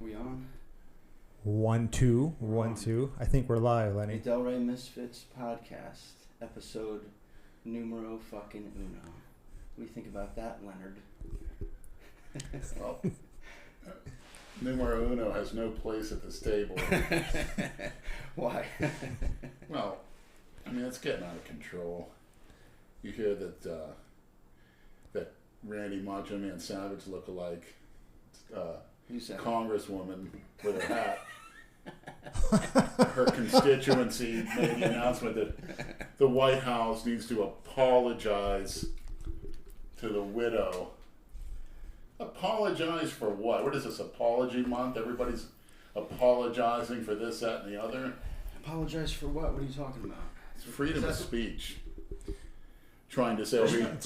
We on? 1, 2, 1, 2. I think we're live, Lenny. The Delray Misfits podcast, episode numero fucking uno. What do you think about that, Leonard? Well, numero uno has no place at this table. Why? Well, I mean, it's getting out of control. You hear that that Randy Macho Man Savage lookalike congresswoman with her hat. Her constituency made the announcement that the White House needs to apologize to the widow. Apologize for what? What is this, apology month? Everybody's apologizing for this, that, and the other? Apologize for what? What are you talking about? It's freedom of speech. Trying to say...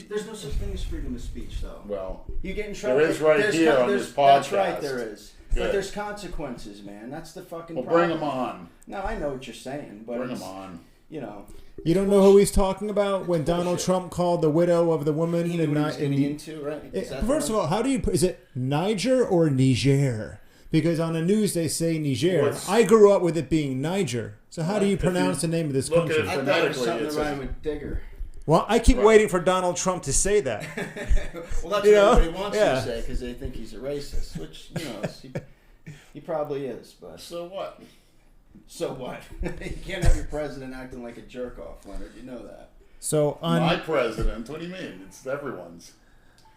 There's no such thing as freedom of speech, though. Well, you get in trouble. There is right here on this podcast. That's right, there is. Good. But there's consequences, man. That's the fucking well, problem. bring them on. No, I know what you're saying, but bring them on. You know. You don't know who he's talking about when Donald Trump called the widow of the woman he knew what he was getting into, right? First of all, how do you... Is it Niger or Niger? Because on the news they say Niger. I grew up with it being Niger. So how do you pronounce the name of this country? I thought it was something to rhyme with Digger. Well, I keep waiting for Donald Trump to say that. Well, that's what everybody wants to say because they think he's a racist, which, you know, he probably is. But so what? So what? You can't have your president acting like a jerk off, Leonard. You know that. So on my president? What do you mean? It's everyone's.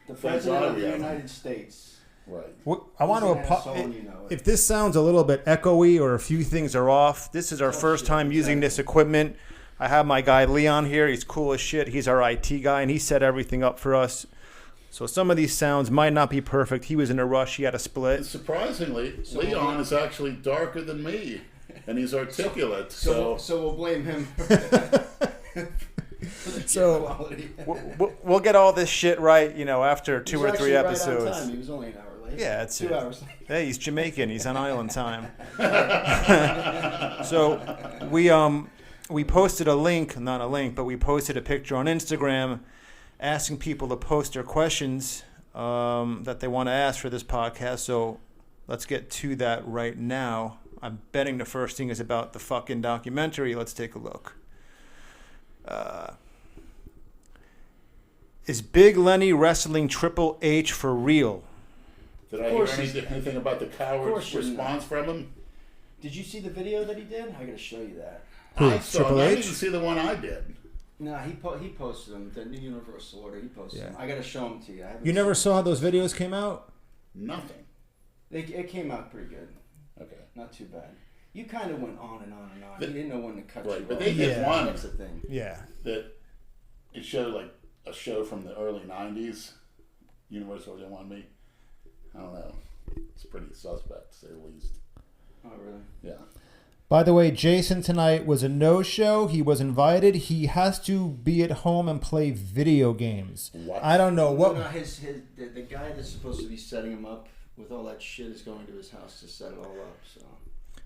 The president of the United States. Right. I want to if this sounds a little bit echoey or a few things are off, this is our first time using this equipment. I have my guy Leon here. He's cool as shit. He's our IT guy, and he set everything up for us. So some of these sounds might not be perfect. He was in a rush. He had a split. And surprisingly, Leon is actually darker than me, and he's articulate. So we'll blame him. So we'll get all this shit right, you know, after 2 or 3 episodes. Right on time. He was only an hour late. Yeah, it's 2 hours late. Hey, he's Jamaican. He's on island time. So we posted a link, not a link, but we posted a picture on Instagram asking people to post their questions that they want to ask for this podcast. So let's get to that right now. I'm betting the first thing is about the fucking documentary. Let's take a look. Is Big Lenny wrestling Triple H for real? Did I hear anything about the coward's response from him? Did you see the video that he did? I got to show you that. I saw. I didn't see the one I did. No, he posted them. The new Universal Order. He posted them. I got to show them to you. You never saw how those videos came out? Nothing. It came out pretty good. Okay. Not too bad. You kind of went on and on and on. You didn't know when to cut you off. But they did one. That's the thing. Yeah. That it showed like a show from the early '90s. Universal didn't want me. I don't know. It's pretty suspect, to say the least. Oh, really? Yeah. By the way, Jason tonight was a no-show. He was invited. He has to be at home and play video games. What? I don't know what. No, the guy that's supposed to be setting him up with all that shit is going to his house to set it all up. So.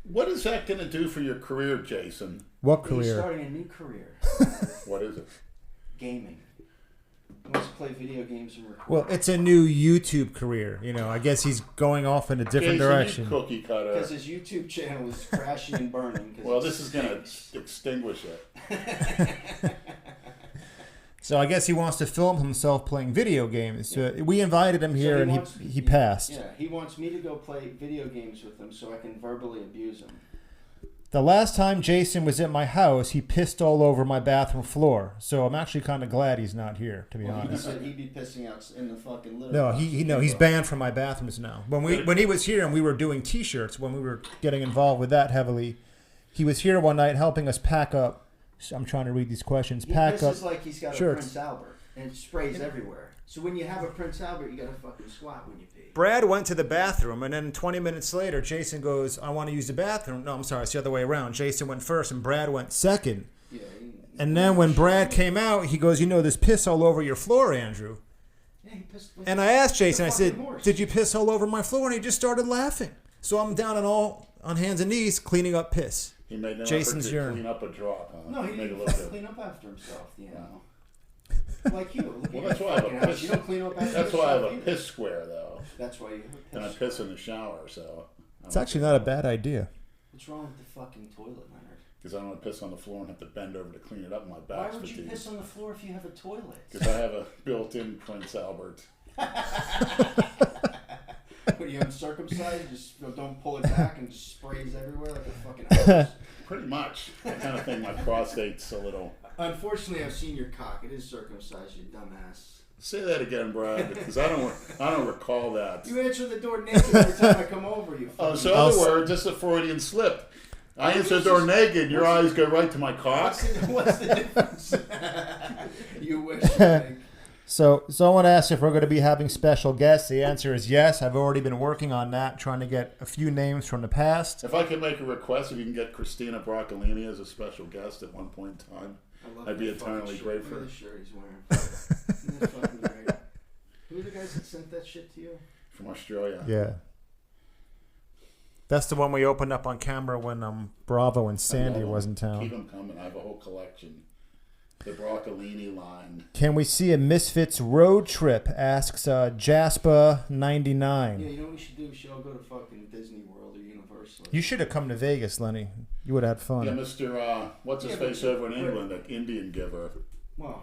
What is that going to do for your career, Jason? What career? He's starting a new career. What is it? Gaming. He wants to play video games and record. Well, it's a new YouTube career. You know, I guess he's going off in a different direction. Cookie cutter. Because his YouTube channel is crashing and burning. Well, this is going to extinguish it. So I guess he wants to film himself playing video games. So we invited him here, and he passed. Yeah, he wants me to go play video games with him so I can verbally abuse him. The last time Jason was at my house, he pissed all over my bathroom floor. So I'm actually kind of glad he's not here, to be honest. He said he'd be pissing out in the fucking litter. No, he's banned from my bathrooms now. When he was here and we were doing T-shirts, when we were getting involved with that heavily, he was here one night helping us pack up. I'm trying to read these questions. He pisses like he's got a Prince Albert, and it sprays everywhere. So when you have a Prince Albert, you got to fucking squat when you pee. Brad went to the bathroom, and then 20 minutes later, Jason goes, I want to use the bathroom. No, I'm sorry, it's the other way around. Jason went first, and Brad went second. Yeah. And then when Brad came out, he goes, you know, there's piss all over your floor, Andrew. Yeah, he pissed. And I asked Jason, I said, did you piss all over my floor? And he just started laughing. So I'm down on hands and knees cleaning up piss. He made no Jason's effort to urine. clean up a drop. No, he didn't clean up after himself, you know. Like you. Well, that's why I have a piss. You don't clean up after That's yourself why I have a either. piss square, though. That's why you have a piss And I piss in the shower, so. It's actually not a bad idea. What's wrong with the fucking toilet, Leonard? Because I don't want to piss on the floor and have to bend over to clean it up. My back's Why would you fatigued. piss on the floor if you have a toilet? Because I have a built-in Prince Albert. When you're uncircumcised, just don't pull it back and just sprays everywhere like a fucking house. Pretty much. I kind of think my prostate's a little... Unfortunately, I've seen your cock. It is circumcised, you dumbass. Say that again, Brad, because I don't recall that. You answer the door naked every time I come over, you Oh, fucking... so other words, just a Freudian slip. I answer the door naked, your eyes go right to my cock. What's the difference? You wish, I think. So someone asked if we're going to be having special guests. The answer is yes. I've already been working on that, trying to get a few names from the past. If I could make a request, if you can get Christina Broccolini as a special guest at one point in time, I'd be eternally grateful. Look at the shirt he's wearing. Isn't that fucking great? Who are the guys that sent that shit to you? From Australia. Yeah. That's the one we opened up on camera when Bravo and Sandy was in town. Keep them coming. I have a whole collection. The Broccolini line. Can we see a Misfits road trip? Asks Jaspa99. Yeah, you know what we should do? We should all go to fucking Disney World or Universal. You should have come to Vegas, Lenny. You would have had fun. Yeah, Mr. What's his face over in England, that Indian giver. Well,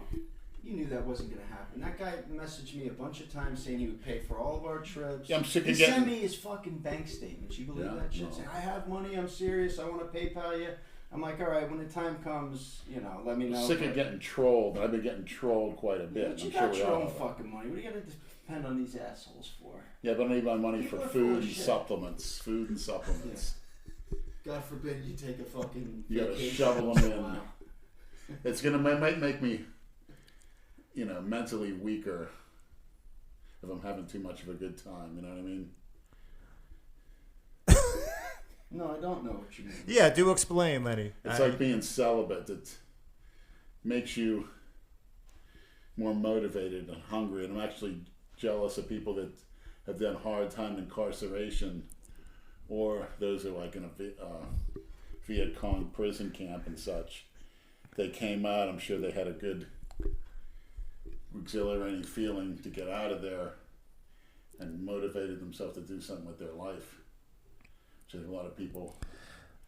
you knew that wasn't going to happen. That guy messaged me a bunch of times saying he would pay for all of our trips. Yeah, I'm sick he of getting... sent me his fucking bank statements. You believe that shit? No. Saying, I have money, I'm serious, I want to PayPal you. I'm like, all right, when the time comes, let me know. I'm sick of getting trolled. I've been getting trolled quite a bit. But you I'm got sure your we own all fucking money. What are you going to depend on these assholes for? Yeah, but I need my money People for are full food of and shit. supplements. Food and supplements. God forbid you take a fucking You gotta vacation shovel once them a in. while. It's gonna might make me, mentally weaker if I'm having too much of a good time. You know what I mean? No, I don't know what you mean. Yeah, do explain, Lenny. It's like being celibate. It makes you more motivated and hungry. And I'm actually jealous of people that have done hard time incarceration, or those who are like in a Viet Cong prison camp and such. They came out. I'm sure they had a good, exhilarating feeling to get out of there, and motivated themselves to do something with their life. Which I think a lot of people.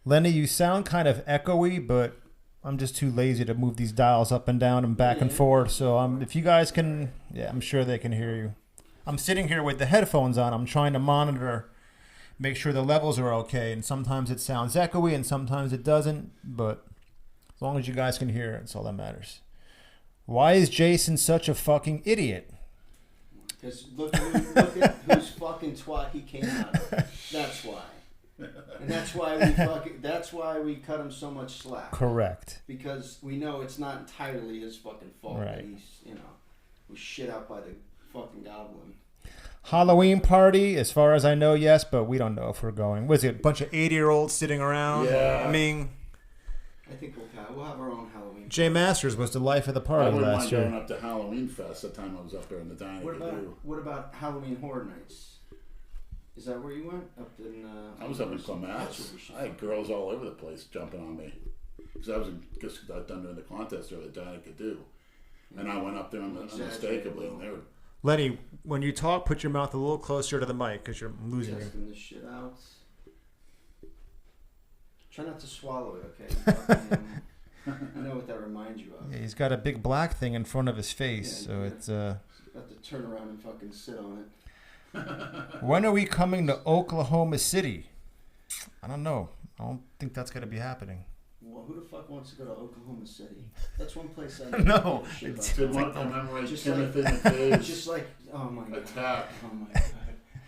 Lenny, you sound kind of echoey, but I'm just too lazy to move these dials up and down and back and forth. So if you guys can, I'm sure they can hear you. I'm sitting here with the headphones on. I'm trying to monitor, make sure the levels are okay. And sometimes it sounds echoey and sometimes it doesn't. But as long as you guys can hear it, it's all that matters. Why is Jason such a fucking idiot? Because look at whose fucking twat he came out of. That's why. And that's why we cut him so much slack. Correct. Because we know it's not entirely his fucking fault. Right. He's, was shit out by the fucking goblin. Halloween party, as far as I know, yes, but we don't know if we're going. Was it a bunch of 80-year-olds sitting around? Yeah. I mean, I think we'll have our own Halloween. Jay Masters was the life of the I party wouldn't last mind year. going up to Halloween Fest the time I was up there in the dining room. What about Halloween Horror Nights? Is that where you went? Up in I was up in That's where Clematis. we should I had girls all over the place jumping on me. Because I was just done during the contest or the done I could do. And I went up there unmistakably, and they were... Lenny, when you talk, put your mouth a little closer to the mic because you're losing you. testing this shit out. Try not to swallow it, okay? I know what that reminds you of. Yeah, he's got a big black thing in front of his face, so it's... About to turn around and fucking sit on it. When are we coming to Oklahoma City? I don't know. I don't think that's going to be happening. Well, who the fuck wants to go to Oklahoma City? That's one place I No, give a shit about. Did want to commemorate Just Timothy like- McVeigh's Just like, oh my god. attack. Oh my god.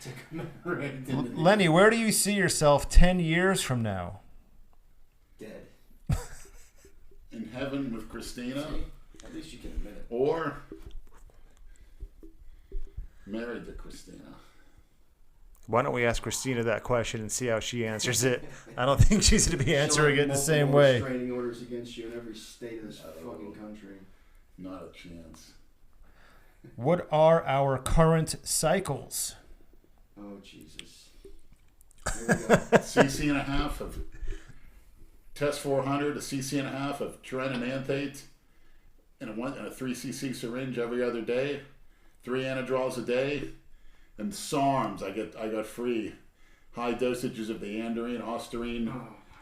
To commemorate Timothy. Lenny, where do you see yourself 10 years from now? Dead. In heaven with Christina, See? At least you can admit it. or married to Christina. Why don't we ask Christina that question and see how she answers it? I don't think she's going to be answering it the same way. Restraining orders against you in every state of this fucking country. Not a chance. What are our current cycles? Oh Jesus. Here we go. CC and a half of test 400, a CC and a half of Tren and Anthate, and a 3cc syringe every other day, 3 anadrols a day, and SARMs. I got free high dosages of the androgen, ostarine,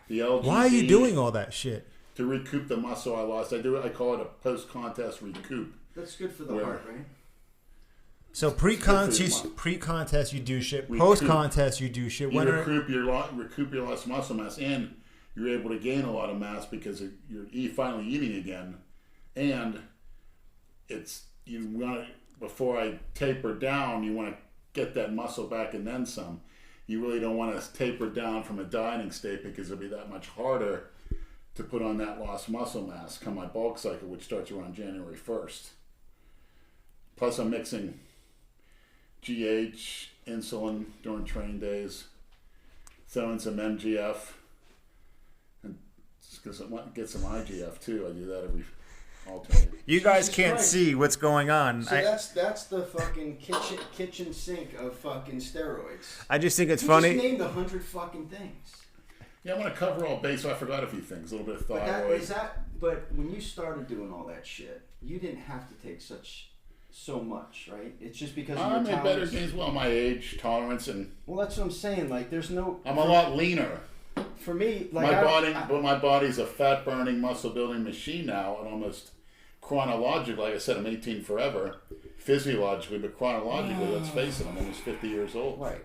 the LGD. Why are you doing all that shit? To recoup the muscle I lost. I call it a post-contest recoup. That's good for the heart, right? So pre-contest you do shit. Post-contest you do shit. You recoup your lost muscle mass, and you're able to gain a lot of mass because you're finally eating again. And before I taper down, you want to get that muscle back and then some. You really don't want to taper down from a dieting state because it'll be that much harder to put on that lost muscle mass come my bulk cycle, which starts around January 1st. Plus I'm mixing GH, insulin during training days, throwing some MGF, and get some IGF too. I do that every alternate. You guys can't see what's going on. So that's the fucking kitchen sink of fucking steroids. I just think it's funny. You just named 100 fucking things. Yeah, I want to cover all base, so I forgot a few things. A little bit of thyroid. But when you started doing all that shit, you didn't have to take so much, right? It's just because of your I made better gains. Well, my age, tolerance, and well, that's what I'm saying. Like, there's no. I'm a lot leaner. For me, like my body's a fat burning, muscle building machine now, and almost chronologically, like I said, I'm 18 forever, physiologically, but chronologically, let's face it, I'm almost 50 years old. Right.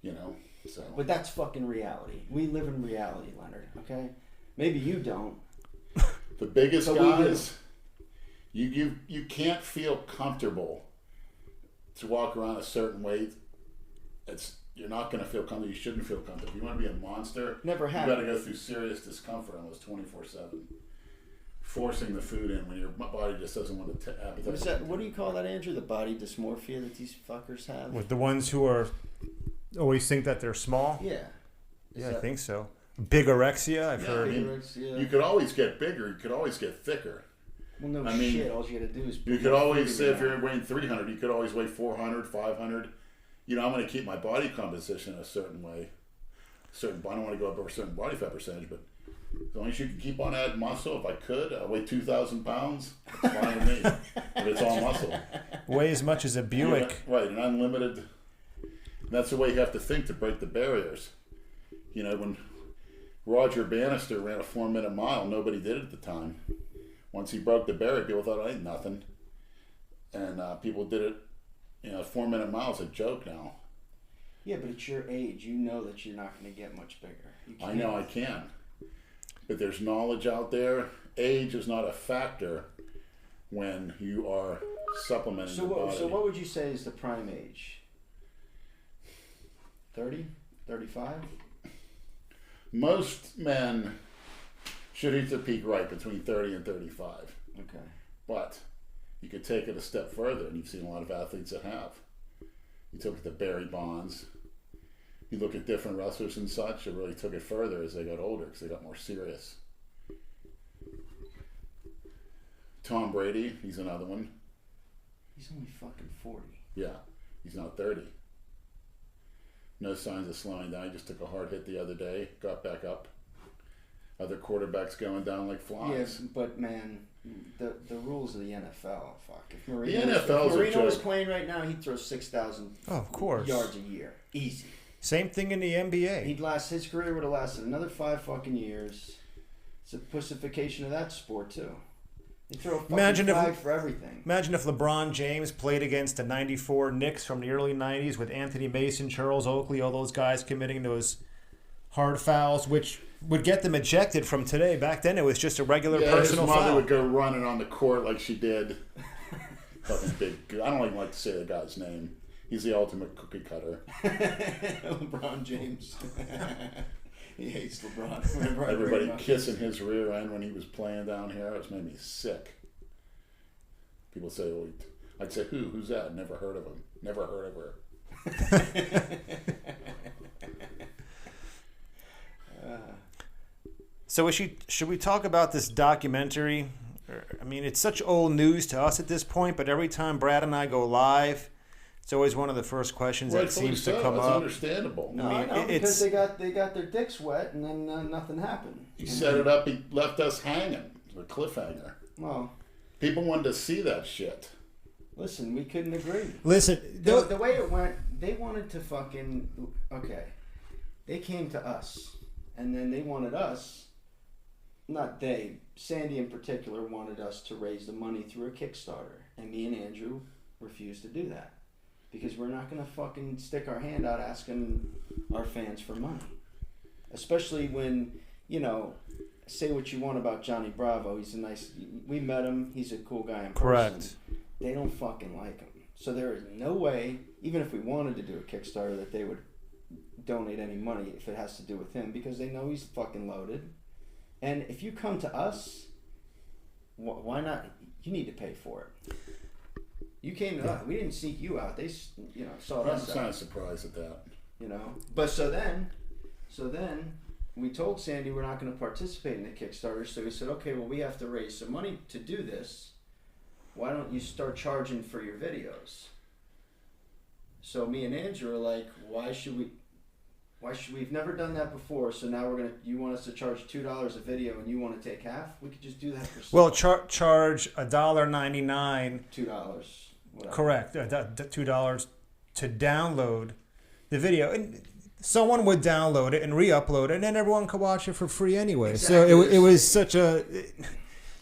You know. So. But that's fucking reality. We live in reality, Leonard. Okay, maybe you don't. The biggest guys, you can't feel comfortable to walk around a certain weight. You're not going to feel comfortable. You shouldn't feel comfortable. If you want to be a monster, never have. You got to go through serious discomfort almost 24/7, forcing the food in when your body just doesn't want to. What do you call that, Andrew? The body dysmorphia that these fuckers have. With the ones who always think that they're small? Yeah. I think so. Bigorexia, I've heard. Bigorexia. You could always get bigger. You could always get thicker. Well, shit. All you got to do is... You could always say if you're weighing 300, you could always weigh 400, 500. You know, I'm going to keep my body composition a certain way. I don't want to go up over a certain body fat percentage, but as long as you can keep on adding muscle, if I could, I weigh 2,000 pounds. That's fine with me. If it's all muscle. Weigh as much as a Buick. Right, an unlimited... That's the way you have to think to break the barriers. You know, when Roger Bannister ran a 4-minute mile, nobody did it at the time. Once he broke the barrier, people thought, ain't nothing. And people did it, 4-minute miles a joke now. Yeah, but at your age, you know that you're not going to get much bigger. I know I can. But there's knowledge out there. Age is not a factor when you are supplementing the body. So what would you say is the prime age? 30? 35? Most men should hit their peak right between 30 and 35. Okay. But you could take it a step further, and you've seen a lot of athletes that have. You took it to Barry Bonds. You look at different wrestlers and such that really took it further as they got older because they got more serious. Tom Brady, he's another one. He's only fucking 40. Yeah, he's not 30. No signs of slowing down. He just took a hard hit the other day, got back up. Other quarterbacks going down like flies. Yes, but man, the rules of the NFL, fuck. If Marino was playing right now, he'd throw 6,000 yards a year. Easy. Same thing in the NBA. His career would have lasted another 5 fucking years. It's a pussification of that sport too. They throw a fucking flag for everything. Imagine if LeBron James played against the 94 Knicks from the early 90s with Anthony Mason, Charles Oakley, all those guys committing those hard fouls, which would get them ejected from today. Back then, it was just a regular personal foul. His mother would go running on the court like she did. Fucking big. I don't even like to say the guy's name. He's the ultimate cookie cutter. LeBron James. He hates LeBron. Everybody kissing his rear end when he was playing down here. It's made me sick. People say, "Oh," I'd say, "Who? Who's that?" Never heard of him. Never heard of her. So should we talk about this documentary? I mean, it's such old news to us at this point, but every time Brad and I go live, it's always one of the first questions that seems to come That's up. Understandable. No, I mean, because they got their dicks wet and then nothing happened. He set it up. He left us hanging. A cliffhanger. Well, people wanted to see that shit. Listen, we couldn't agree. Listen, the way it went, they wanted to fucking okay. They came to us, and then they wanted us. Not they. Sandy in particular wanted us to raise the money through a Kickstarter, and me and Andrew refused to do that because we're not gonna fucking stick our hand out asking our fans for money, especially when say what you want about Johnny Bravo. He's a nice. We met him. He's a cool guy in person. Correct. They don't fucking like him. So there is no way, even if we wanted to do a Kickstarter, that they would donate any money if it has to do with him because they know he's fucking loaded. And if you come to us, why not? You need to pay for it. You came to us. We didn't seek you out. They, sought us out. I'm kind of surprised at that. But so then we told Sandy we're not going to participate in the Kickstarter. So we said, okay, well, we have to raise some money to do this. Why don't you start charging for your videos? So me and Andrew are like, why should we've never done that before, so now you want us to charge $2 a video and you want to take half? We could just do that for Well, charge $1.99. $2. Whatever. Correct. $2 to download the video. And someone would download it and re-upload it, and then everyone could watch it for free anyway. Exactly. So it was such a...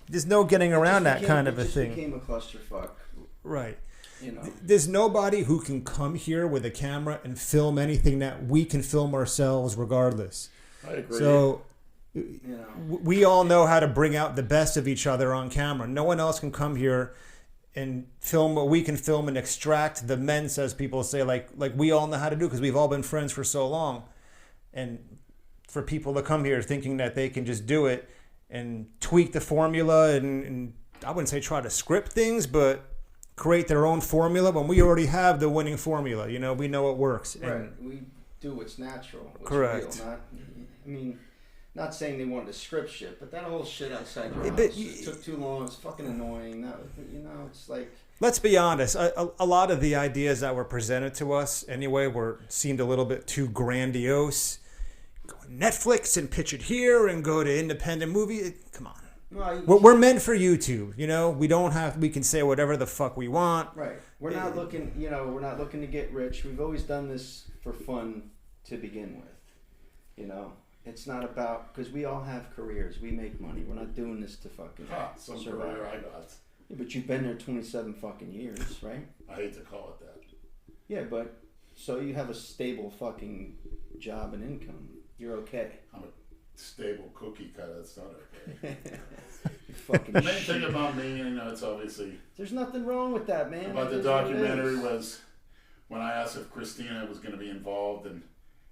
There's no getting around that kind of a thing. It became a clusterfuck. Right. There's nobody who can come here with a camera and film anything that we can film ourselves regardless. I agree. So we all know how to bring out the best of each other on camera. No one else can come here and film what we can film and extract the ment, as people say, like we all know how to do because we've all been friends for so long. And for people to come here thinking that they can just do it and tweak the formula and I wouldn't say try to script things, but create their own formula when we already have the winning formula. We know it works. Right. And we do what's natural. What's correct. Real, not saying they wanted to script shit, but that whole shit outside your house took too long. It's fucking annoying. It's like... Let's be honest. A lot of the ideas that were presented to us anyway seemed a little bit too grandiose. Go on Netflix and pitch it here and go to independent movie. Come on. No, we're meant for YouTube. We can say whatever the fuck we want. Right. We're not looking, we're not looking to get rich. We've always done this for fun to begin with. It's not about, because we all have careers. We make money. We're not doing this to fucking Some survive. career I got. Yeah, but you've been there 27 fucking years, right? I hate to call it that. Yeah, but so you have a stable fucking job and income. You're okay. I'm a stable cookie cutter. That's not okay. Fucking the main thing about me, it's obviously... There's nothing wrong with that, man. About the documentary was when I asked if Christina was going to be involved, and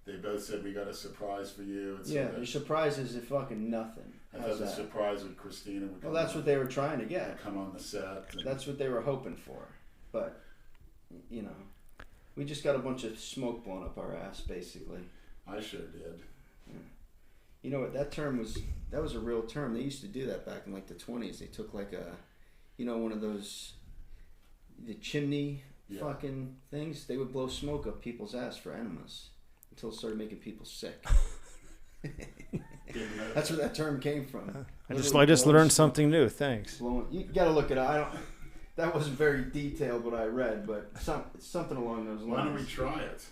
they both said, we got a surprise for you. And so your surprise is fucking nothing. I thought the surprise with Christina would come that's what they were trying to get. Come on the set. That's what they were hoping for. But, we just got a bunch of smoke blown up our ass, basically. I sure did. Yeah. You know what, that was a real term. They used to do that back in like the 20s. They took like one of those, the chimney fucking things. They would blow smoke up people's ass for enemas until it started making people sick. That's where that term came from. I just learned something new. Thanks. You gotta look it up. That wasn't very detailed what I read, but something along those lines. Why don't we try it?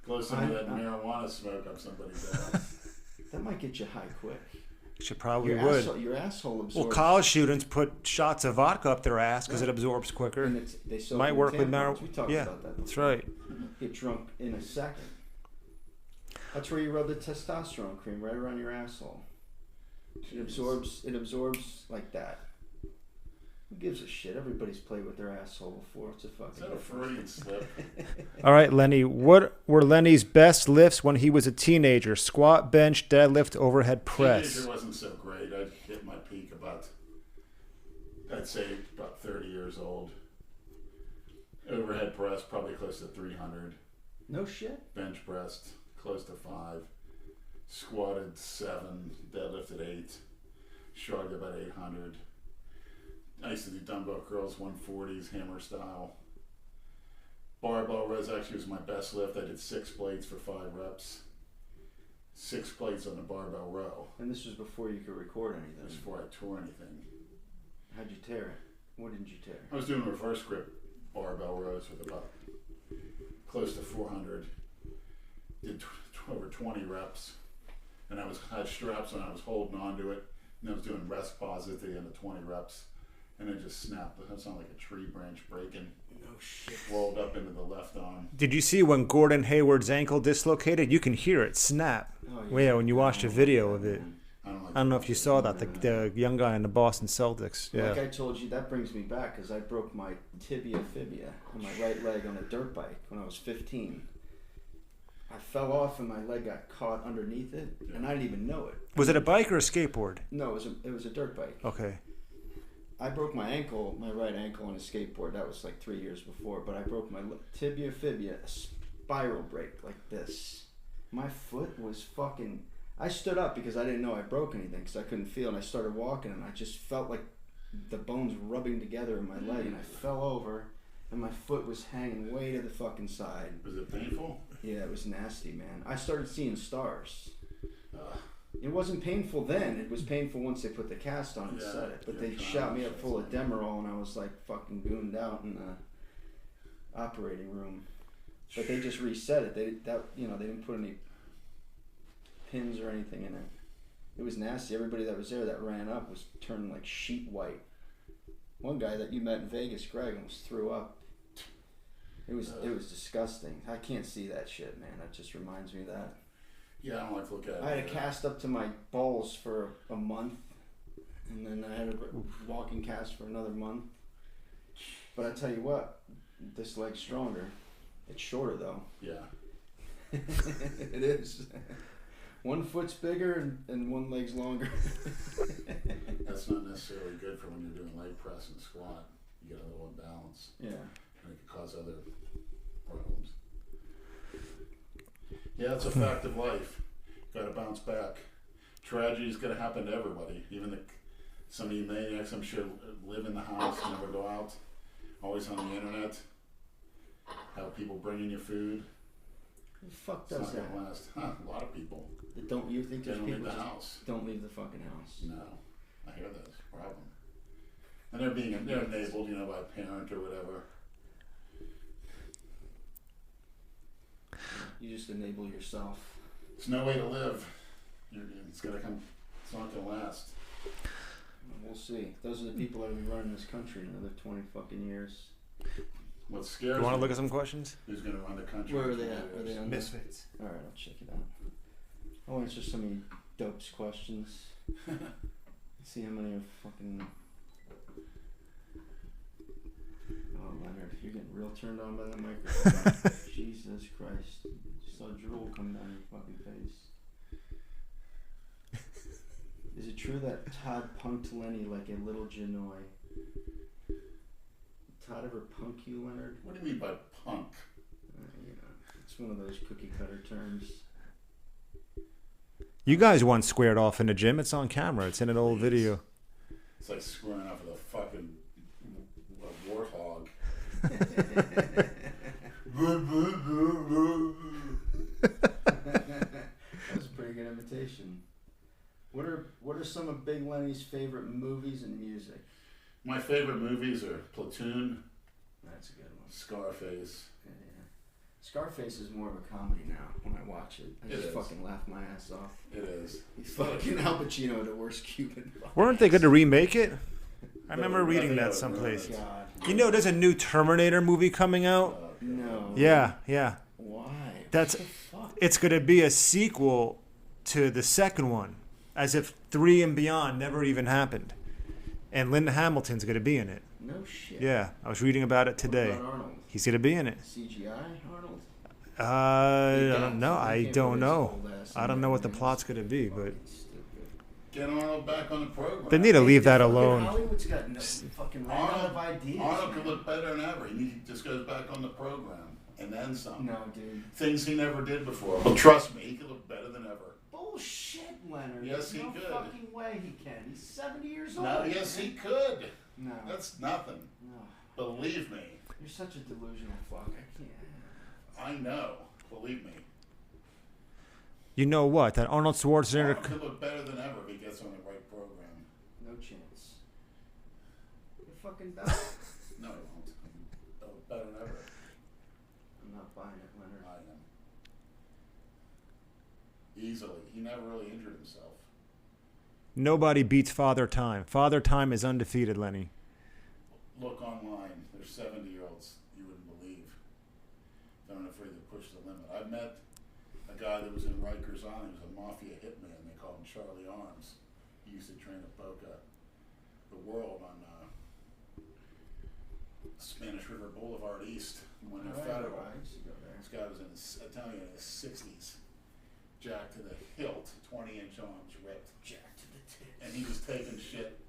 Blow some of that marijuana smoke up somebody's ass. That might get you high quick. Should probably your would. Your asshole absorbs. Well, college students put shots of vodka up their ass because it absorbs quicker. And they might work with marijuana. We talked about that before. That's right. Get drunk in a second. That's where you rub the testosterone cream right around your asshole. It absorbs like that. Who gives a shit? Everybody's played with their asshole before. It's a fucking... Is that a Freudian slip? All right, Lenny. What were Lenny's best lifts when he was a teenager? Squat, bench, deadlift, overhead press. Teenager wasn't so great. I hit my peak I'd say about 30 years old. Overhead press, probably close to 300. No shit? Bench pressed, close to 5. Squatted 7. Deadlifted 8. Shrugged about 800. I used to do dumbbell curls, 140s, hammer style. Barbell rows actually was my best lift. I did 6 plates for 5 reps. 6 plates on the barbell row. And this was before you could record anything? This was before I tore anything. How'd you tear it? What did you tear? I was doing reverse grip barbell rows with about close to 400. Did over 20 reps, and I had straps and I was holding on to it, and I was doing rest pauses at the end of 20 reps, and it just snapped. It sounded like a tree branch breaking. No shit. Rolled up into the left arm. Did you see when Gordon Hayward's ankle dislocated? You can hear it snap. Oh, Yeah, when you watched a video of it. I I don't know if you saw that, the young guy in the Boston Celtics. Yeah. Like I told you, that brings me back because I broke my fibia on my right leg on a dirt bike when I was 15. I fell off and my leg got caught underneath it, and I didn't even know it. Was it a bike or a skateboard? No, it was a dirt bike. Okay. I broke my ankle, my right ankle on a skateboard. That was like 3 years before, but I broke my tibia fibia, a spiral break like this. My foot was fucking... I stood up because I didn't know I broke anything because I couldn't feel, and I started walking, and I just felt like the bones rubbing together in my leg, and I fell over, and my foot was hanging way to the fucking side. Was it painful? Yeah, it was nasty, man. I started seeing stars. It wasn't painful then. It was painful once they put the cast on and set it. But they shot me up full of Demerol, and I was like fucking gooned out in the operating room. But they just reset it. They didn't put any pins or anything in it. It was nasty. Everybody that was there that ran up was turning like sheet white. One guy that you met in Vegas, Greg, almost threw up. It was disgusting. I can't see that shit, man. That just reminds me of that. Yeah, I don't like to look at it. I had a cast up to my balls for a month, and then I had a walking cast for another month. But I tell you what, this leg's stronger. It's shorter though. Yeah. It is. One foot's bigger and one leg's longer. That's not necessarily good for when you're doing leg press and squat. You get a little imbalance. Yeah. And it could cause other problems. Yeah, it's a fact of life. Got to bounce back. Tragedy's going to happen to everybody. Even some of you maniacs, I'm sure, live in the house, never go out, always on the internet. Have people bringing you food. Who the fuck It's does not that? going to last. A lot of people. Don't you think They there's don't people leave the just house. don't leave the fucking house? No, I hear that's a problem. And they're enabled, by a parent or whatever. You just enable yourself. It's no way to live. It's gonna come. It's not gonna last. We'll see. Those are the people that will be running this country in another 20 fucking years. What scares You want to me look at some questions? Who's gonna run the country? Where are in they 20 at? Are years? they on Misfits. Alright, I'll check it out. I'll answer some of you dopes questions. See how many are fucking... Oh, Leonard, you're getting real turned on by that microphone. Jesus Christ. Just saw drool come down your fucking face. Is it true that Todd punked Lenny like a little Janoi? Todd ever punk you, Leonard? What do you mean by punk? It's one of those cookie cutter terms. You guys once squared off in the gym. It's on camera. It's in an old video. It's like squaring off with a fucking warthog. That was a pretty good imitation. What are some of Big Lenny's favorite movies and music? My favorite movies are Platoon, That's a good one. Scarface. Yeah. Scarface is more of a comedy now when I watch it. I It just is. fucking laugh my ass off. It is. He's fucking Al Pacino, the worst Cuban. Weren't they going to remake it? I remember I reading think that was someplace. ruined. God. There's a new Terminator movie coming out. No. Yeah. Why? That's- What the fuck? It's going to be a sequel to the second one, as if 3 and Beyond never even happened. And Linda Hamilton's going to be in it. No shit. Yeah, I was reading about it today. What about Arnold? He's going to be in it. CGI Arnold? I don't know. I Can't don't put his know. old ass I in don't know there, what the man. plot's going to be, but Fucking stupid. Get Arnold back on the program. they need to leave that Fucking alone. Hollywood's got no fucking ran out of ideas. Arnold could man. look better than ever. He just goes back on the program and then some. No, dude. Things he never did before. Well, trust me, he could look better than ever. Bullshit, Leonard. Yes, There's he no could. fucking way he can. He's 70 years old. No, yes, he could. No. That's nothing. No. Believe me. You're such a delusional fuck. I can't. I know. Believe me. You know what? That Arnold Schwarzenegger. Arnold could look better than ever if he gets on the right program. No chance. You're fucking dumb. No, he won't. He'll look better than ever. I'm not buying it. easily. He never really injured himself. Nobody beats Father Time. Father Time is undefeated, Lenny. Look online. There's 70-year-olds you wouldn't believe that aren't afraid to push the limit. I met a guy that was in Rikers Island. He was a mafia hitman. They called him Charlie Arms. He used to train at Boca, the World on Spanish River Boulevard East. When they're federal. This guy was in his, Italian in his 60s. Jacked to the hilt, 20-inch arms ripped. Jacked to the tits. And he was taking shit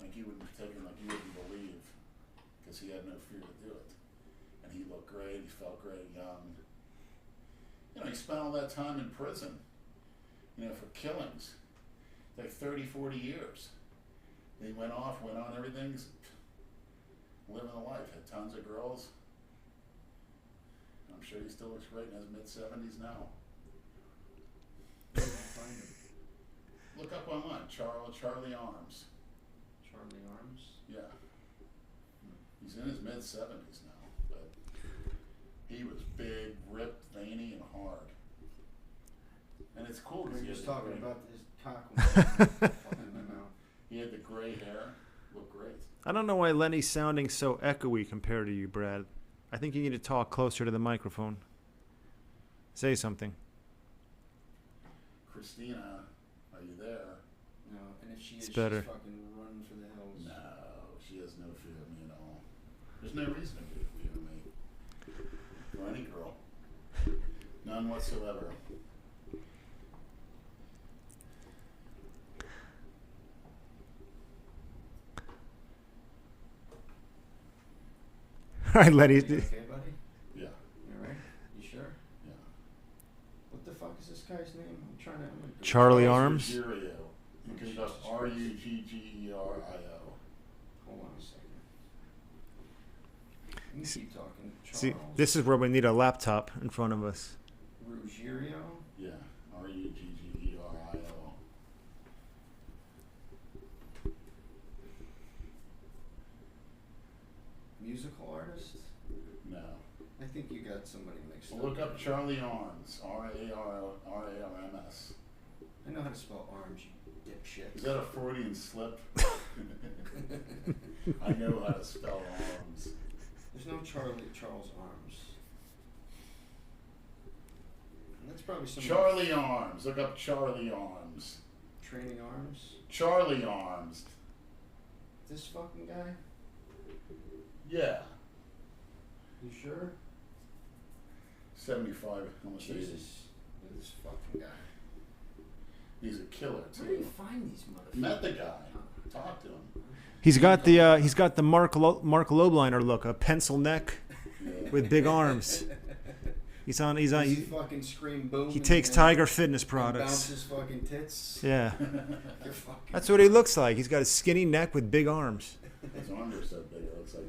like you wouldn't believe, because he had no fear to do it. And he looked great. He felt great, young. You know, he spent all that time in prison, for killings, like 30, 40 years. He went on everything, living a life, had tons of girls. I'm sure he still looks great in his mid-70s now. Look up online, Charlie Arms. Charlie Arms? Yeah. He's in his mid-70s now, but he was big, ripped, veiny, and hard. And it's cool because he was talking about his cock in my mouth. He had the gray hair. Looked great. I don't know why Lenny's sounding so echoey compared to you, Brad. I think you need to talk closer to the microphone. Say something. Christina, are you there? No, and if she is, It's better. she's fucking running for the hills. No, she has no fear of me at all. There's no reason to be fear of me. Or any girl. None whatsoever. All right, Lenny. You okay, buddy? Yeah. You alright? You sure? Yeah. What the fuck is this guy's name? I'm trying to... Charlie Arms? Ruggiero. You can go Ruggerio. Hold on a second. You keep talking. Charles. See, this is where we need a laptop in front of us. Ruggiero? Yeah. Ruggerio. Musical artist? No. I think you got somebody mixed Well, up. look up Charlie Arms. Rarms. I know how to spell arms, you dipshit. Is that a Freudian slip? I know how to spell arms. There's no Charles Arms. And that's probably some Charlie Arms. Look up Charlie Arms. training arms. Charlie Arms. This fucking guy? Yeah. You sure? 75, almost 80. Jesus. Look at this fucking guy. He's a killer too. Where do you find these motherfuckers? Met the guy. Talked to him. He's got the Mark Lobliner look, a pencil neck Yeah. with big arms. He's on. Does he fucking scream boom? He and- takes and- Tiger Fitness and products. bounces fucking tits. Yeah, You're fucking... that's what he looks like. He's got a skinny neck with big arms. His arms are so big. It looks like.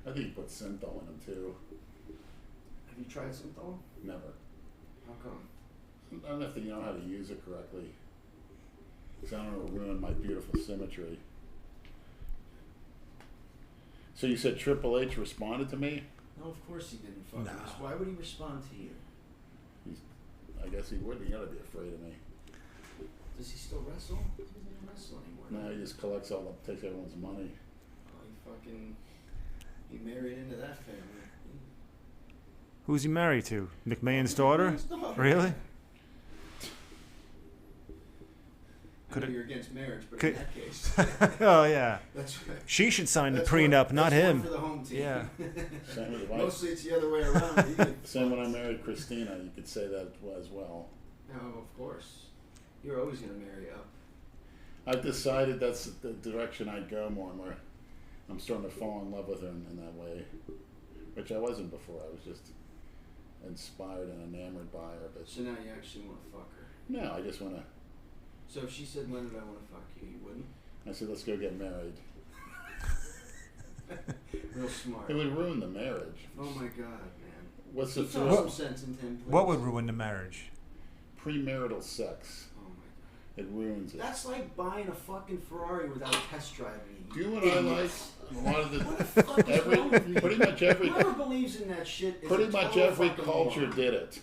I think he put synthol in him too. Have you tried synthol? Never. How come? I don't know if you know how to use it correctly. Because I don't want to ruin my beautiful symmetry. So you said Triple H responded to me? No, of course he didn't fucking. No. Why would he respond to you? I guess he would. He got to be afraid of me. Does he still wrestle? He doesn't wrestle anymore. No, he just collects takes everyone's money. Oh, he married into that family. Who's he married to? McMahon's daughter? His daughter. Really? I know you're against marriage, but could- in that case, Oh yeah. that's She should sign the that's prenup, one- not that's him. one for the home team. Yeah. Same with the wife. Mostly it's the other way around. You get Same when I married Christina. You could say that as well. No, of course. You're always gonna marry up. I've decided that's the direction I'd go more and more. I'm starting to fall in love with her in that way, which I wasn't before. I was just inspired and enamored by her. But So now you actually want to fuck her. no, I just want to. So if she said, "Leonard, I want to fuck you," you wouldn't? I said, let's go get married. Real smart. It would ruin the marriage. Oh my god, man. What's the Talk some first sense into him, please. What would ruin the marriage? premarital sex? Oh my god. It ruins it. That's like buying a fucking Ferrari without test driving it. Do you know what I like? A lot of What the fuck is wrong with you? pretty much every Whoever believes in that shit is pretty a much total every fucking culture moron. did it.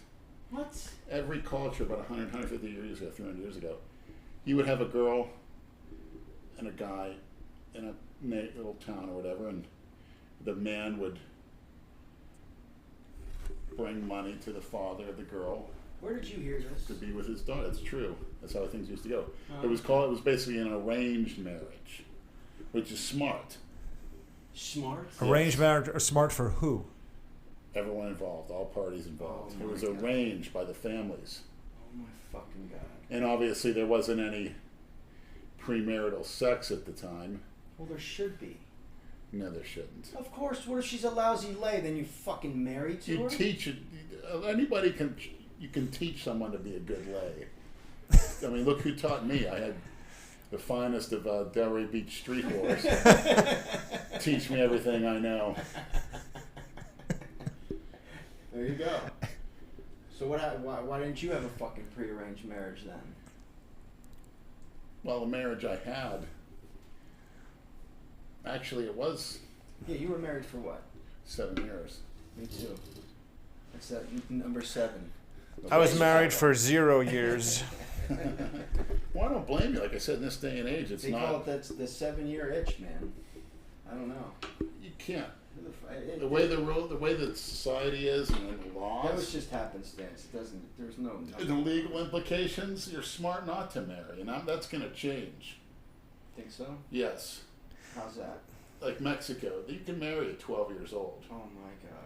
What? Every culture, about 100, 150 years ago, 300 years ago, you would have a girl and a guy in a little town or whatever, and the man would bring money to the father of the girl. Where did you hear this? To be with his daughter. That's true. That's how things used to go. It was basically an arranged marriage, which is smart. Smart? Arranged marriage or smart for who? Everyone involved, all parties involved. Oh It was my God. arranged by the families. Oh my fucking God. And obviously there wasn't any premarital sex at the time. Well, there should be. No, there shouldn't. Of course, what if she's a lousy lay, then you fucking married to You her? teach it. Anybody can. You can teach someone to be a good lay. I mean, look who taught me. I had the finest of Delray Beach street whores teach me everything I know. There you go. So why didn't you have a fucking prearranged marriage then? Well, the marriage I had, actually, it was Yeah, you were married for what? 7 years. Me too. That's that number 7. I was married for 0 years. Well, I don't blame you. Like I said, in this day and age, it's They call not. it that's the 7-year itch, man. I don't know. You can't. It- The way the way that society is and the laws. that was just happenstance. It doesn't. There's no. The legal implications, you're smart not to marry, and that's going to change. Think so? Yes. How's that? Like Mexico, you can marry at 12 years old. Oh my God.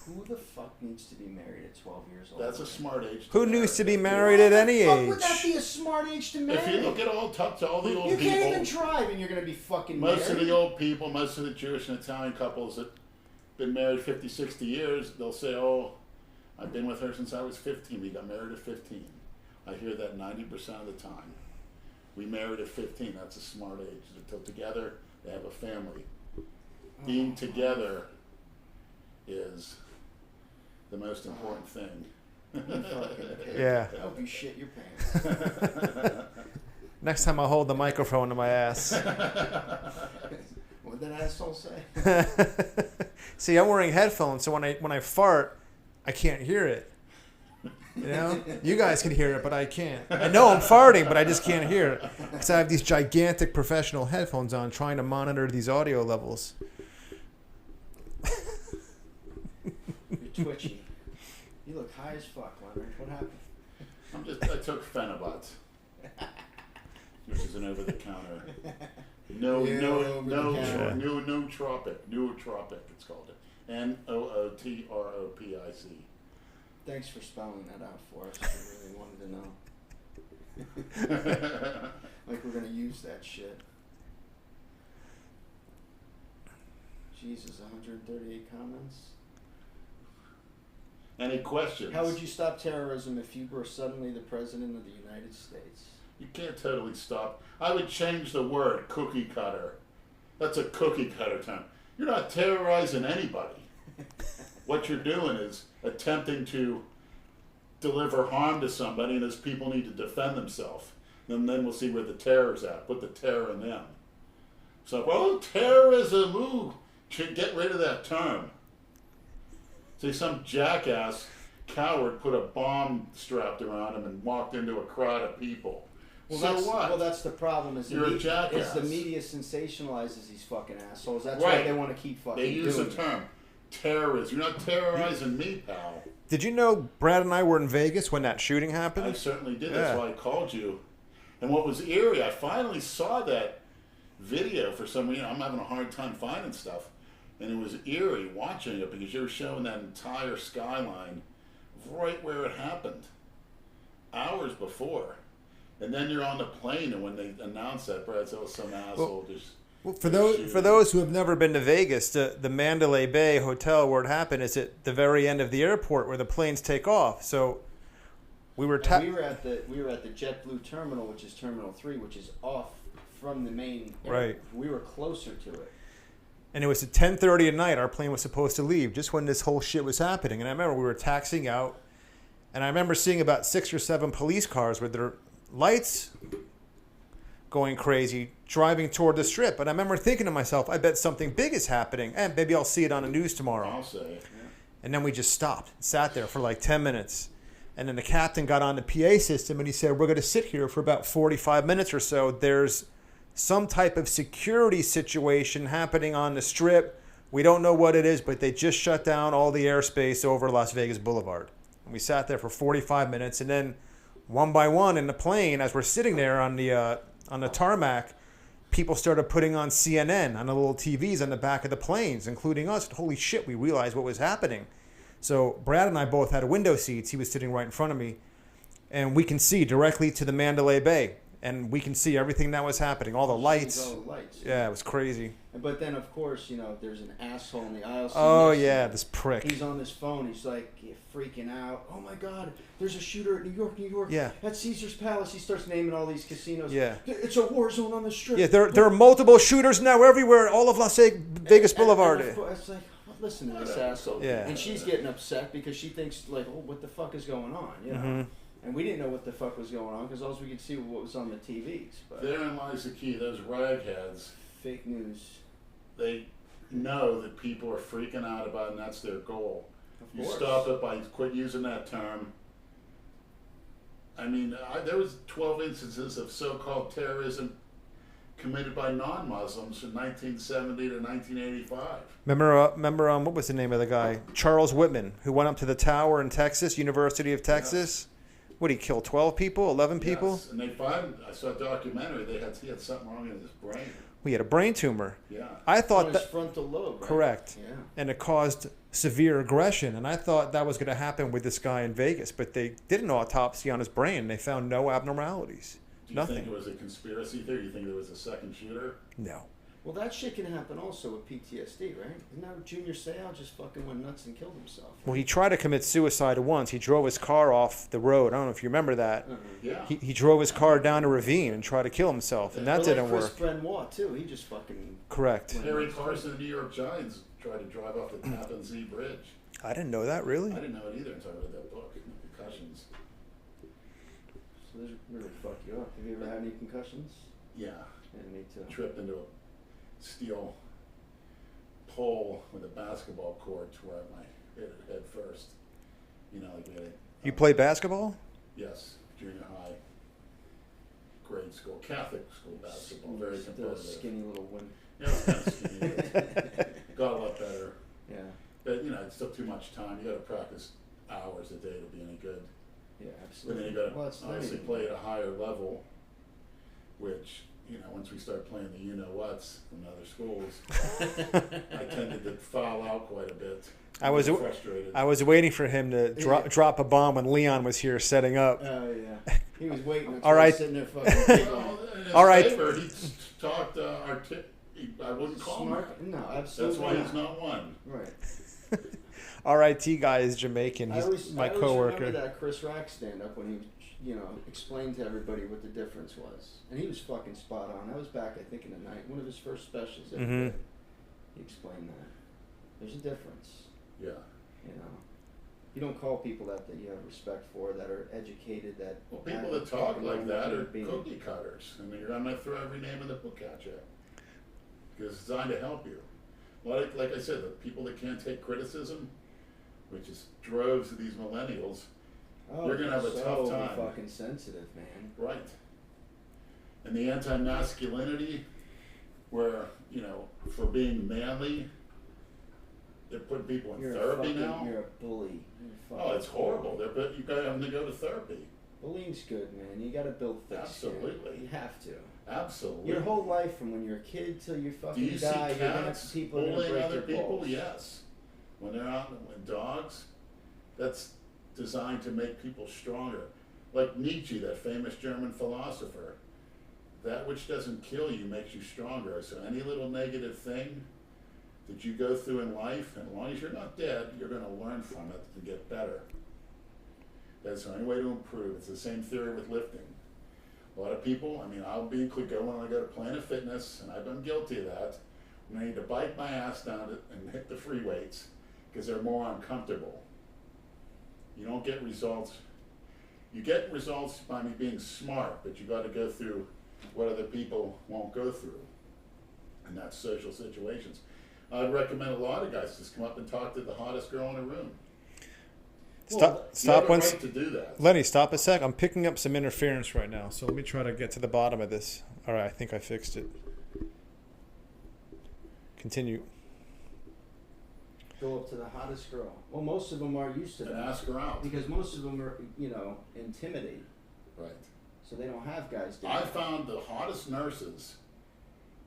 Who the fuck needs to be married at 12 years old? That's a smart age. Who marry. needs to be married at any Why would that age? be a smart age to marry? If you look at all the old you people, can't even drive and you're gonna be fucking most married. of the old people, most of the Jewish and Italian couples that been married 50, 60 years, they'll say, "Oh, I've been with her since I was 15. We got married at 15." I hear that 90% of the time. We married at 15. That's a smart age. They're together. They have a family. Being together is the most important thing. Yeah. I hope you shit your pants. Next time I'll hold the microphone to my ass. What did that asshole say? See, I'm wearing headphones, so when I fart, I can't hear it. You know, you guys can hear it, but I can't. I know I'm farting, but I just can't hear it because I have these gigantic professional headphones on, trying to monitor these audio levels. You're twitchy. You look high as fuck, Leonard. What happened? I took Phenibut, which is an over-the-counter. Nootropic, it's called it. Nootropic. Thanks for spelling that out for us. I really wanted to know. Like we're gonna use that shit. Jesus, 138 comments. Any questions? How would you stop terrorism if you were suddenly the president of the United States? You can't totally stop. I would change the word cookie cutter. That's a cookie cutter term. You're not terrorizing anybody. What you're doing is attempting to deliver harm to somebody, and those people need to defend themselves. And then we'll see where the terror's at. Put the terror in them. So, terrorism, ooh, get rid of that term. See, some jackass coward put a bomb strapped around him and walked into a crowd of people. Well, so that's, what? Well, that's the problem. Is You're a jackass. Is the media sensationalizes these fucking assholes. That's Right. why they want to keep fucking They use the doing it. term terrorism. You're not terrorizing me, pal. Did you know Brad and I were in Vegas when that shooting happened? I certainly did. That's Yeah. why I called you. And what was eerie, I finally saw that video for some reason. I'm having a hard time finding stuff. And it was eerie watching it because you were showing that entire skyline right where it happened, hours before. And then you're on the plane, and when they announced that, Brad said, some asshole just... Well, for those who have never been to Vegas, the Mandalay Bay Hotel where it happened is at the very end of the airport where the planes take off. So we were we were at the JetBlue terminal, which is Terminal 3, which is off from the main airport. Right. We were closer to it. And it was at 10:30 at night. Our plane was supposed to leave just when this whole shit was happening. And I remember we were taxiing out, and I remember seeing about 6 or 7 police cars with their lights going crazy, driving toward the strip. And I remember thinking to myself, I bet something big is happening, and maybe I'll see it on the news tomorrow. I'll say it. And then we just stopped, sat there for like 10 minutes. And then the captain got on the PA system and he said, we're going to sit here for about 45 minutes or so. There's some type of security situation happening on the strip. We don't know what it is, but they just shut down all the airspace over Las Vegas Boulevard. And we sat there for 45 minutes, and then one by one in the plane, as we're sitting there on the tarmac, people started putting on CNN on the little TVs on the back of the planes, including us. Holy shit, we realized what was happening. So Brad and I both had window seats. He was sitting right in front of me. And we can see directly to the Mandalay Bay. And we can see everything that was happening, all the lights. All the lights. Yeah, it was crazy. But then, of course, you know, there's an asshole in the aisle. Oh, yeah, this prick. He's on his phone. He's like freaking out. Oh, my God, there's a shooter at New York. Yeah. At Caesar's Palace. He starts naming all these casinos. Yeah. It's a war zone on the strip. Yeah, there are multiple shooters now everywhere, all of Las Vegas Boulevard. And it's like, listen to this asshole. Yeah. And she's getting upset because she thinks, like, oh, what the fuck is going on? You know? Mm-hmm. And we didn't know what the fuck was going on because all we could see was what was on the TVs. But Therein lies the key. Those ragheads, fake news. they know that people are freaking out about it, and that's their goal. Of You course. stop it by quit using that term. I mean, there was 12 instances of so-called terrorism committed by non-Muslims from 1970 to 1985. Remember, what was the name of the guy? Charles Whitman, who went up to the tower in Texas, University of Texas. What, did he kill 12 people, 11 people? Yes, and they found, I saw a documentary, he had something wrong in his brain. He had a brain tumor. Yeah. I thought his that, frontal lobe, right? correct. Yeah. And it caused severe aggression. And I thought that was going to happen with this guy in Vegas. But they did an autopsy on his brain. They found no abnormalities. Do you Nothing. think it was a conspiracy theory? You think there was a second shooter? No. Well, that shit can happen also with PTSD, right? Isn't that Junior Seau just fucking went nuts and killed himself? Well, he tried to commit suicide once. He drove his car off the road. I don't know if you remember that. Yeah. He drove his car down a ravine and tried to kill himself, and that But didn't like work. Chris Benoit, too. He just fucking... Correct. Harry Carson of the New York Giants tried to drive off the Tappan Zee Bridge. I didn't know that, really. I didn't know it either until I read that book, Concussions. So this really fucked you up. Have you ever had any concussions? Yeah. Yeah, me too. Tripped into a steel pole with a basketball court where I hit it head first. You know, like we had You play basketball? Yes, junior high, grade school, Catholic school basketball, very Just a competitive. skinny little one. Yeah, it was kind of skinny. Got a lot better. Yeah. But, you know, it's still too much time. You got to practice hours a day to be any good. Yeah, But absolutely. then you got Well, to it's obviously limiting. play at a higher level, which, you know, once we start playing the you-know-whats from other schools, I tended to foul out quite a bit. I was frustrated. I was waiting for him to drop a bomb when Leon was here setting up. Oh, yeah. He was waiting until All right. sitting there fucking Well, in his All right. favor, he talked I wouldn't call him smart. that. No, That's absolutely why not. he's not one. Right. RIT guy is Jamaican. I He's always my remember coworker. that Chris Rock stand-up when he, you know, explained to everybody what the difference was. And he was fucking spot on. That was back, I think, in the night. One of his first specials that he did. He explained that. There's a difference. Yeah. You know, you don't call people that you have respect for, that are educated, that... Well, people that talk like that are cookie cutters. I mean, I'm going to throw every name in the book at you. Because it's designed to help you. Like I said, the people that can't take criticism, which is droves of these millennials, you're going to have a tough time. Fucking sensitive, man. Right. And the anti-masculinity, where, you know, for being manly, they're putting people in therapy now. You're a bully. Oh, it's horrible. You got them to go to therapy. Bullying's good, man. You got to build thick skin. Absolutely. You have to. Absolutely. Your whole life, from when you're a kid till you Do fucking you see die, you're gonna cats have people that are bullying break other your people? balls. Yes. When they're out with dogs, that's designed to make people stronger. Like Nietzsche, that famous German philosopher. That which doesn't kill you makes you stronger. So any little negative thing that you go through in life, and as long as you're not dead, you're going to learn from it and get better. That's the only way to improve. It's the same theory with lifting. A lot of people, I mean, I'll be included when I go to Planet Fitness, and I've been guilty of that, when I need to bite my ass down and hit the free weights because they're more uncomfortable. You don't get results. You get results by me being smart, but you got to go through what other people won't go through, and that's social situations. I'd recommend a lot of guys just come up and talk to the hottest girl in the room. Stop you have a once. right to do that. Lenny, stop a sec. I'm picking up some interference right now, so let me try to get to the bottom of this. All right, I think I fixed it. Continue. Go up to the hottest girl. Well, most of them are used to And that. ask her out. Because most of them are, intimidated. Right. So they don't have guys doing I that. found the hottest nurses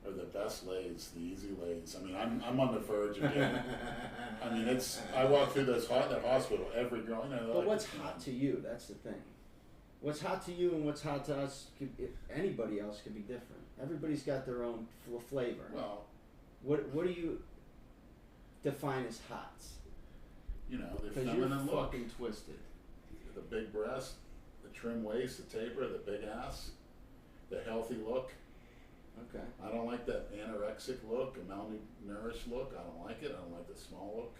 are the best lays, the easy lays. I mean, I'm on the verge again. I mean, I walk through that hospital, every girl, But what's hot to you? That's the thing. What's hot to you and what's hot to us, anybody else could be different. Everybody's got their own flavor. Well, What do you define as hot? the Because you're feminine look, fucking twisted. the big breast, the trim waist, the taper, the big ass, the healthy look. Okay. I don't like that anorexic look, a malnourished look. I don't like it. I don't like the small look.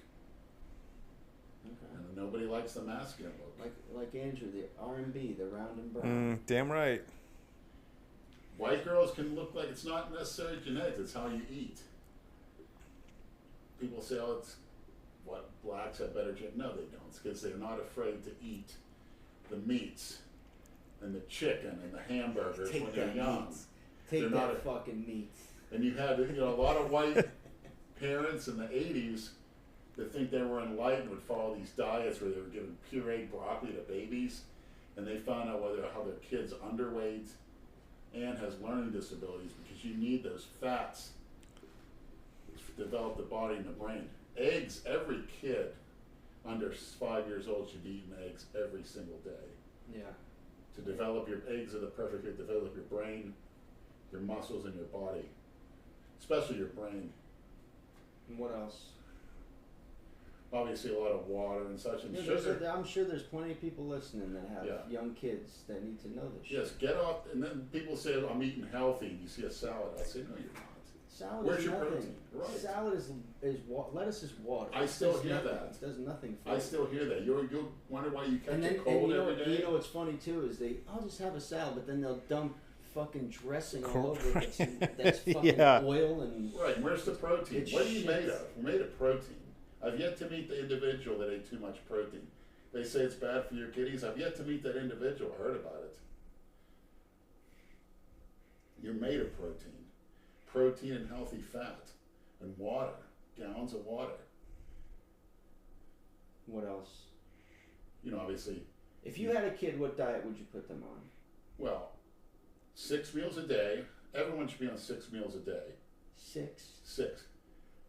Okay. And nobody likes the masculine look. Like Andrew, the R&B, the round and brown. Damn right. White girls can look like it's not necessarily genetics, it's how you eat. People say, oh, it's what blacks have better genetics. No, they don't. It's because they're not afraid to eat the meats and the chicken and the hamburgers when they're young. Take They're that not fucking meat. And you had a lot of white parents in the 80s that think they were enlightened would follow these diets where they were giving pureed broccoli to babies, and they found out how their kid's underweight and has learning disabilities because you need those fats to develop the body and the brain. Eggs, every kid under 5 years old should be eating eggs every single day. Yeah. To develop your eggs are the perfect way to develop your brain, your muscles, and your body, especially your brain. And what else? Obviously, a lot of water and such, and Yeah, sugar. I'm sure there's plenty of people listening that have young kids that need to know this shit. Yes, get off. And then people say, I'm eating healthy, and you see a salad. I say, no, you're not. Salad Where's is your nothing. protein? Right. Salad lettuce is water. I still It does hear nothing. that. It does nothing for I you. still hear that. You wonder why you catch And then a cold you know, every day? you know what's funny too is I'll just have a salad, but then they'll dump fucking dressing all over it. That's fucking oil and. Right, and where's the protein? It's What are you shit. made of? We're made of protein. I've yet to meet the individual that ate too much protein. They say it's bad for your kidneys. I've yet to meet that individual. I heard about it. You're made of protein. Protein and healthy fat. And water. Gallons of water. What else? Obviously. If you had a kid, what diet would you put them on? Well, 6 meals a day. Everyone should be on 6 meals a day. 6. 6.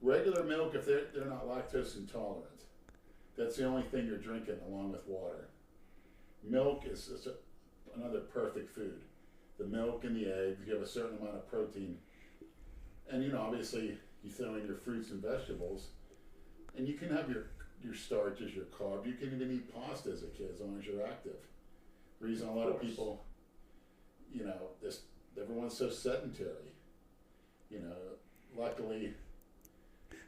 Regular milk if they're not lactose intolerant. That's the only thing you're drinking along with water. Milk is another perfect food. The milk and the eggs, you have a certain amount of protein. And obviously you throw in your fruits and vegetables. And you can have your starches, your carb. You can even eat pasta as a kid as long as you're active. The reason a lot of people, everyone's so sedentary. Luckily,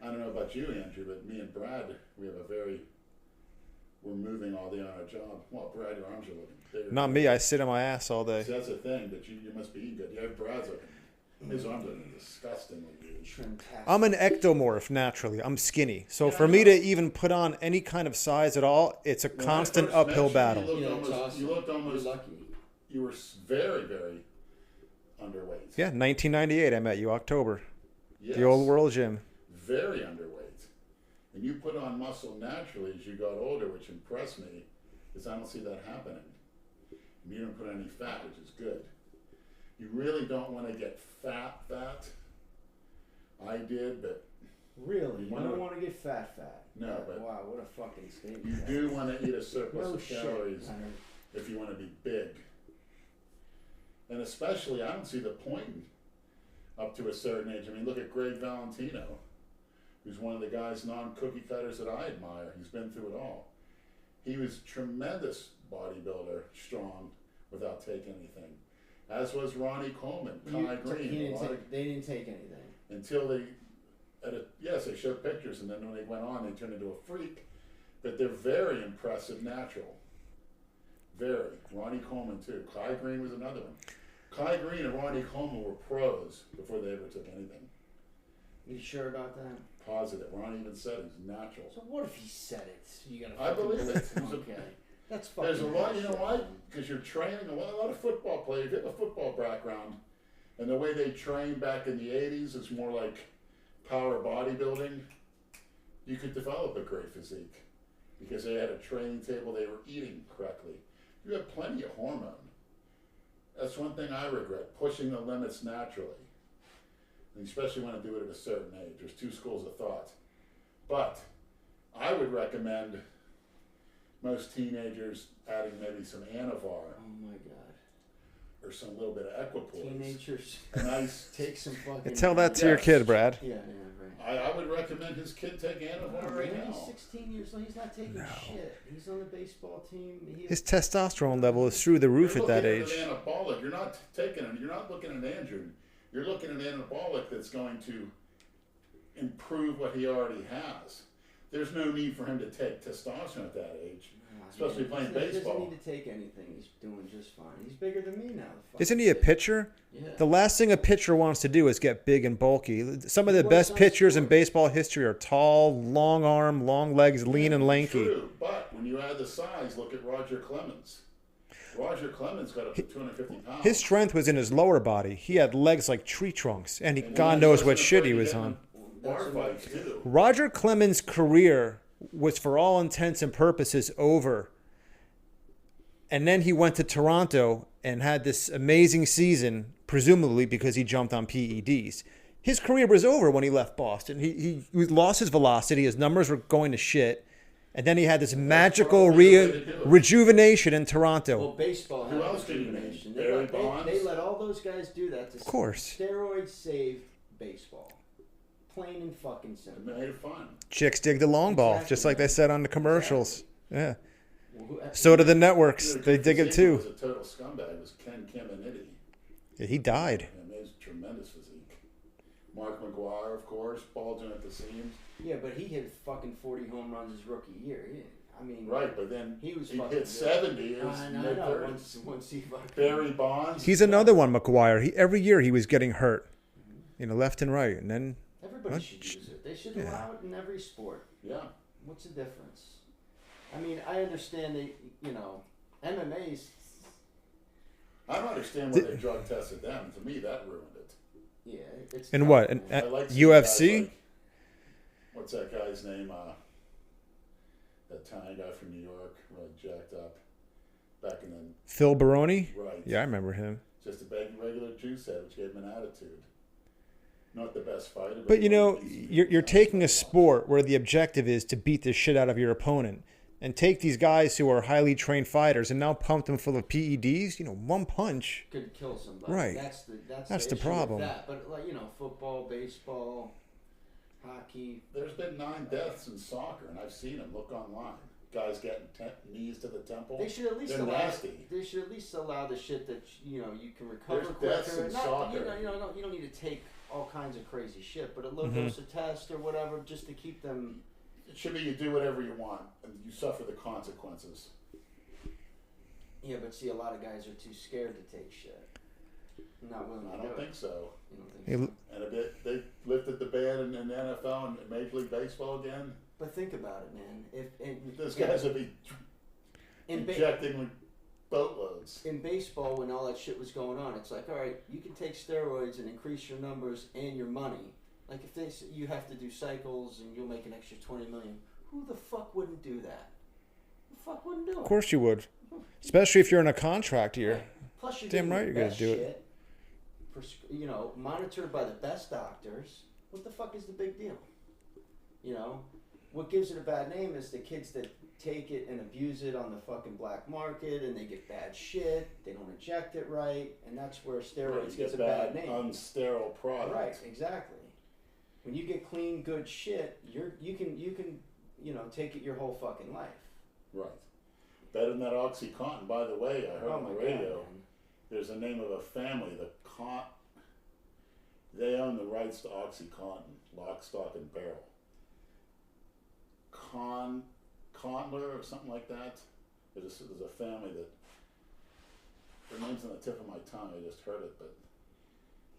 I don't know about you, Andrew, but me and Brad, we're moving all day on our job. Well, Brad, your arms are looking bigger. Not me. I sit on my ass all day. See, that's the thing, but you must be eating good. You have Brad's looking. His arms are looking disgustingly huge. I'm an ectomorph naturally. I'm skinny. So for me to even put on any kind of size at all, it's a constant uphill battle. You looked almost You're lucky. You were very, very underweight. Yeah, 1998. I met you, October. Yes. The old World Gym. Very underweight. And you put on muscle naturally as you got older, which impressed me, because I don't see that happening. And you didn't put any fat, which is good. You really don't want to get fat. I did, but... Really? You don't want to get fat? No, but... Wow, what a fucking statement. You do want to eat a surplus of shit. calories if you want to be big. And especially, I don't see the point up to a certain age. I mean, look at Greg Valentino, who's one of the guys, non-cookie cutters that I admire. He's been through it all. He was tremendous bodybuilder, strong, without taking anything. As was Ronnie Coleman, Kai Green. They didn't take anything. Until they showed pictures, and then when they went on, they turned into a freak. But they're very impressive natural. Very. Ronnie Coleman, too. Kai Green was another one. Kai Green and Ronnie Coleman were pros before they ever took anything. You sure about that? Positive. We're not even said he's natural. So what if he said it? You gotta I believe it. Okay. That's fucking There's a lot, you know bullshit, why? man. Because you're training a lot of football players. If you have a football background, and the way they trained back in the 80s is more like power bodybuilding, you could develop a great physique because they had a training table, they were eating correctly. You have plenty of hormone. That's one thing I regret, pushing the limits naturally. And especially when I do it at a certain age. There's two schools of thought. But I would recommend most teenagers adding maybe some Anavar Oh my god. or some little bit of Equipoise. Teenagers A nice. take some fucking. Tell that to your kid, Brad. Yeah, right. I would recommend his kid take Anavar right Man, now. he's 16 years old. He's not taking shit. He's on the baseball team. His testosterone level is through the roof You're at that looking age. at an anabolic. You're not taking it. You're not looking at Andrew. You're looking at an anabolic that's going to improve what he already has. There's no need for him to take testosterone at that age, especially playing He baseball. doesn't need to take anything. He's doing just fine. He's bigger than me now. Isn't he a pitcher? Yeah. The last thing a pitcher wants to do is get big and bulky. Some of the Well, best it's not pitchers in sport. baseball history are tall, long arm, long legs, lean and lanky. True, but when you add the size, look at Roger Clemens. Roger Clemens got up to 250 pounds. His strength was in his lower body. He had legs like tree trunks, and And God he knows what wasn't shit he afraid to was get in on. Bar fights too. Roger Clemens' career was, for all intents and purposes, over. And then he went to Toronto and had this amazing season, presumably because he jumped on PEDs. His career was over when he left Boston. He lost his velocity. His numbers were going to shit. And then he had this magical probably the way to do it. rejuvenation in Toronto. Well, baseball Who had else did you rejuvenation. name? They Barry let, Bonds? they let all those guys do that. Of course. Steroids saved baseball. Plain and fucking It simple. made it fun. Chicks dig the long ball, Exactly. just like they said on the commercials. Yeah. Well, So do the networks. The They dig it physique too. was a total scumbag. Was Ken Caminiti. Yeah, he died. And he has tremendous physique. Mark McGuire, of course, bulging at the seams. Yeah, but he hit fucking 40 home runs his rookie year. I mean, Right, but then He was he fucking hit good. 70 in his I know. mid-30s. Once he fucking. Barry Bonds. He's another one, McGuire. Every year he was getting hurt, left and right, and then Everybody should use it. They should allow it in every sport. Yeah. What's the difference? I mean, I understand MMA's. I don't understand why they drug tested them. To me, that ruined it. Yeah, it's. and tough, what? man. And, I like seeing UFC? guys like- what's that guy's name? That Italian guy from New York, really jacked up. Back in the Phil Baroni? right. Yeah, I remember him. Just a regular juice head, which gave him an attitude. Not the best fighter, But he was you're taking a sport where the objective is to beat the shit out of your opponent, and take these guys who are highly trained fighters and now pump them full of PEDs. One punch. Could kill somebody. Right. That's the issue with problem. That. But football, baseball, hockey. There's been 9 deaths in soccer, and I've seen them. Look online. Guys getting knees to the temple. They should at least They're allow. nasty. They should at least allow the shit that you can recover There's deaths quicker. in Not, soccer. You don't need to take all kinds of crazy shit, but a low Mm-hmm. dose of test or whatever just to keep them. It should be you do whatever you want, and you suffer the consequences. Yeah, but see, a lot of guys are too scared to take shit. Not willing to I do don't it. think so. You don't think Hey, so? And a bit, they lifted the ban in the NFL and Major League Baseball again. But think about it, man. Those guys would be injecting with boatloads. in baseball, when all that shit was going on, it's like, all right, you can take steroids and increase your numbers and your money. Like if you have to do cycles and you'll make an extra $20 million, who the fuck wouldn't do that? Who the fuck wouldn't do it? Of course you would, especially if you're in a contract year. Plus, you're Damn getting right the you're gonna best do it. shit, monitored by the best doctors. What the fuck is the big deal? What gives it a bad name is the kids that take it and abuse it on the fucking black market, and they get bad shit. They don't inject it right, and that's where steroids You gets a get bad name. unsterile product. Right, exactly. When you get clean, good shit, you can take it your whole fucking life. Right. Better than that OxyContin. By the way, I heard Oh on my the god, radio, man. there's a name of a family, they own the rights to OxyContin, lock, stock, and barrel. Condler or something like that. There's a family that, their name's on the tip of my tongue, I just heard it, but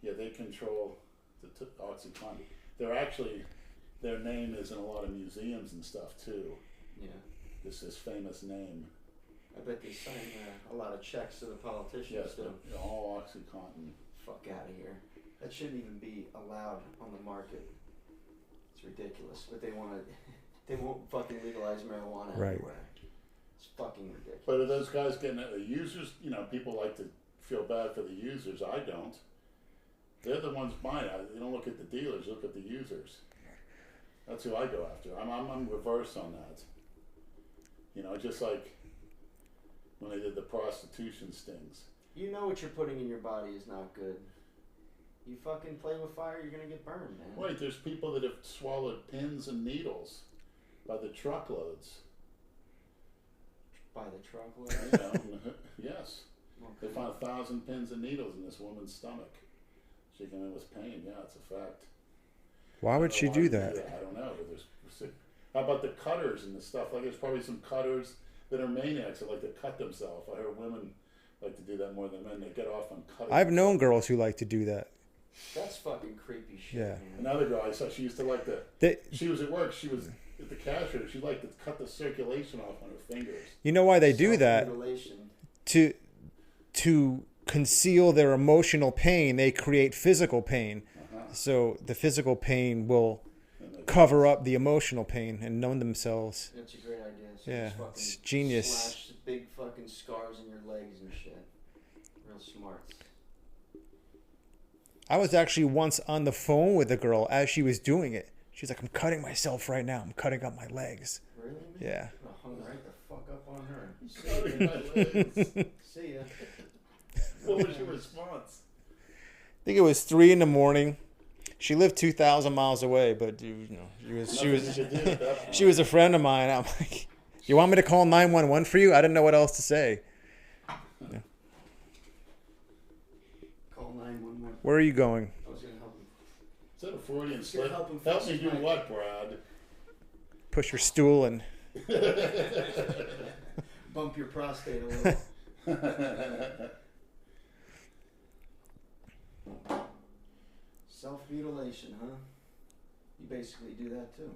yeah, they control the OxyContin. their name is in a lot of museums and stuff too. Yeah. This famous name. I bet they sign a lot of checks to the politicians. Yes, too. but all OxyContin. Fuck out of here. That shouldn't even be allowed on the market. It's ridiculous. But they won't fucking legalize marijuana everywhere. It's fucking ridiculous. But are those guys getting it? The users, people like to feel bad for the users. I don't. They're the ones buying it. You don't look at the dealers, look at the users. That's who I go after. I'm reverse on that. Just like when they did the prostitution stings. You know what you're putting in your body is not good. You fucking play with fire, you're gonna get burned, man. Wait, there's people that have swallowed pins and needles by the truckloads. By the truckload? Yes. Okay. They found 1,000 pins and needles in this woman's stomach. She came in with pain. Yeah, it's a fact. Why would she do that? I don't know. But how about the cutters and the stuff? Like, there's probably some cutters that are maniacs that like to cut themselves. I heard women like to do that more than men. They get off on cutting. I've known girls who like to do that. That's fucking creepy shit. Yeah. Man. Another girl I saw, she used to like she was at work. She was at the cash register. She liked to cut the circulation off on her fingers. You know why they do that? To conceal their emotional pain, they create physical pain. So the physical pain will cover up the emotional pain and numb themselves. That's a great idea. So Yeah, just it's genius. Slash big fucking scars in your legs and shit. Real smart. I was actually once on the phone with a girl as she was doing it. She's like, I'm cutting myself right now. I'm cutting up my legs. Really, man? Yeah. I hung right the fuck up on her. Cutting my legs. See ya. What was your response? I think it was 3 a.m. She lived 2,000 miles away, but she was a friend of mine. I'm like, you want me to call 911 for you? I didn't know what else to say. Yeah. Call 911. Where are you going? I was gonna help him. Is that a Freudian slip? help him Help fix me his do mic. what, Brad? Push your stool and Bump your prostate a little. Self-mutilation, huh? You basically do that too.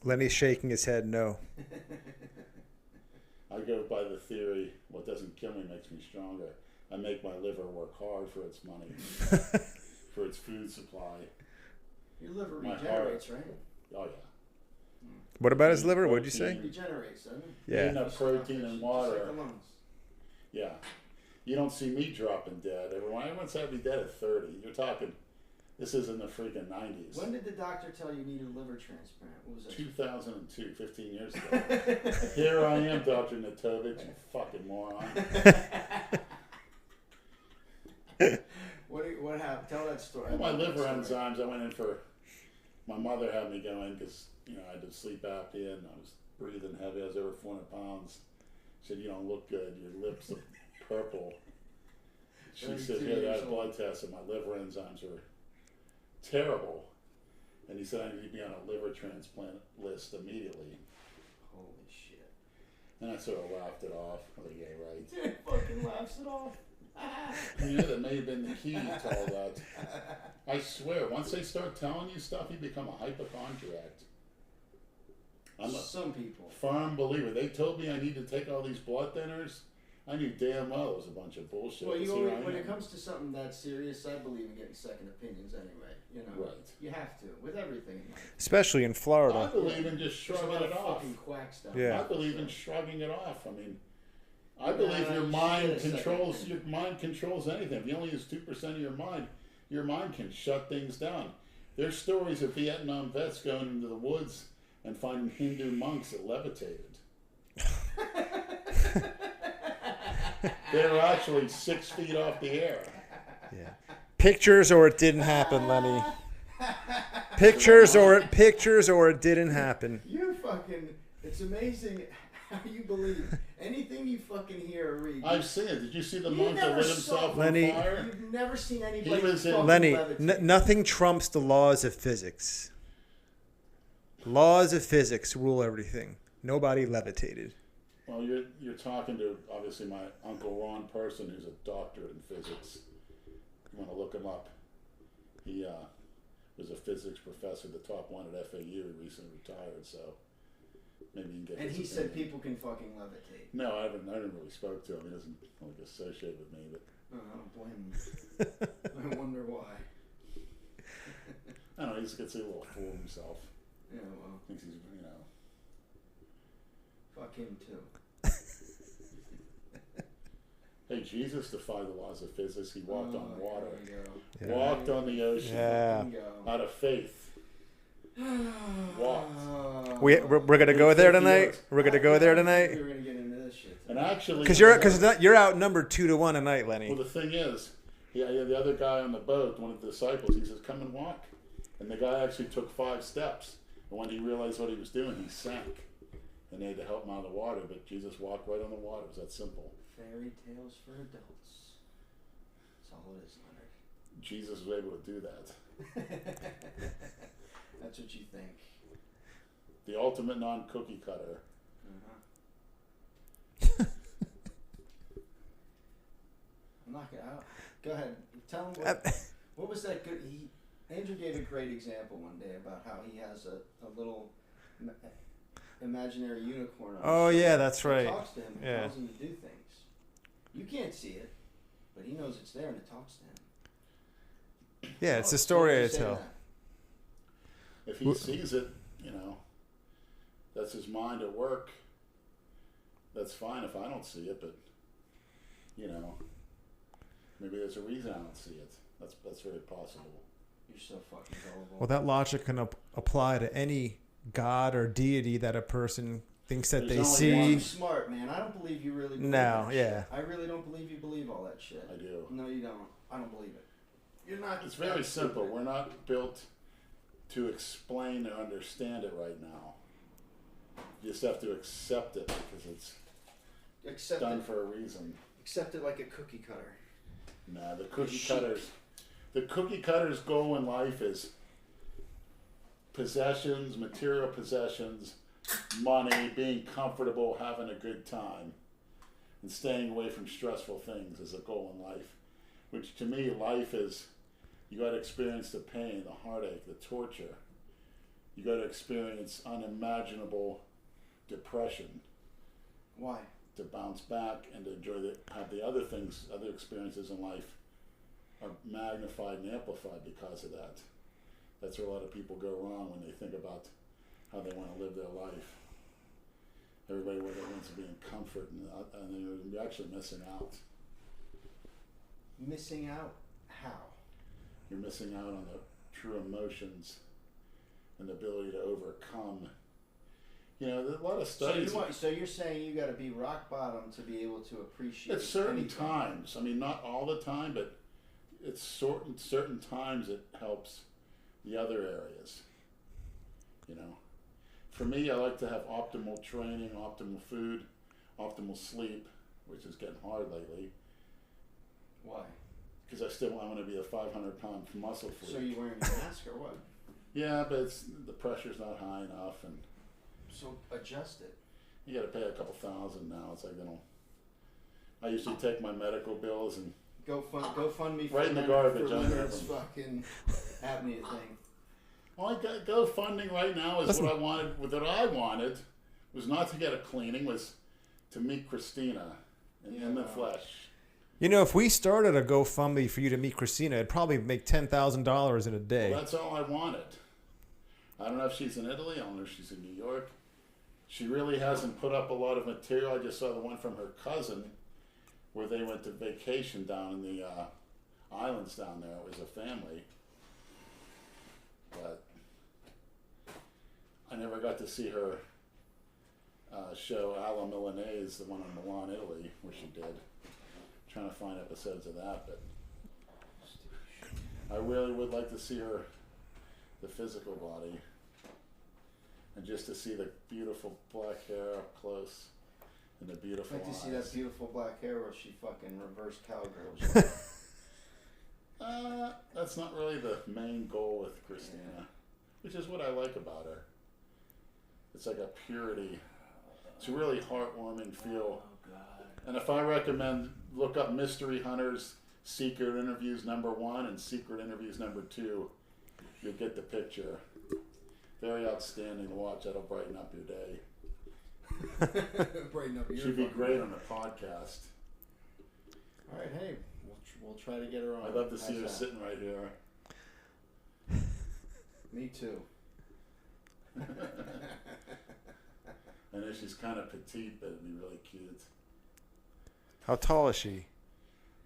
Lenny's shaking his head no. I go by the theory, what doesn't kill me makes me stronger. I make my liver work hard for its money, for its food supply. Your liver My regenerates, right? Oh, yeah. What about his liver? What'd you say? It regenerates, doesn't it? Yeah. Enough protein and water. Just like the lungs. Yeah. You don't see me dropping dead. Everyone's had me dead at 30. You're talking, this is in the freaking 90s. When did the doctor tell you needed a liver transplant? What was that? 2002, 15 years ago. Here I am, Dr. Natovich, you fucking moron. What happened? Tell that story. Well, my liver enzymes, I went in for, my mother had me go in because, I had sleep apnea and I was breathing heavy. I was over 400 pounds. She said, you don't look good. Your lips are purple. She said, here, I had a blood test and my liver enzymes were terrible. And he said, I need to be on a liver transplant list immediately. Holy shit. And I sort of laughed it off. I was like, yeah, right. Dude fucking laughs it off. That may have been the key to all that. I swear, once they start telling you stuff, you become a hypochondriac. I'm a Some people. firm believer. They told me I need to take all these blood thinners. I knew damn well it was a bunch of bullshit. Well, But when it comes to something that serious, I believe in getting second opinions anyway. Right. You have to, with everything in life. Especially in I Florida. believe in just There's a shrugging lot of it off. fucking quack stuff. Yeah. I believe in shrugging it off. I mean, I believe your mind controls anything. If you only use 2% of your mind can shut things down. There's stories of Vietnam vets going into the woods and finding Hindu monks that levitated. They were actually 6 feet off the air. Yeah. Pictures or it didn't happen, Lenny. Pictures or it didn't happen. You're fucking. It's amazing how you believe anything you fucking hear or read. I've seen it. Did you see the You monk that never lit saw- himself on Lenny- fire? You've never seen anybody. He was in- fucking Lenny, levitate. nothing trumps the laws of physics. Laws of physics rule everything. Nobody levitated. Well, you're talking to obviously my Uncle Ron Person, who's a doctorate in physics. You want to look him up. He was a physics professor, the top one at FAU. He recently retired, so maybe you can get. And his he said opinion. people can fucking levitate. No, I haven't really spoke to him. He doesn't associate with me, but Oh, I don't blame him. I wonder why. I don't know. He just gets a little full of himself. Yeah, well, Thinks he's fuck him too. Hey, Jesus defied the laws of physics. He walked on water. There we Yeah. Walked on the ocean. Yeah. go. Out of faith. Walked. We're gonna go there tonight. We're gonna go there We tonight. were gonna get into this shit. And actually, Because you're outnumbered 2-1 tonight, Lenny. well, the thing is, the other guy on the boat, one of the disciples, he says, "Come and walk." And the guy actually took 5 steps. And when he realized what he was doing, he sank. And they had to help him out of the water. But Jesus walked right on the water. It was that simple. Fairy tales for adults. That's all it is, Leonard. Jesus was able to do that. That's what you think. The ultimate non-cookie cutter. I'm not gonna. Go ahead. Tell him what was that good. Andrew gave a great example one day about how he has a little imaginary unicorn. On Oh, his yeah, shoulder that's that right. Talks to him and Yeah. tells him to do things. You can't see it, but he knows it's there and it talks to him. Yeah, it's Oh, a story why I would you say tell. that? If he sees it, that's his mind at work. That's fine if I don't see it, but maybe there's a reason I don't see it. That's very possible. You're so fucking gullible. Well, that logic can apply to any god or deity that a person thinks that There's they only see. one. You're smart, man. I don't believe you really believe No, that yeah. shit. I really don't believe you believe all that shit. I do. No, you don't. I don't believe it. You're not. It's very that simple. stupid. We're not built to explain or understand it right now. You just have to accept it because it's Accept done it. for a reason. Accept it like a cookie cutter. Nah, the cookie Sheep. cutter's goal in life is possessions, material possessions, money, being comfortable, having a good time, and staying away from stressful things is a goal in life. Which to me, life is, you got to experience the pain, the heartache, the torture. You got to experience unimaginable depression Why? to bounce back and to have the other things, other experiences in life are magnified and amplified because of that. That's where a lot of people go wrong when they think about how they want to live their life. Everybody wants to be in comfort, and you're actually missing out. Missing out? How? You're missing out on the true emotions and the ability to overcome. There's a lot of studies. So you're saying you got to be rock bottom to be able to appreciate. At certain anything. times, I mean, not all the time, but it's certain times it helps the other areas. For me, I like to have optimal training, optimal food, optimal sleep, which is getting hard lately. Why? Because I want to be a 500-pound muscle freak. So you wearing a mask or what? Yeah, but the pressure's not high enough, and So adjust it. you got to pay a couple $1,000 now. It's like I usually take my medical bills and GoFundMe for Right in the Leonard- garbage, for I'm Leonard's having. fucking apnea thing. all I got GoFundMe right now is what I wanted. What I wanted was not to get a cleaning, was to meet Christina in the flesh. If we started a GoFundMe for you to meet Christina, it'd probably make $10,000 in a day. Well, that's all I wanted. I don't know if she's in Italy. I don't know if she's in New York. She really hasn't put up a lot of material. I just saw the one from her cousin where they went to vacation down in the islands down there. It was a family. But I never got to see her show Alla Milanese, the one in Milan, Italy, where she did. Trying to find episodes of that, but I really would like to see her, the physical body, and just to see the beautiful black hair up close and the beautiful I'd like to eyes. see that beautiful black hair where she fucking reverse cowgirls. That's not really the main goal with Christina, which is what I like about her. It's like a purity. It's a really heartwarming feel. Oh God. And if I recommend, look up Mystery Hunters, Secret Interviews #1 and Secret Interviews #2. You'll get the picture. Very outstanding to watch. That'll brighten up your day. Brighten up your Should be fucking great day. on a podcast. All right, hey, we'll try to get her on. I'd love to see her How's that? sitting right here. Me too. I know she's kind of petite, but it'd be really cute. How tall is she?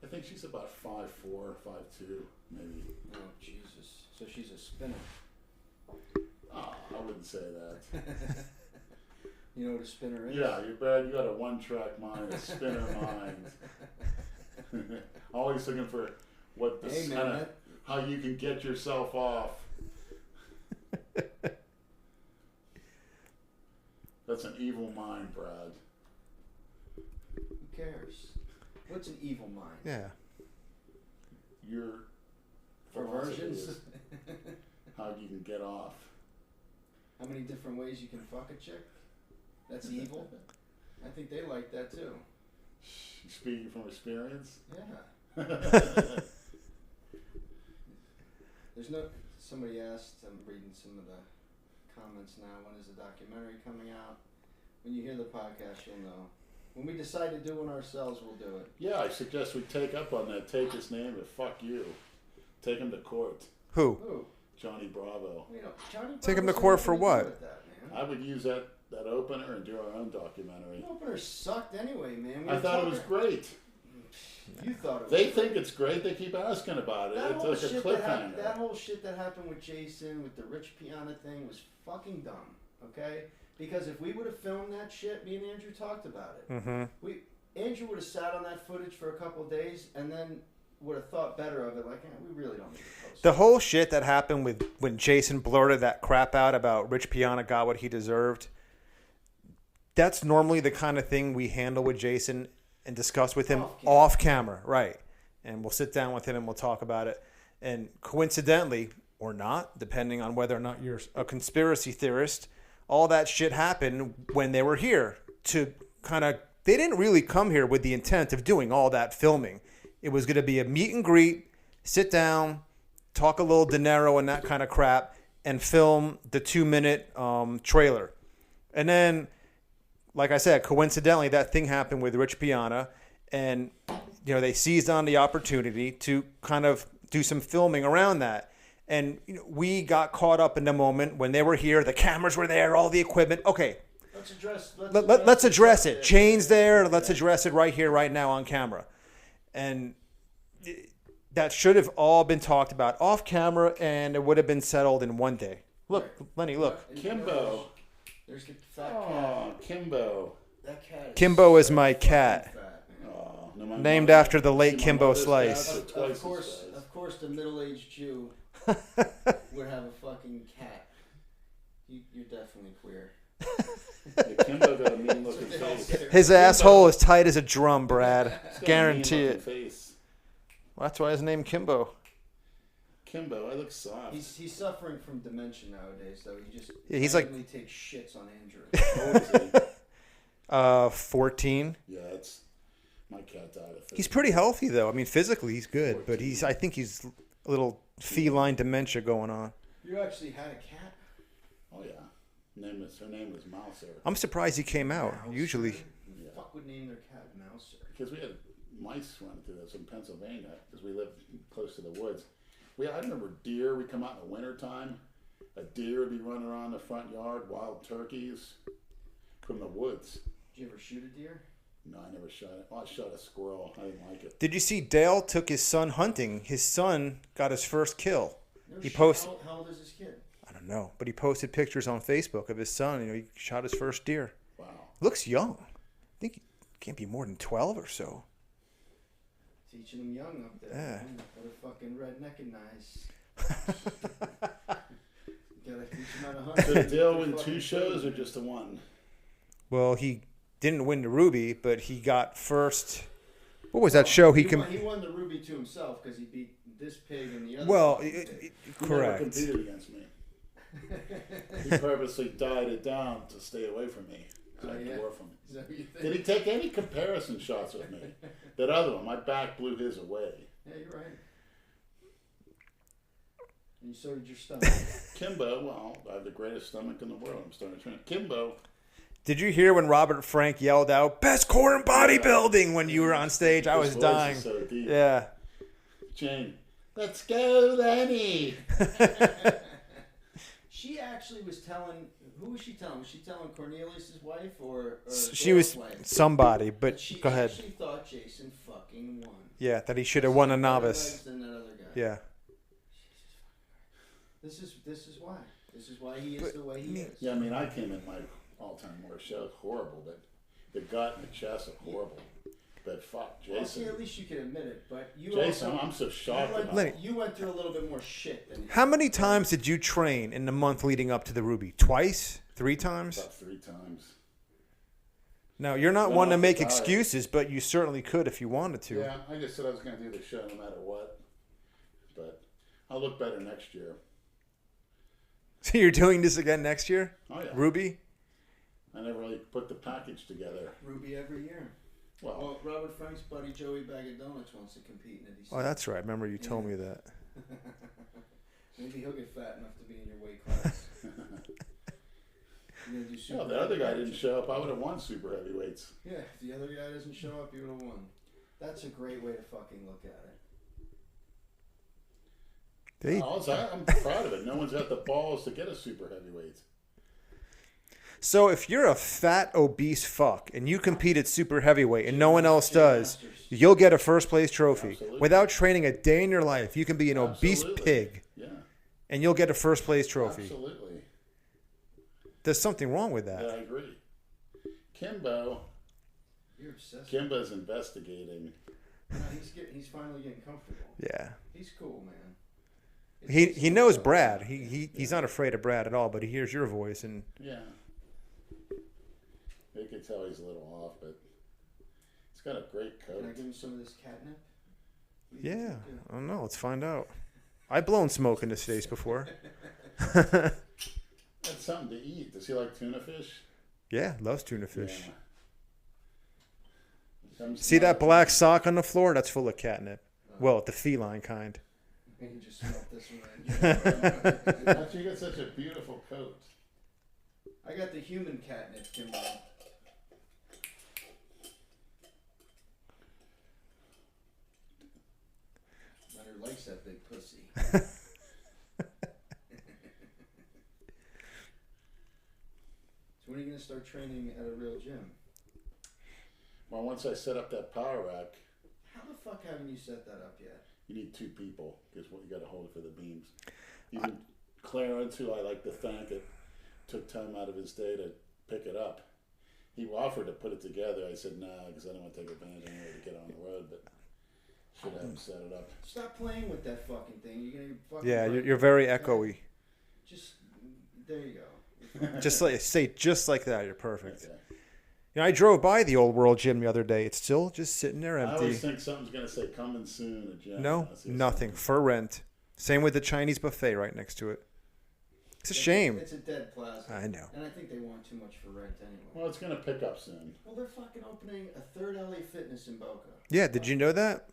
I think she's about 5'4", 5'2", maybe. Oh Jesus! So she's a spinner. Oh, I wouldn't say that. You know what a spinner is? Yeah, you're bad. You got a one-track mind, a spinner mind. Always looking for what the Hey, man, kind of that- how you can get yourself off. That's an evil mind, Brad. Who cares? What's an evil mind? Yeah. Your Perversions? philosophy is how you can get off. How many different ways you can fuck a chick? That's evil? I think they like that too. Speaking from experience. Yeah. There's no. Somebody asked. I'm reading some of the comments now. When is the documentary coming out? When you hear the podcast, you'll know. When we decide to do one ourselves, we'll do it. Yeah, I suggest we take up on that. Take his name and fuck you. Take him to court. Who? Ooh. Johnny Bravo. You know, Johnny Take him to Bravo's court got for nothing to do what? with that, man. I would use that opener and do our own documentary. The opener sucked anyway, man. We I were thought it was talking- great. You thought it was They great. think it's great. They keep asking about it. That It's whole, like a shit cliffhanger. that whole shit that happened with Jason, with the Rich Piana thing, was fucking dumb, okay? Because if we would have filmed that shit, me and Andrew talked about it. Mm-hmm. Andrew would have sat on that footage for a couple of days and then would have thought better of it, like, we really don't need to post The it. whole shit that happened with when Jason blurted that crap out about Rich Piana got what he deserved, that's normally the kind of thing we handle with Jason and discuss with him off camera, right? And we'll sit down with him and we'll talk about it. And coincidentally, or not, depending on whether or not you're a conspiracy theorist, all that shit happened when they were here to kind of, they didn't really come here with the intent of doing all that filming. It was going to be a meet and greet, sit down, talk a little De Niro and that kind of crap, and film the 2-minute trailer. And then, like I said, coincidentally, that thing happened with Rich Piana, and they seized on the opportunity to kind of do some filming around that. And we got caught up in the moment when they were here. The cameras were there, all the equipment. Okay, let's address it. Chain's there. Let's address it right here, right now on camera. And that should have all been talked about off camera, and it would have been settled in one day. Look, Lenny, look. Kimbo. There's the fat Oh, cat. Kimbo. That cat is Kimbo is so my fucking cat. fat, man. Oh, no, my Named mother- after the late see, my Kimbo mother's Slice. cats are twice as size. Of course, the middle-aged Jew would have a fucking cat. You're definitely queer. Yeah, Kimbo got a mean looking face. His asshole is tight as a drum, Brad. He's got a Guarantee mean-looking it. Face. Well, that's why his name Kimbo. Kimbo, I look soft. He's suffering from dementia nowadays, though. He just Yeah, he's like- randomly takes shits on Andrew. How old is he? 14. Yeah, it's my cat died of He's pretty healthy though. I mean, physically he's good, but I think he's a little feline dementia going on. You actually had a cat? Oh yeah, her name was Mouser. I'm surprised he came out. Mouser? Usually, Who the fuck would name their cat Mouser? Because we had mice running through this in Pennsylvania because we lived close to the woods. I remember deer. We come out in the wintertime. A deer would be running around the front yard. Wild turkeys from the woods. Did you ever shoot a deer? No, I never shot it. Oh, I shot a squirrel. I didn't like it. did you see Dale took his son hunting? His son got his first kill. No He shit. posted. How old is this kid? I don't know, but he posted pictures on Facebook of his son. He shot his first deer. Wow. Looks young. I think he can't be more than 12 or so. Teaching them young up there. Yeah. Man. What a fucking redneck nice. Gotta teach them how to hunt. Did Dale win Fucking 2 shows or food. just the one? Well, he didn't win the Ruby, but he got first. What was that show? He won the Ruby to himself because he beat this pig and the other. Well, fucking pig. He never correct. competed against me. He purposely died it down to stay away from me. So I Oh, yeah? dwarf him. Is that what you think? Did he take any comparison shots with me? That other one, my back blew his away. Yeah, you're right. And so did your stomach. Kimbo, well, I have the greatest stomach in the world. I'm starting to train. Kimbo. Did you hear when Robert Frank yelled out, "Best core in bodybuilding" when you were on stage? I was His voice dying. is so deep. Yeah. Jane, let's go, Lenny. She actually was telling. Who was she telling? Was she telling Cornelius' wife or She was Dora's wife? somebody, but She go ahead. actually thought Jason fucking won. Yeah, that he should have won a novice. Better legs than that other guy. Yeah. This is why. This is why he is the way he is. Yeah, I mean, I came in my all-time worst show. Horrible, but the gut and the chest are horrible. But fuck, Well, Jason. see, at least you can admit it. But you Jason, also, I'm so shocked about Lenny. it. you went through a little bit more shit than he How did. many times did you train in the month leading up to the Ruby? Twice? 3 times? About 3 times. Now, you're not Went one to off make the diet. excuses, but you certainly could if you wanted to. Yeah, I just said I was going to do the show no matter what. But I'll look better next year. So you're doing this again next year? Oh, yeah. Ruby? I never really put the package together. Ruby every year. Well, Well, Robert Frank's buddy Joey Bag of Donuts wants to compete in it. He Oh, said. that's right. Remember you told me that. Maybe he'll get fat enough to be in your weight class. You're gonna do super no, the other guy heavyweight? didn't show up. I would have won super heavyweights. Yeah, if the other guy doesn't show up, you would have won. That's a great way to fucking look at it. They, I'm proud of it. No one's got the balls to get a super heavyweight. so if you're a fat, obese fuck and you compete at super heavyweight and no one else does, you'll get a first place trophy. Absolutely. Without training a day in your life, you can be an obese Absolutely. pig Yeah, and you'll get a first place trophy. absolutely. There's something wrong with that. Yeah, I agree. Kimbo, You're obsessed. Kimbo's investigating. No, he's finally getting comfortable. Yeah. He's cool, man. He knows Brad. He's not afraid of Brad at all, but he hears your voice and Yeah. You can tell he's a little off, but he's got a great Can I coat. give him some of this catnip? What do you yeah. think? I don't know. Let's find out. I've blown smoke in his face before. That's something to eat. Does he like tuna fish? Yeah, loves tuna fish. Yeah. See that black sock on the floor? That's full of catnip. Well, the feline kind. You can just smelt this one in. How'd you get such a beautiful coat? I got the human catnip, Kimbo. Leonard likes that big pussy. So when are you going to start training at a real gym? Well, once I set up that power rack, How the fuck haven't you set that up yet? you need 2 people because you got to hold it for the beams. Even Clarence, who I like to thank, it took time out of his day to pick it up. He offered to put it together. I said nah because I don't want to take advantage anyway to get on the road, but should have him set it up. Stop playing with that fucking thing. You're going to fucking... Yeah, break you're it. very echoey. Just, there you go. Just like that. You're perfect. Okay. You know, I drove by the Old World Gym the other day. It's still just sitting there I always empty. think something's going to say coming soon. At gym. No, I see nothing something. for rent. Same with the Chinese buffet right next to it. It's a shame. It's a dead plaza. I know. And I think they want too much for rent anyway. Well, it's going to pick up soon. Well, they're fucking opening a third LA Fitness in Boca. Yeah, did you know that?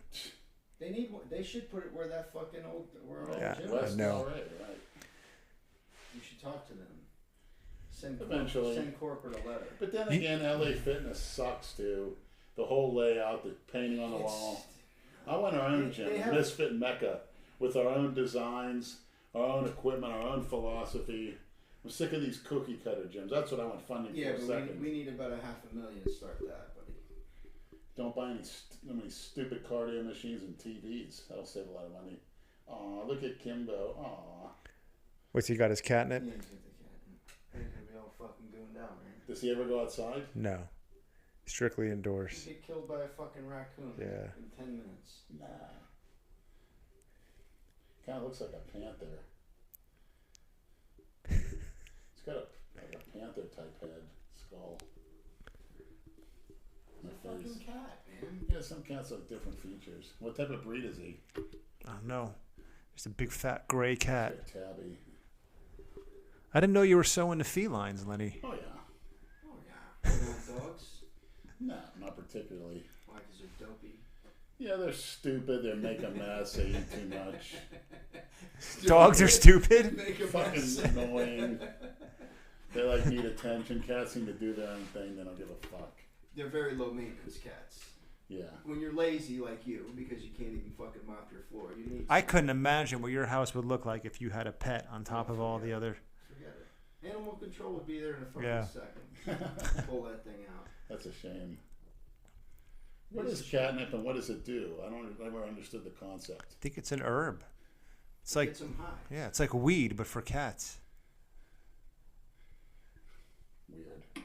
They need. They should put it where that fucking old. Where our Yeah, old gym West is. know. LA, right? You should talk to them. Send Eventually. Send corporate a letter. But then again, LA Fitness sucks too. The whole layout, the painting on the wall. I want our own gym, they have- Misfit Mecca, with our own designs, our own equipment, our own philosophy. I'm sick of these cookie cutter gyms. That's what I want funding Yeah, for. but Second, we need about $500,000 to start that, buddy. don't buy any stupid cardio machines and TVs. That'll save a lot of money. Aw, look at Kimbo. Aw. What's he got his Yeah, catnip? you get the cat. He's gonna be all fucking gooned down, right? Does he ever go outside? No, strictly indoors. You get killed by a fucking raccoon. Yeah. In 10 minutes. Nah. Kind of looks like a panther. It's got like a panther type head, skull. It's a fucking cat, man. Yeah, some cats have different features. What type of breed is he? I don't know. Just a big fat gray cat. Like tabby. I didn't know you were so into felines, Lenny. Oh yeah. Oh, yeah. You want dogs? No, not particularly. Why? Because they're dopey. Yeah, they're stupid. They make a mess. They eat too much. Dogs are stupid. Fucking annoying. They like need attention. Cats seem to do their own thing. They don't give a fuck. They're very low maintenance cats. Yeah. When you're lazy like you, because you can't even fucking mop your floor, you need. I couldn't imagine what your house would look like if you had a pet on top of all the other. Forget it. Animal control would be there in a fucking Yeah. second. Pull that thing out. That's a shame. What is catnip and what does it do? I never understood the concept. I think it's an herb. It's It like gets them high. yeah, it's like weed but for cats. Weird. You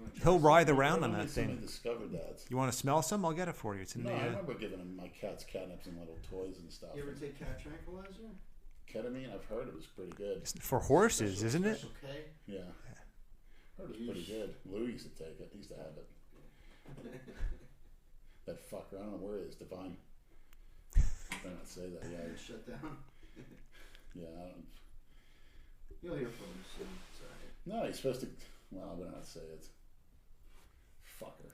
wanna try He'll some? writhe around on When that somebody thing. discovered that. You want to smell some? I'll get it for you. It's in No, the. I remember giving them my cats catnips and little toys and stuff. You ever take cat tranquilizer? Ketamine, I've heard it was pretty good. It's for horses, Special- isn't it? Special K? Yeah. Heard it was pretty good. Lou used to take it. He used to have it. That fucker, I don't know where he is, Divine. I better not say that. Yeah, Shut down. yeah. I don't, You'll hear from him soon. It's alright. no, he's supposed to. Well, I better not say it. Fucker.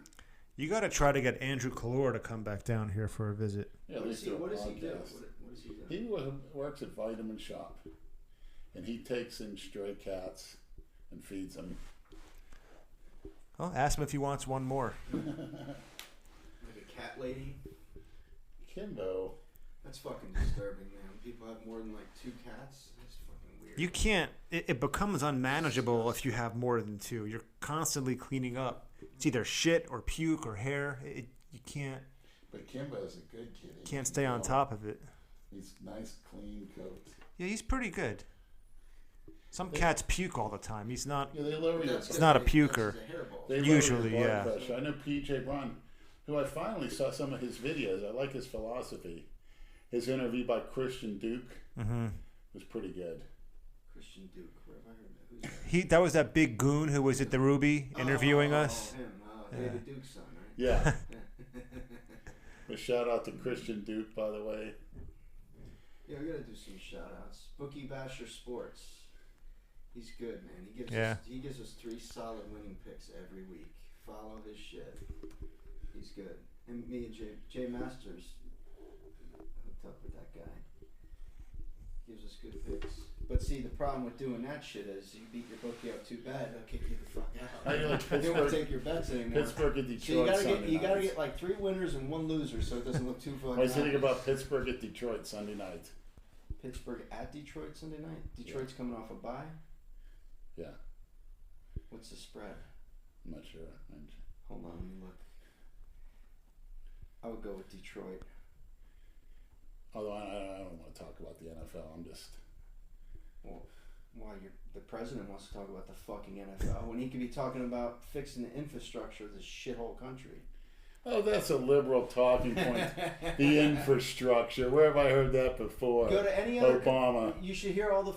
You got to try to get Andrew Kalor to come back down here for a visit. Yeah, What let's does he do a do? podcast. What does he do? He works at Vitamin Shop, and he takes in stray cats and feeds them. Oh, ask him if he wants one more. Like a cat lady? Kimbo. That's fucking disturbing, man. People have more than like 2 cats. That's fucking weird. You can't. It becomes unmanageable if you have more than 2. You're constantly cleaning up. It's either shit or puke or hair. You can't But Kimbo's a good kitty. can't stay on top of it. He's nice, clean coat. Yeah, he's pretty good. Some cats puke all the time. He's not. Yeah, they lower your. It's not a different. puker. That's a hairball. They lower Usually, your blood yeah. pressure. I know PJ Brown, who I finally saw some of his videos. I like his philosophy. His interview by Christian Duke was pretty good. Christian Duke. Where have I heard that? Who's that? That was that big goon who was at the Ruby interviewing us. Oh, him. David Duke's son, right? Yeah. But shout out to Christian Duke, by the way. Yeah, we gotta do some shout outs. Bookie Basher Sports. He's good, man. He gives us 3 solid winning picks every week. Follow his shit. He's good. And me and Jay Masters hooked up with that guy. Gives us good picks. But see, the problem with doing that shit is you beat your bookie up too bad, they'll kick you the fuck out. How do you like They won't Pittsburgh? take your bets anymore. Pittsburgh at So Detroit you gotta night. get like 3 winners and 1 loser, so it doesn't look too fucking. What do you think about Pittsburgh at Detroit Sunday night? Pittsburgh at Detroit Sunday night. Detroit's coming off a bye. Yeah, What's the spread? I'm not sure. Hold on, let me look. I would go with Detroit. Although I don't want to talk about the NFL. I'm just. Well, why? The president wants to talk about the fucking NFL when he could be talking about fixing the infrastructure of this shithole country. Oh, that's a liberal talking point. The infrastructure. Where have I heard that before? Go to any other. Obama. You should hear all the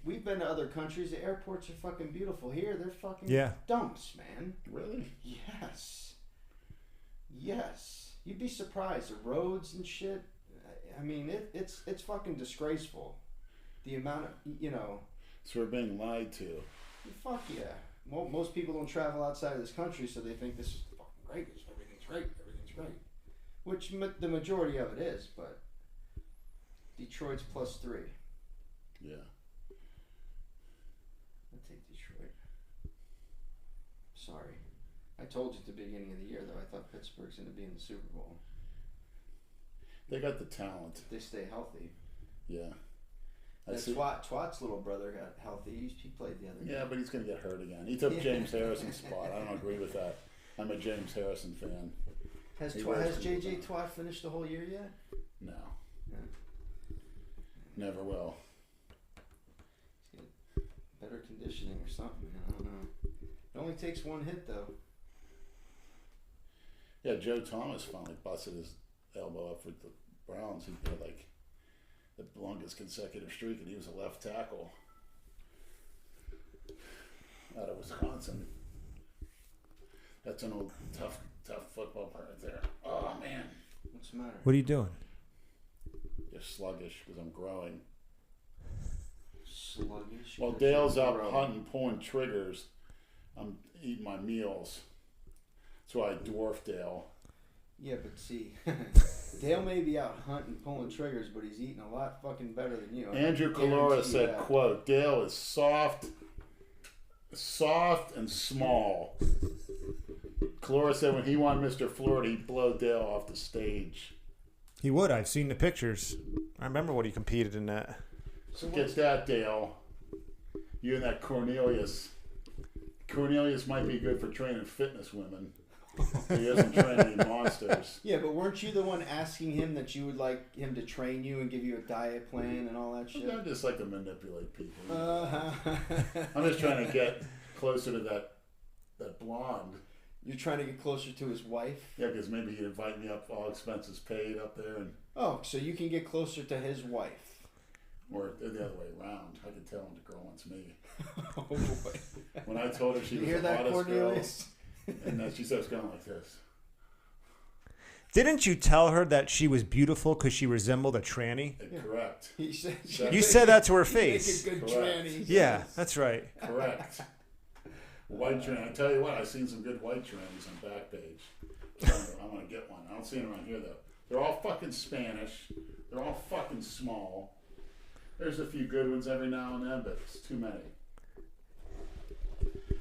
we've been to other countries. The airports are fucking beautiful. Here, they're fucking dumps, man. Really? Yes. Yes. You'd be surprised. The roads and shit. I mean, it's fucking disgraceful. The amount of, So we're being lied to. fuck yeah. Well, most people don't travel outside of this country, so they think this is fucking great. Everything's great. Everything's great. Which the majority of it is, but Detroit's +3. Yeah. I'll take Detroit. Sorry. I told you at the beginning of the year, though, I thought Pittsburgh's going to be in the Super Bowl. They got the talent. If they stay healthy. Yeah. That's Twat's little brother got healthy. He played the other day. Yeah, but he's going to get hurt again. He took James Harrison's spot. I don't agree with that. I'm a James Harrison fan. Has He wears JJ the- Twat finished the whole year yet? No. Yeah. Never will. Better conditioning or something. I don't know. It only takes 1 hit, though. Yeah, Joe Thomas finally busted his elbow up with the Browns. He had like the longest consecutive streak, and he was a left tackle out of Wisconsin. That's an old tough football part right there. Oh man, What's the matter? What are you doing? just sluggish because I'm growing. Sluggish. While Dale's out hunting, pulling triggers, I'm eating my meals. That's why I dwarf Dale. Yeah, but see, Dale may be out hunting, pulling triggers, but he's eating a lot fucking better than you. Andrew Calora said, quote, Dale is soft and small. Calora said when he won Mr. Florida, he'd blow Dale off the stage. He would. I've seen the pictures. I remember what he competed in that. So get that, Dale. You and that Cornelius. Cornelius might be good for training fitness women. He doesn't train any monsters. Yeah, but weren't you the one asking him that you would like him to train you and give you a diet plan and all that shit? I just like to manipulate people. I'm just trying to get closer to that blonde. You're trying to get closer to his wife? Yeah, because maybe he'd invite me up, all expenses paid up there. Oh, so you can get closer to his wife. Or the other way around. I can tell when the girl wants me. Oh, boy. When I told her she was the hottest girl, and then she starts going like this. Didn't you tell her that she was beautiful because she resembled a tranny? Yeah. Correct. You said that to her face. Good tranny. Yeah, that's right. Correct. White tranny. I tell you what, I've seen some good white trannies on Backpage. I want to get one. I don't see them around here though. They're all fucking Spanish. They're all fucking small. There's a few good ones every now and then, but it's too many.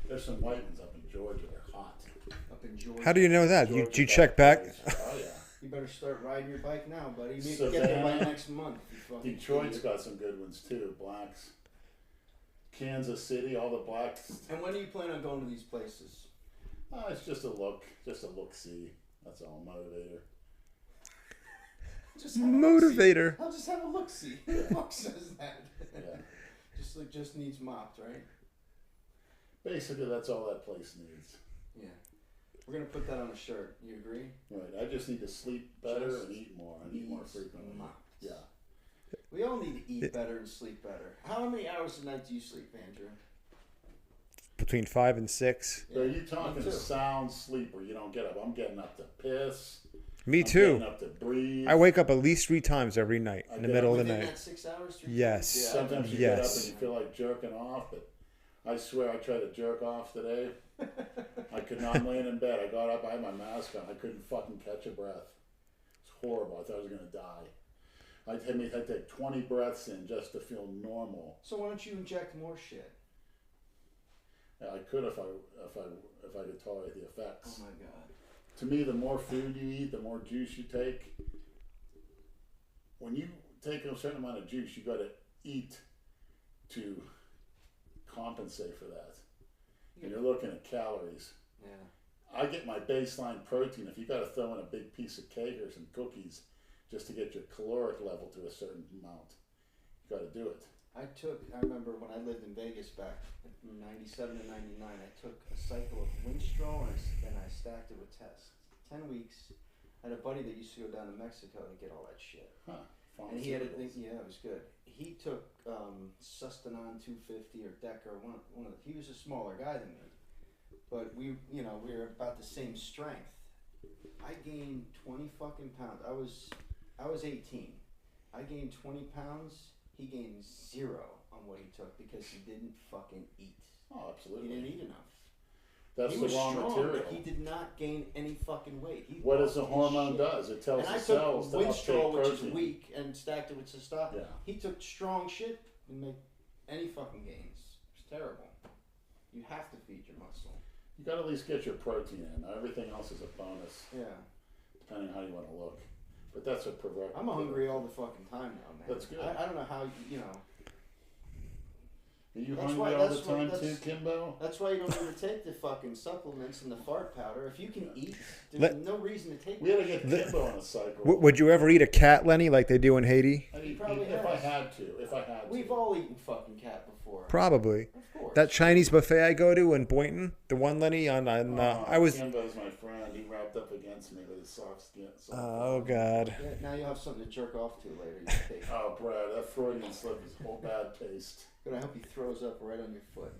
There's some white ones up in Georgia. They're hot. Up in Georgia. How do you know that? Did you check back? Oh, yeah. You better start riding your bike now, buddy. You Savannah, get there by next month. Detroit's got some good ones too. Blacks. Kansas City, all the blacks. And when do you plan on going to these places? Oh, it's just a look-see. That's all, motivator. Motivator. I'll just have a look-see. Who the fuck says that? Yeah. Just needs mopped, right? Basically, that's all that place needs. Yeah. We're going to put that on a shirt. You agree? Right. I just need to sleep better and eat more. I eat more frequently. Mopped. Yeah. We all need to eat better and sleep better. How many hours a night do you sleep, Andrew? Between 5 and 6. So you talking sound sleep where you don't get up. I'm getting up to piss. Me I'm too. getting up to breathe. I wake up at least 3 times every night in the middle of the Within night. that 6 hours? Yes. Yeah. Sometimes you get up and you feel like jerking off, but I swear I tried to jerk off today. I could not. I'm laying in bed. I got up. I had my mask on. I couldn't fucking catch a breath. It's horrible. I thought I was going to die. I'd take 20 breaths in just to feel normal. So why don't you inject more shit? Yeah, I could if I could tolerate the effects. Oh my god. To me, the more food you eat, the more juice you take. When you take a certain amount of juice, you got to eat to compensate for that. And you're looking at calories. Yeah. I get my baseline protein. If you got to throw in a big piece of cake or some cookies just to get your caloric level to a certain amount, you got to do it. I remember when I lived in Vegas back in 97 and 99, I took a cycle of Winstrol and I stacked it with tests. 10 weeks. I had a buddy that used to go down to Mexico to get all that shit. Huh. And he had a thing, yeah, it was good. He took Sustanon 250 or Decker, he was a smaller guy than me. But we were about the same strength. I gained 20 fucking pounds. I was 18. I gained 20 pounds. He gained 0 on what he took because he didn't fucking eat. Oh, absolutely. He didn't eat enough. That's the wrong material. But he did not gain any fucking weight. What does the hormone does? It tells the cells to uptake Winstrol, which is protein. weak, and stacked it with Cystokin. Yeah. He took strong shit and made any fucking gains. It's terrible. You have to feed your muscle. You got to at least get your protein in. Everything else is a bonus. Yeah. Depending on how you want to look. But that's a pervert. I'm hungry all the fucking time now, man. That's good. I don't know how, Are you That's hungry why- all the that's why- time that's- too, Kimbo? That's why you don't need to take the fucking supplements and the fart powder. If you can eat, there's no reason to take We had to that get shit. Kimbo on a cycle. Would you ever eat a cat, Lenny, like they do in Haiti? I'd eat probably if I has. had to. If I had to. We've all eaten fucking cat before. Probably. Of course. That Chinese buffet I go to in Boynton, the one, Lenny, I was... Kimbo's my friend. He wrapped up against me with his soft skin. Oh, God. Yeah, now you'll have something to jerk off to later. You take. Oh, Brad, that Freudian slip is whole bad taste. But I hope he throws up right on your foot.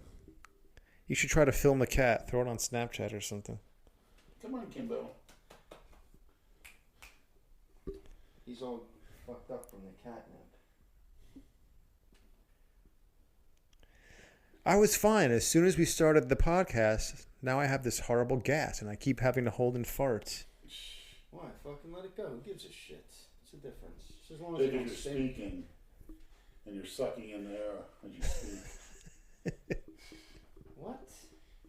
You should try to film the cat. Throw it on Snapchat or something. Come on, Kimbo. He's all fucked up from the catnip. I was fine. As soon as we started the podcast, now I have this horrible gas, and I keep having to hold in farts. Why? Fucking let it go. Who gives a shit? What's the difference? Just as long as Maybe you you're don't sing. speaking and you're sucking in the air as you speak. What?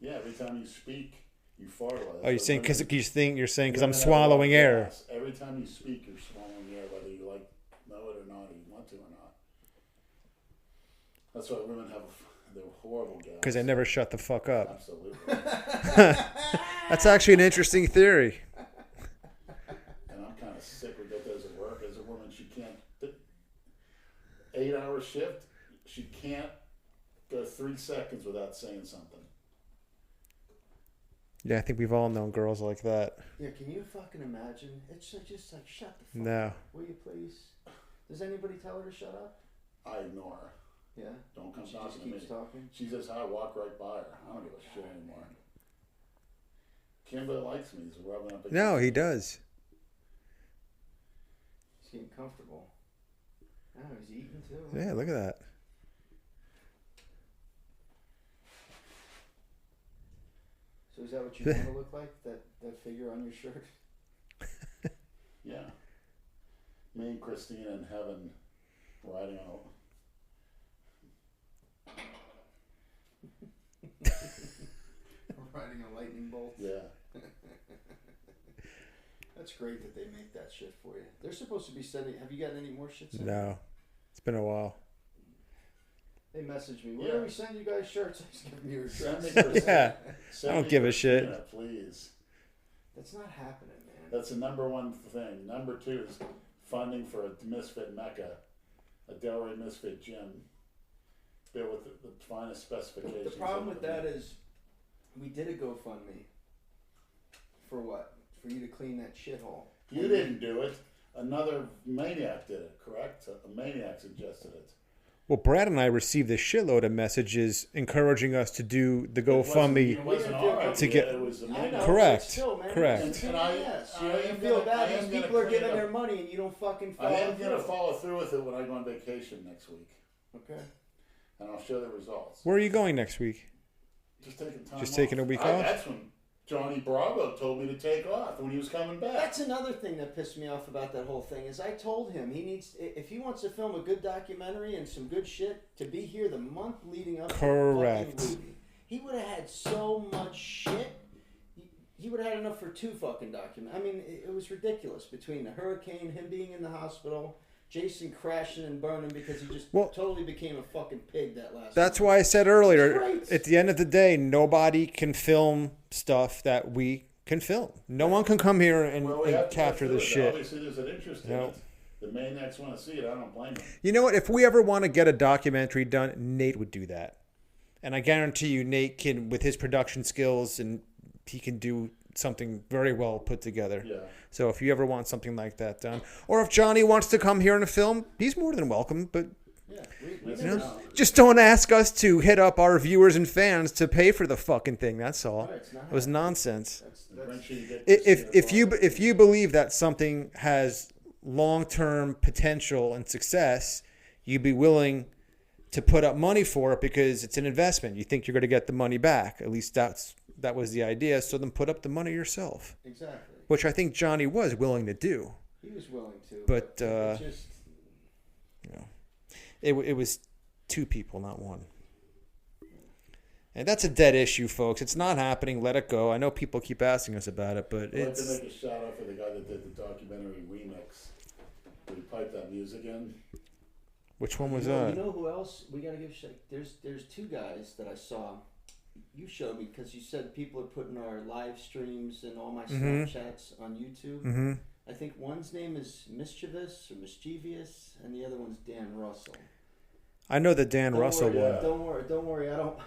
Yeah, every time you speak, you fart a lot. Oh, you're saying because you're saying because I'm Women have a lot swallowing of air. gas. Every time you speak, you're swallowing air, whether you know it or not, or you want to or not. That's why women have the horrible gas. Because they never shut the fuck up. Absolutely. That's actually an interesting theory. And I'm kind of sick with that as at work. As a woman, she can't. 8-hour shift, she can't go 3 seconds without saying something. Yeah, I think we've all known girls like that. Yeah, can you fucking imagine? It's just like, shut the fuck No. up. Will you please? Does anybody tell her to shut up? I ignore her. Yeah. Don't come She talking just to me. keeps talking. She says hi, I walk right by her. I don't give a shit anymore. Kimber likes me. He's rubbing up against No, me. he does. He's getting comfortable. Oh, he's eating too. Yeah, look at that. So is that what you want to look like? That figure on your shirt? Yeah. Me and Christina in heaven riding on Riding a lightning bolt. Yeah. That's great that they make that shit for you. They're supposed to be sending. Have you gotten any more shit sent? No. It's been a while. They messaged me. Where Yeah. do we send you guys shirts? I just give them your Send me address. Christina. Yeah. Send I don't me give a shit. Christina, please. That's not happening, man. That's the number one thing. Number 2 is funding for a Misfit Mecca, a Delray Misfit gym, built with the finest specifications. The problem with of that the- is, we did a GoFundMe. For what? For you to clean that shithole. You didn't do it. Another maniac did it, correct? A maniac suggested it. Well, Brad and I received a shitload of messages encouraging us to do the It wasn't GoFundMe. our idea, To get- it was the I maniac. know, Correct. but still, man, Correct. it's a And pain in I- the ass. I You know, you am feel gonna- I bad. am These gonna people are clean giving up. their money and you don't fucking I follow am going to through. follow through with it when I go on vacation next week, Okay. and I'll show the results. Where are you going next week? Just taking time Just off. taking a week off? That's when Johnny Bravo told me to take off when he was coming back. That's another thing that pissed me off about that whole thing is I told him he needs, if he wants to film a good documentary and some good shit, to be here the month leading up Correct. to the fucking movie. He would have had so much shit. He would have had enough for 2 fucking documents. I mean, it was ridiculous between the hurricane, him being in the hospital, Jason crashing and burning because he just totally became a fucking pig that last That's night. why I said earlier, Right. at the end of the day, nobody can film stuff that we can film. No one can come here and, Well, we have and to capture go this through it. shit. Obviously, there's an interest in No. it. The maniacs want to see it. I don't blame them. You know what? If we ever want to get a documentary done, Nate would do that. And I guarantee you, Nate can, with his production skills, and he can do something very well put together. Yeah. So if you ever want something like that done, or if Johnny wants to come here and film, he's more than welcome. But Yeah, we You never know, know. just don't ask us to hit up our viewers and fans to pay for the fucking thing. That's all. Right, it's not It was happening. nonsense. Make sure you get to see If you believe that something has long-term potential and success, you'd be willing to put up money for it because it's an investment. You think you're going to get the money back. At least that was the idea. So then put up the money yourself, Exactly. which I think Johnny was willing to do. He was willing to. But, it just, It was 2 people, not 1. And that's a dead issue, folks. It's not happening. Let it go. I know people keep asking us about it, but I'd like to it's... make a shout out for the guy that did the documentary remix. Where he piped that music in. Which one was you know, that? You know who else we gotta give a shit? There's 2 guys that I saw. You showed me because you said people are putting our live streams and all my Snapchats on YouTube. Mm-hmm. I think one's name is Mischievous or Mischievous, and the other one's Dan Russell. I know the Dan Russell worry, one. Don't worry. I don't.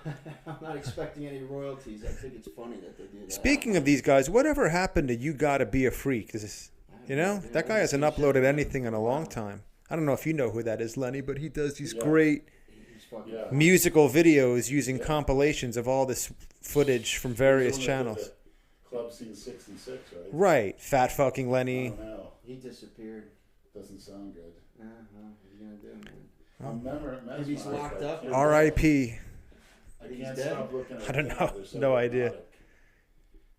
I'm not expecting any royalties. I think it's funny that they do that. Speaking of these guys, whatever happened to You Gotta Be a Freak? That guy hasn't uploaded anything in a long time. I don't know if you know who that is, Lenny, but he does these great He's fucking Yeah. musical videos using compilations of all this footage from various He's the one that did channels. the Club Scene 66, right? Right. Fat fucking I Lenny. don't know. He disappeared. Doesn't sound good. What are you gonna do, man? I'm Maybe he's locked up. R.I.P. I He's can't dead? stop looking at I don't them. know. They're so No idea. hypnotic.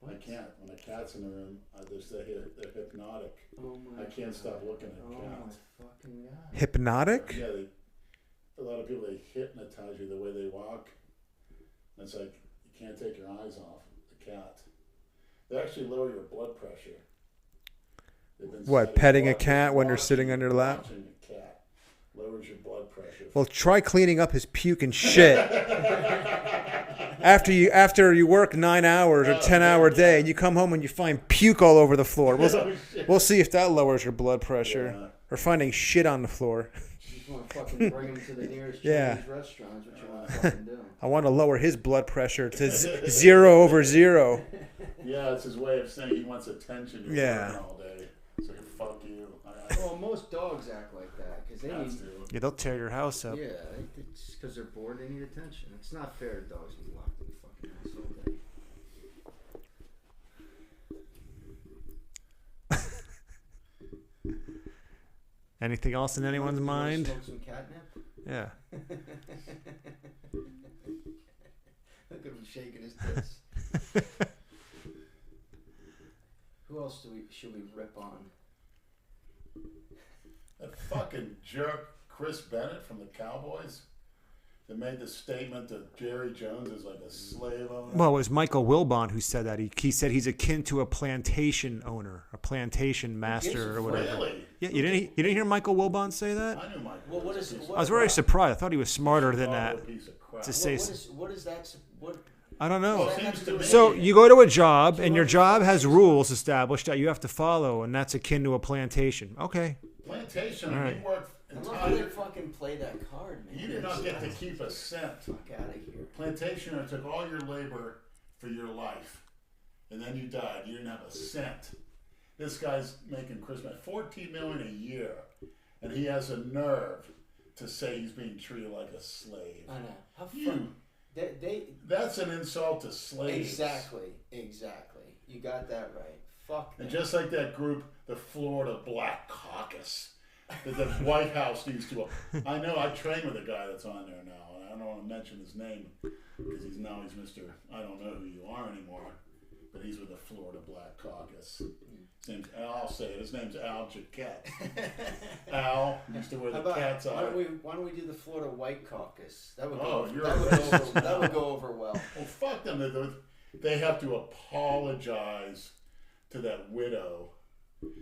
I can't. When a cat's in the room, they're hypnotic. hypnotic. Oh my I can't stop looking at Oh cats. my fucking god. Hypnotic? Yeah, a lot of people, they hypnotize you the way they walk. And it's like you can't take your eyes off the cat. They actually lower your blood pressure. What, petting a cat when they're sitting on your lap? Watching a cat lowers your blood pressure. Well, try cleaning up his puke and shit. After you work 9 hours or 10-hour day, and you come home and you find puke all over the floor. We'll see if that lowers your blood pressure. Yeah. Or finding shit on the floor. You just want to fucking bring him to the nearest Yeah. Chinese restaurant. That's what you want to fucking do. I want to lower his blood pressure to 0/0. Yeah, it's his way of saying he wants attention. You're Yeah. working all day. So fuck you. Well, most dogs act like that because they Cats need. do. Yeah, they'll tear your house up. Yeah, it's because they're bored. They need attention. It's not fair to dogs to be locked in the fucking house all day. Anything else in anyone's You wanna mind? Smoke some catnip. Yeah. Look at him shaking his tits. Who else should we rip on? That fucking jerk Chris Bennett from the Cowboys that made the statement that Jerry Jones is like a slave owner. Well, it was Michael Wilbon who said that. He said he's akin to a plantation owner, a plantation master or whatever. Really? Yeah, you didn't hear Michael Wilbon say that? I knew Michael. Well, what was is- a piece what- I was of very crap. surprised. I thought he was smarter than Oh, that. a piece of crap. To say What is that? What? I don't know. Well, it seems to me. So you go to a job, and your job has rules established that you have to follow, and that's akin to a plantation. Okay. Plantation, All right. you work I love how they entirely. fucking play that card, man. You did not get to keep a cent. Fuck out of here. Plantationer took all your labor for your life, and then you died. You didn't have a cent. This guy's making Christmas $14 million a year, and he has a nerve to say he's being treated like a slave. I know. How fun. You. That's an insult to slaves. Exactly. You got that right. Fuck. And them. just like that group, the Florida Black Caucus, that the White House needs to. I know I train with a guy that's on there now, and I don't want to mention his name because he's Mr. I don't know who you are anymore, but he's with the Florida Black Caucus. His name's Al. I'll say it. His name's Al Jaquette. Al used to wear the cat's why eye. don't we do the Florida White Caucus? That would Oh, go. you're That a would go, racist over, that now. would go over well. Well, fuck them. They have to apologize to that widow.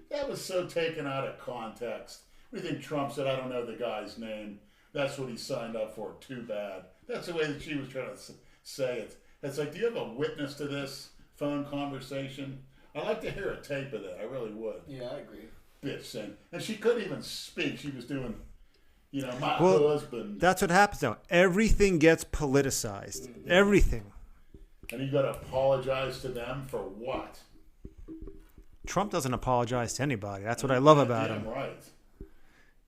That was so taken out of context. What do you think Trump said? I don't know the guy's name. That's what he signed up for. Too bad. That's the way that she was trying to say it. It's like, do you have a witness to this phone conversation? I'd like to hear a tape of that. I really would. Yeah, I agree. Bitch saying. And she couldn't even speak. She was doing, my Well, husband. That's what happens now. Everything gets politicized. Everything. And you got to apologize to them for what? Trump doesn't apologize to anybody. That's what I love about Damn him. right.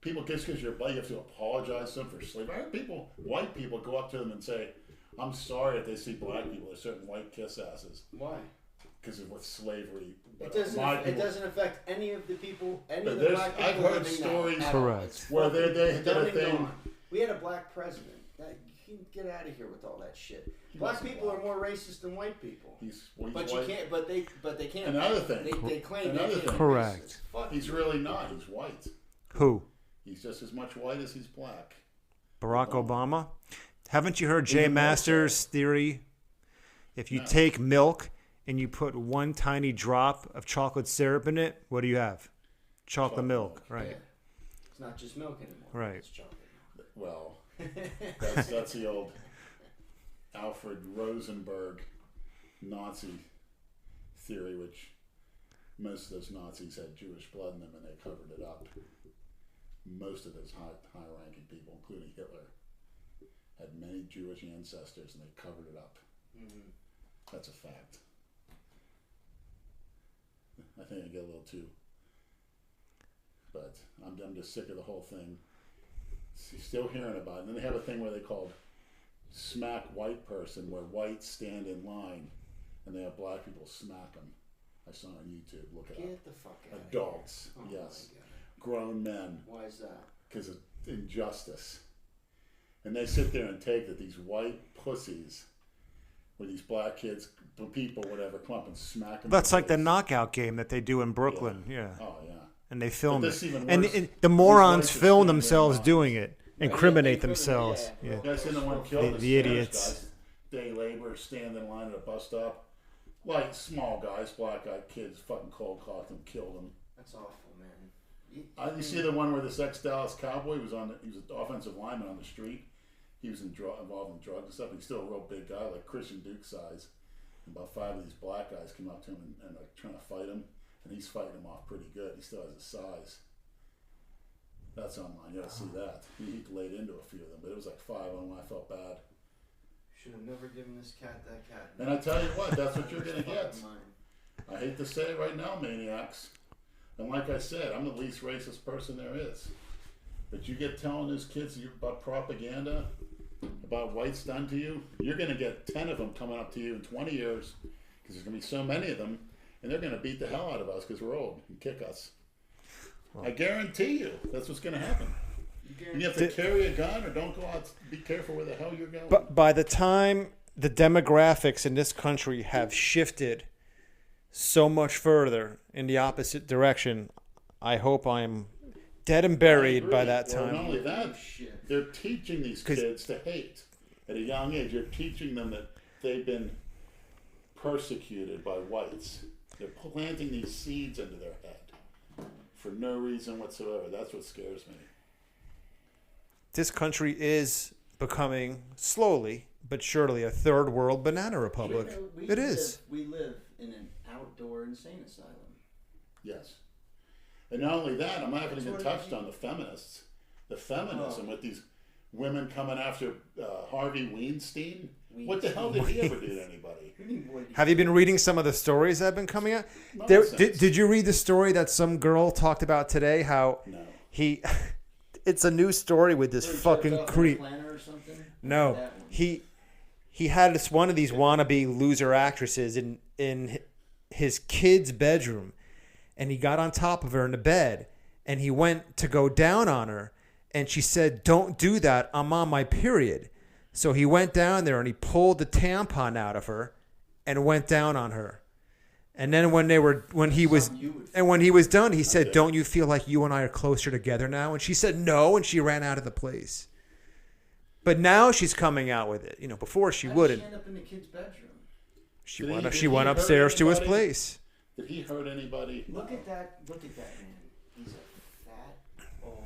People, just because you're black, you have to apologize to them for slavery. I heard white people, go up to them and say, I'm sorry if they see black people. There's certain white kiss asses Why? because of what slavery. It But doesn't. my It people, doesn't affect any of the people. Any But of the there's- black people I've heard living stories- now. at all. Correct. It's Where they fucking did a done and thing- gone. We had a black president. You can get out of here with all that shit. Black wasn't people black. are more racist than white people. he's But white. you can't. But they can't. Another thing. They claim Another they can't thing. be Correct. racist. Fuck He's you. really not. He's white. Who? He's just as much white as he's black. Barack Obama? Haven't you heard Jay Even more so. Masters' theory? If you No. take milk and you put one tiny drop of chocolate syrup in it, what do you have? Chocolate milk, milk. right? Yeah. It's not just milk anymore. Right. It's chocolate. Well, that's the old Alfred Rosenberg Nazi theory, which most of those Nazis had Jewish blood in them and they covered it up. Most of those high-ranking people, including Hitler, had many Jewish ancestors and they covered it up. Mm-hmm. That's a fact. I think I get a little too, but I'm just sick of the whole thing. Still hearing about it. And then they have a thing where they called smack white person, where whites stand in line and they have black people smack them. I saw on YouTube. Look it up. Get the fuck out. Adults, Of here. Oh yes, my God. grown men, Why is that? because of injustice. And they sit there and take that these white pussies where these black kids, people, whatever, come up and smack them. That's like the knockout game that they do in Brooklyn. Yeah. Oh yeah. And they film But this it. even And worse. the morons These whites are film standing themselves there. doing it, incriminate they themselves. yeah. Yeah. You guys seen the one killed The the idiots. guys, day labor, stand in line at a bus stop. Like small guys, black guy kids, fucking cold cocked them, killed them. That's awful, man. You see the one where this ex-Dallas Cowboy was on? He was an offensive lineman on the street. He was involved in drugs and stuff. He's still a real big guy, like Christian Duke size. And about 5 of these black guys came up to him and like trying to fight him, and he's fighting them off pretty good. He still has his size. That's online. You gotta see that. He laid into a few of them, but it was like 5 on them. I felt bad. Should have never given this cat that cat. And I tell you what, that's what you're gonna get. Mine. I hate to say it right now, maniacs. And like I said, I'm the least racist person there is. But you get telling these kids about propaganda, about whites done to you, you're going to get 10 of them coming up to you in 20 years, because there's going to be so many of them, and they're going to beat the hell out of us because we're old and kick us. I guarantee you that's what's going to happen. You have to carry a gun or don't go out. Be careful where the hell you're going. But by the time the demographics in this country have shifted so much further in the opposite direction, I hope I'm dead and buried by that Well, not time. only that, they're teaching these kids to hate at a young age. You're teaching them that they've been persecuted by whites. They're planting these seeds into their head for no reason whatsoever. That's what scares me. This country is becoming slowly but surely a third world banana republic. It is. We live in an outdoor insane asylum. Yes. And not only that, I'm not even That's even what it touched is. on the feminists. The feminism with these women coming after Harvey Weinstein. What the hell did he ever do to anybody? Have you been reading some of the stories that have been coming out? Nonsense. Did you read the story that some girl talked about today? How No. he, it's a new story with this fucking creep. Or something? No, That one. he had this one of these wannabe loser actresses in his kid's bedroom, and he got on top of her in the bed, and he went to go down on her, and she said, "Don't do that. I'm on my period." So he went down there and he pulled the tampon out of her, and went down on her. And then when he was done, he said, "Don't you feel like you and I are closer together now?" And she said, "No," and she ran out of the place. But now she's coming out with it. Before she How wouldn't. did she end up in the kid's bedroom? She Did went. he She went hurt upstairs to his anybody? place. Did he hurt anybody? Look at that man. He's a fat, old,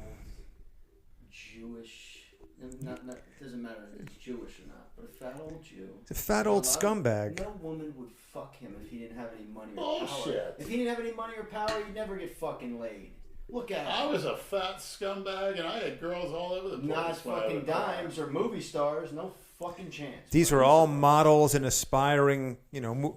Jewish. It doesn't matter if he's Jewish or not, but a fat old Jew. He's a fat old scumbag. No woman would fuck him if he didn't have any money or power. Bullshit. If he didn't have any money or power, he'd never get fucking laid. Look at him. I was a fat scumbag and I had girls all over the place. Not when I fucking would cry. dimes or movie stars. No fucking chance. These were all models and aspiring,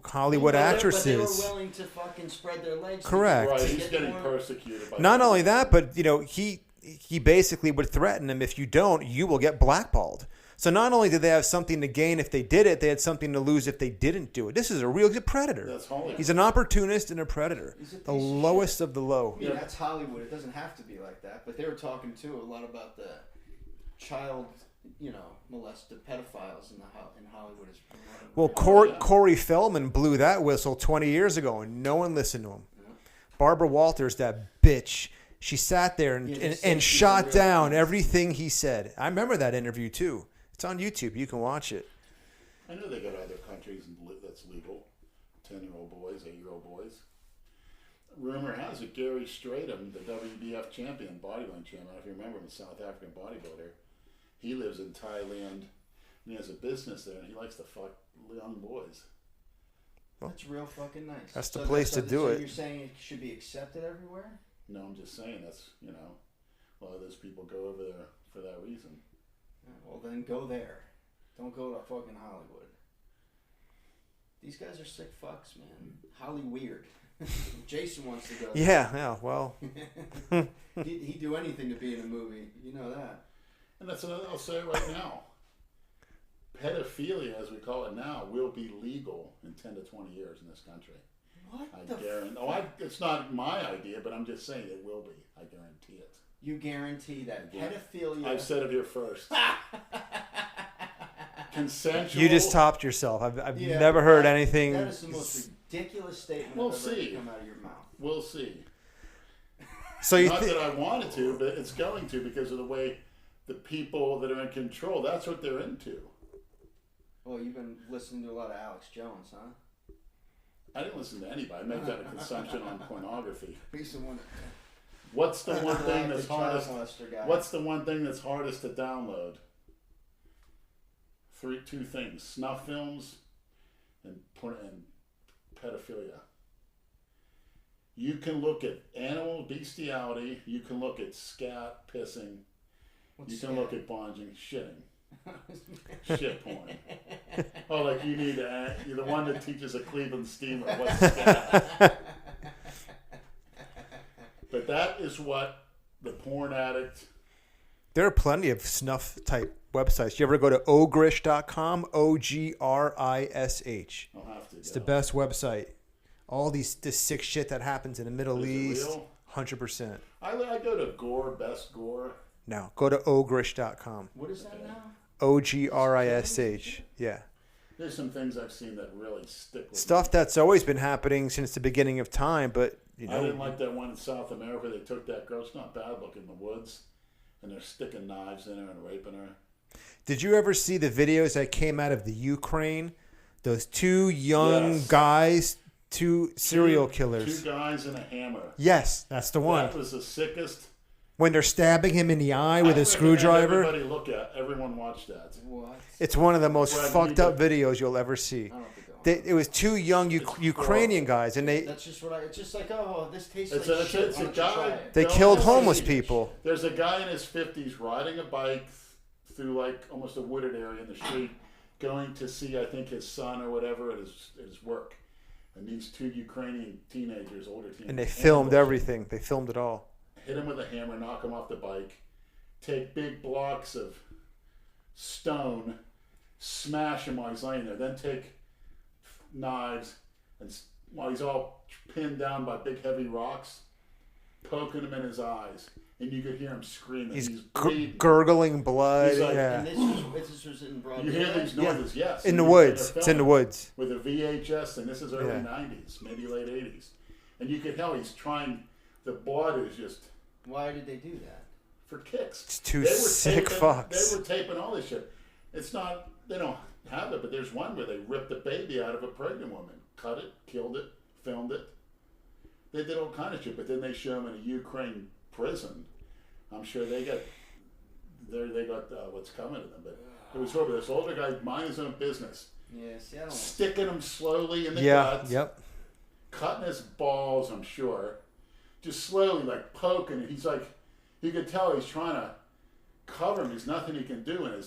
Hollywood But they actresses. were willing to fucking spread their legs. Correct. Right, To he's get getting more- persecuted by Not only that, but he basically would threaten him, if you don't, you will get blackballed. So not only did they have something to gain if they did it, they had something to lose if they didn't do it. This is he's a predator. That's Hollywood. He's an opportunist and a predator. He's a piece The of lowest of the low. Yeah, that's Hollywood. It doesn't have to be like that. But they were talking too a lot about the child, molested pedophiles in Hollywood. Well, Corey Feldman blew that whistle 20 years ago, and no one listened to him. Yeah. Barbara Walters, that bitch, she sat there and shot down everything he said. I remember that interview too. It's on YouTube. You can watch it. I know they got other countries that's legal. 10-year-old boys, 8-year-old boys. Rumor has it Gary Stratham, the WBF champion, bodybuilding champion, if you remember him, a South African bodybuilder, he lives in Thailand and he has a business there and he likes to fuck young boys. That's real fucking nice. That's the place to do it. You're saying it should be accepted everywhere? No, I'm just saying that's, a lot of those people go over there for that reason. Yeah, well, then go there. Don't go to fucking Hollywood. These guys are sick fucks, man. Holly weird. Jason wants to go there. Yeah, well. He'd do anything to be in a movie. You know that. And that's another, I'll say it right now. Pedophilia, as we call it now, will be legal in 10 to 20 years in this country. What I the guarantee. It's not my idea, but I'm just saying it will be. I guarantee it. You guarantee that Yeah. pedophilia... I've said it here first. consensual. You just topped yourself. I've Yeah, never heard anything. That is the most ridiculous statement We'll I've ever see. come out of your mouth. We'll see. So you Not think? that I wanted to, but it's going to because of the way the people that are in control, that's what they're into. Well, you've been listening to a lot of Alex Jones, huh? I didn't listen to anybody. I make that a consumption on pornography. He's the one. What's the one thing that's the child hardest? molester guy. What's the one thing that's hardest to download? Two things: snuff films and pedophilia. You can look at animal bestiality. You can look at scat, pissing. What's You can scat? look at bonging, shitting. Shit porn. Oh, like you need you're the one that teaches a Cleveland steamer what's scat. But that is what the porn addict. There are plenty of snuff type websites. You ever go to ogrish.com? OGRISH. I'll have to. It's the best website. All this sick shit that happens in the Middle Is it East. real? 100%. I go to Gore, Best Gore. No, go to ogrish.com. What is that now? OGRISH. Yeah. There's some things I've seen that really stick with Stuff me. that's always been happening since the beginning of time, but you I didn't know. like that one in South America. They took that girl. It's not bad looking in the woods, and they're sticking knives in her and raping her. Did you ever see the videos that came out of the Ukraine? Those two young Yes. guys, two serial killers. Two guys and a hammer. Yes, that's the one. That was the sickest. When they're stabbing him in the eye with I a recommend screwdriver. Everyone watch that. What? It's one of the most Brad, fucked you up did- videos you'll ever see. I don't think It was two young Ukrainian guys, and That's just what it's just like, oh, this tastes It's like a- shit. it's Why a don't you guy- try it? they Don't killed listen homeless to people. There's a guy in his 50s riding a bike through like almost a wooded area in the street, going to see I think his son or whatever at his work, and these two Ukrainian teenagers, older teenagers, And they filmed animals, everything. They filmed it all. hit him with a hammer, knock him off the bike, take big blocks of stone, smash him while he's laying there, then take knives and while he's all pinned down by big heavy rocks, poking him in his eyes, and you could hear him screaming. He's bleeding. gurgling blood. He's like- yeah. And this was in broad You hear daylight? these noises, yes. In the And woods. they're It's in the filming woods. with a VHS, and this is early Yeah. 90s, maybe late 80s, and you could tell he's trying. The blood is just Why did they do that? for kicks. It's two They were sick taping, fucks. They were taping all this shit. It's not. They don't have it, but there's one where they ripped a baby out of a pregnant woman, cut it, killed it, filmed it. They did all kind of shit, but then they show them in a Ukraine prison. I'm sure they got what's coming to them, but it was horrible. This older guy minding his own business, Yeah, see, I don't. sticking him slowly in the Yeah. gut, Yep. cutting his balls. I'm sure, just slowly like poking. And he's like, you could tell he's trying to cover him. There's nothing he can do, and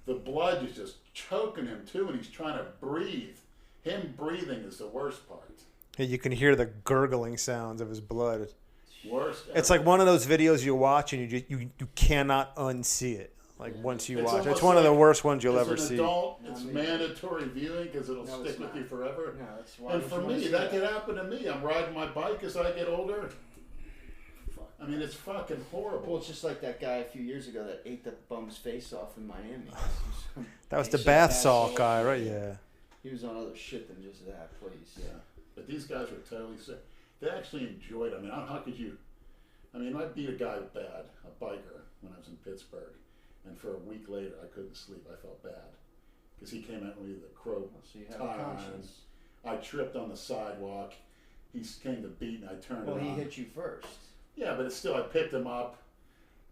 the blood is just choking him too, and he's trying to breathe. Him breathing is the worst part. Yeah, you can hear the gurgling sounds of his blood. Worst. It's like one of those videos you watch and you cannot unsee it. Like once you It's watch, it's almost one of the like worst ones you'll as ever an see. adult, No, it's me- mandatory viewing because it'll No, stick it's with not. you forever. No, that's why. And would for you wanna me, see that could happen to me. I'm riding my bike as I get older. I mean, it's fucking Well, horrible. it's just like that guy a few years ago that ate the bum's face off in Miami. That was the He said bath bath salt salt. guy, right? Yeah. He was on other shit than just that, please. Yeah, but these guys were totally sick. They actually enjoyed it. I mean, how could you? I mean, I beat a guy bad, a biker, when I was in Pittsburgh, and for a week later, I couldn't sleep. I felt bad because he came at me with a crow So you have a tire iron. conscience. I tripped on the sidewalk. He came to beat, and I turned Well, he around. hit you first. Yeah, but it's still, I picked him up.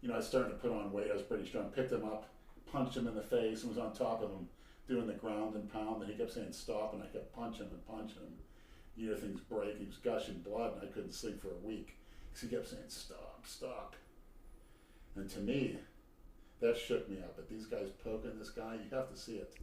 You know, I was starting to put on weight. I was pretty strong. Picked him up, punched him in the face, and was on top of him doing the ground and pound. And he kept saying stop, and I kept punching him and punching him. You hear things break. He was gushing blood, and I couldn't sleep for a week because he kept saying stop, stop. And to me, that shook me up. But these guys poking this guy, you have to see it.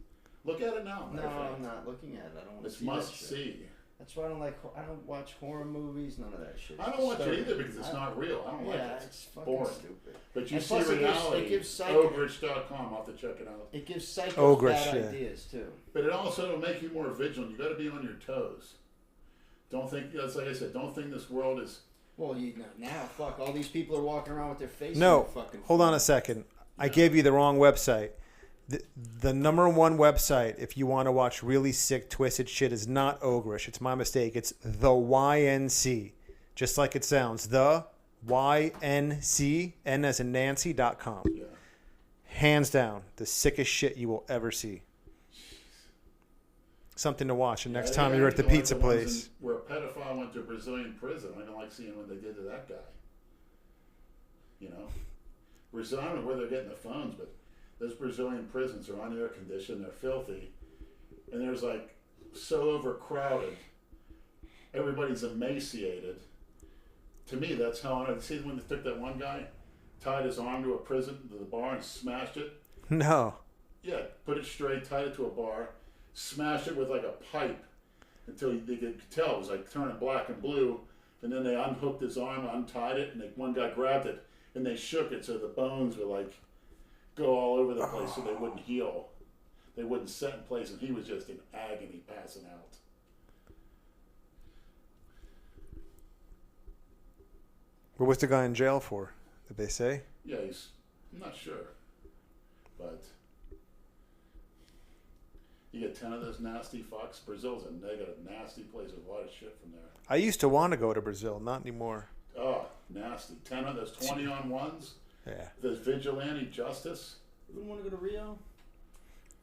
Look at it now. No, matter of fact. I'm not looking at it. I don't want to It's see must that shit. see. That's why I don't like. I don't watch horror movies. None of that shit. I don't watch it Disturbing. either because it's not real. I don't like Yeah, it. it's fucking boring. stupid. But you And see plus it gives- reality. it gives psycho- Ogrish.com. I'll have to check it out. It gives psychos Ogrish, bad yeah. ideas too. But it also will make you more vigilant. You got to be on your toes. Don't think. That's like I said. Don't think this world is. Well, you know, now, fuck, all these people are walking around with their faces. No, fucking hold on a second. I gave you the wrong website. The number one website if you want to watch really sick, twisted shit is not Ogrish. It's my mistake. It's the YNC. Just like it sounds. The YNC, N as in Nancy.com. Yeah. Hands down, the sickest shit you will ever see. Something to watch the next time you're at the pizza place. Where a pedophile went to a Brazilian prison. I don't like seeing what they did to that guy. You know? Brazil, I don't know where they're getting the phones, but those Brazilian prisons are unair conditioned, they're filthy, and there's like so overcrowded. Everybody's emaciated. To me, that's how I see when they took that one guy, tied his arm to a prison, to the bar, and smashed it. No. Yeah, put it straight, tied it to a bar, smashed it with like a pipe until they could tell it was like turning black and blue, and then they unhooked his arm, untied it, and one guy grabbed it, and they shook it so the bones would like go all over the place so they wouldn't heal. They wouldn't set in place, and he was just in agony, passing out. What was the guy in jail for? Did they say? Yeah, I'm not sure. But you get 10 of those nasty fucks. Brazil's a negative, nasty place with a lot of shit from there. I used to want to go to Brazil, not anymore. Oh, nasty. 10 of those 20 on ones. Yeah. There's vigilante justice. You wouldn't want to go to Rio?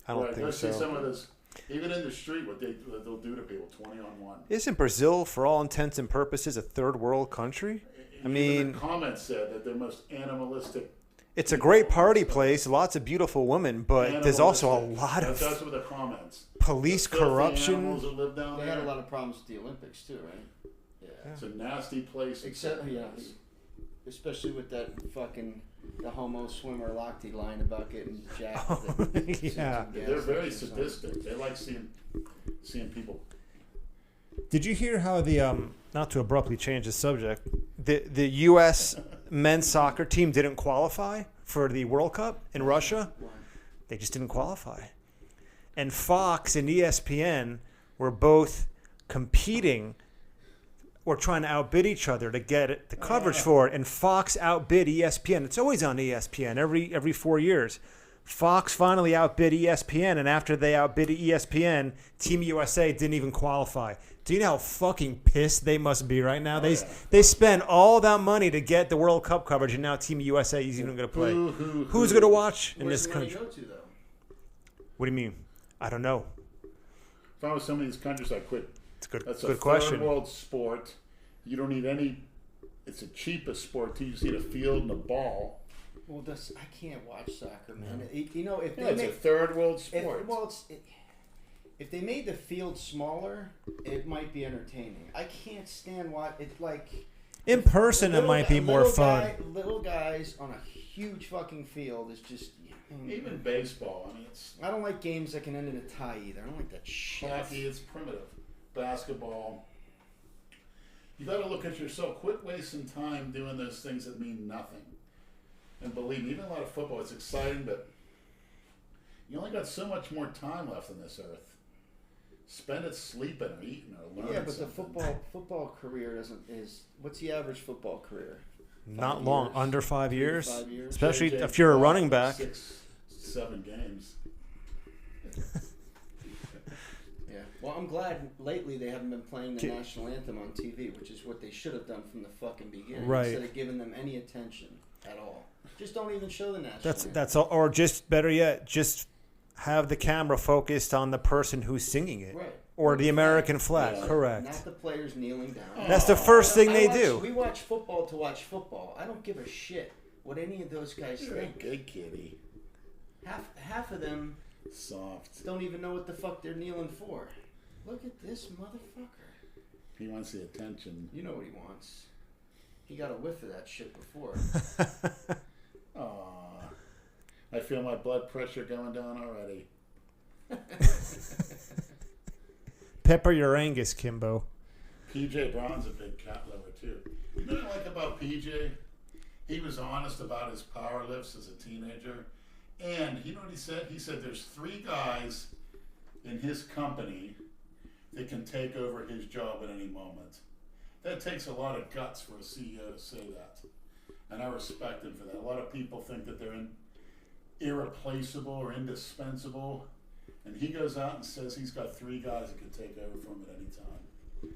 I don't Right, think go so. see some of those, even in the street, what they'll do to people, 20 on one. Isn't Brazil, for all intents and purposes, a third world country? I mean, even the comments said that they're most animalistic. It's a great party place, lots of beautiful women, but there's also a lot That's of what the comments. police The filthy corruption. animals that live down They there. had a lot of problems with the Olympics too, right? Yeah. It's a nasty place. Except, yeah, especially with that fucking the homo swimmer Lochte line about getting jacked. Yeah. They're very sadistic. They like seeing people. Did you hear how the not to abruptly change the subject, the U.S. men's soccer team didn't qualify for the World Cup in Russia? They just didn't qualify. And Fox and ESPN were both competing or trying to outbid each other to get the coverage for it. And Fox outbid ESPN. It's always on ESPN every 4 years. Fox finally outbid ESPN, and after they outbid ESPN, Team USA didn't even qualify. Do you know how fucking pissed they must be right now? They spent all that money to get the World Cup coverage, and now Team USA is even going to play. Who's going to watch in this country? Where do you go to, though? What do you mean? I don't know. If I was some of these countries, I quit. It's a good, That's good a question. third world sport. You don't need any. It's the cheapest sport. You just need a field and a ball. Well, I can't watch soccer, man. You know, if Yeah, they it's a make third world sport. if they made the field smaller, it might be entertaining. I can't stand it's like In person, it might be more fun. Little guys on a huge fucking field is just. Even baseball. I mean, I don't like games that can end in a tie either. I don't like that shit. hockey. It's primitive. Basketball. You got to look at yourself. Quit wasting time doing those things that mean nothing. And believe me, even a lot of football, it's exciting, but you only got so much more time left on this earth. Spend it sleeping or eating or learning. Yeah, but something. the football career what's the average football career? Not 5 long, years? under 5 years. 5 years. Especially JJ if you're a Watt, running back. 6-7 games. Yeah. Well, I'm glad lately they haven't been playing the national anthem on TV, which is what they should have done from the fucking beginning. Right. Instead of giving them any attention at all. Just don't even show the national anthem. That's all, or just better yet, just have the camera focused on the person who's singing it, Right. or the American flag. Yeah. Correct. Not the players kneeling down. That's the first thing they do. We watch football to watch football. I don't give a shit what any of those guys You're a think. good kitty. Half of them Soft. don't even know what the fuck they're kneeling for. Look at this motherfucker. He wants the attention. You know what he wants. He got a whiff of that shit before. Aww. I feel my blood pressure going down already. Pepper your Angus, Kimbo. PJ Brown's a big cat lover too. You know what I like about PJ? He was honest about his power lifts as a teenager. And you know what he said? He said there's 3 guys in his company that can take over his job at any moment. That takes a lot of guts for a CEO to say that. And I respect him for that. A lot of people think that they're irreplaceable or indispensable, and he goes out and says he's got 3 guys that could take over from him at any time.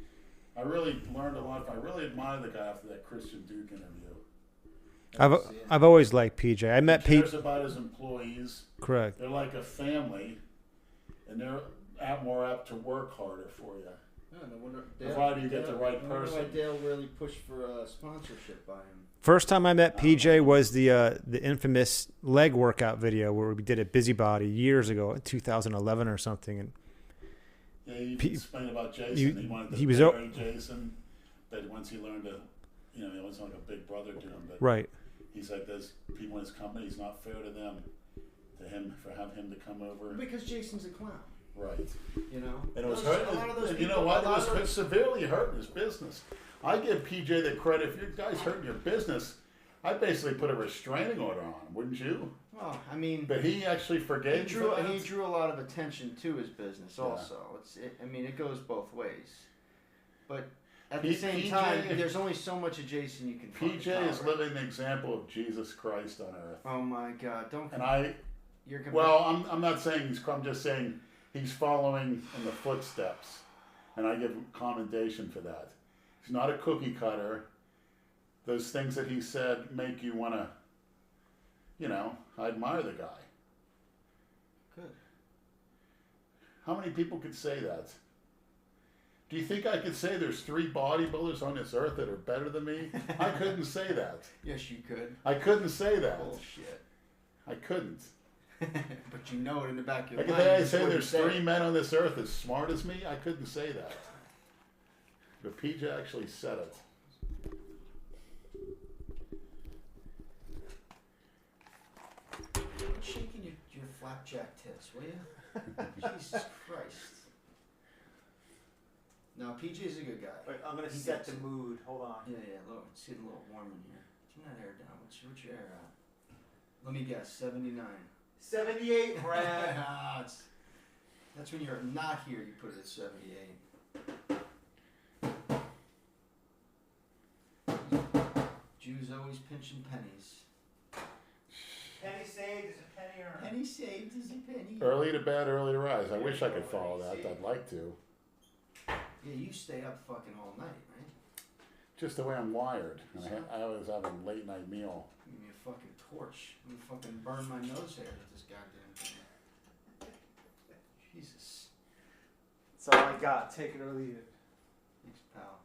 I really learned a lot. I really admire the guy after that Christian Duke interview. I've always liked PJ. I met He PJ. cares about his employees. Correct. They're like a family, and they're more apt to work harder for you. No wonder Provided you get the right I wonder why person. Dale really pushed for sponsorship by him. First time I met PJ was the infamous leg workout video where we did a busybody years ago, in 2011 or something. And Yeah, he explained about Jason. He wanted to bury Jason, but once he learned to, he wasn't like a big brother to him. But right. he's like, there's people in his company. It's not fair to them, to him, for having him to come over. Because Jason's a clown. Right. You know. And it was A lot of those hurting. You know people- what? a It lot of was those- severely hurting his business. I give PJ the credit. If your guy's hurting your business, I'd basically put a restraining order on him, wouldn't you? Well, I mean, But he actually forgave he drew a lot of attention to his business. Yeah. Also, it goes both ways. But at P- the same PJ time, there's only so much of Jason you can. fucking PJ is tolerate. living the example of Jesus Christ on earth. Oh my God! Don't. And You're I'm not saying I'm just saying he's following in the footsteps, and I give him commendation for that. He's not a cookie cutter. Those things that he said make you want to, I admire the guy. Good. How many people could say that? Do you think I could say there's 3 bodybuilders on this earth that are better than me? I couldn't say that. Yes, you could. I couldn't say that. Bullshit. I couldn't. But you know it in the back of your Like mind. if I before say you there's say 3 it. men on this earth as smart as me, I couldn't say that. But PJ actually said it. Quit shaking your flapjack tits, will you? Jesus Christ. No, PJ's a good guy. Wait, I'm gonna He set gets the it. mood. Hold on. Yeah, look, it's getting a little warm in here. Turn that air down. What's your air at? Let me guess, 79. 78, Brad. Ah, that's when you're not here, you put it at 78. Jews always pinching pennies. Penny saved is a penny earned. Penny saved is a penny. Early to bed, early to rise. I wish I could follow that. I'd like to. Yeah, you stay up fucking all night, right? Just the way I'm wired. And I always have a late night meal. Give me a fucking torch. I'm gonna fucking burn my nose hair with this goddamn thing. Jesus. That's all I got. Take it or leave it. Thanks, pal.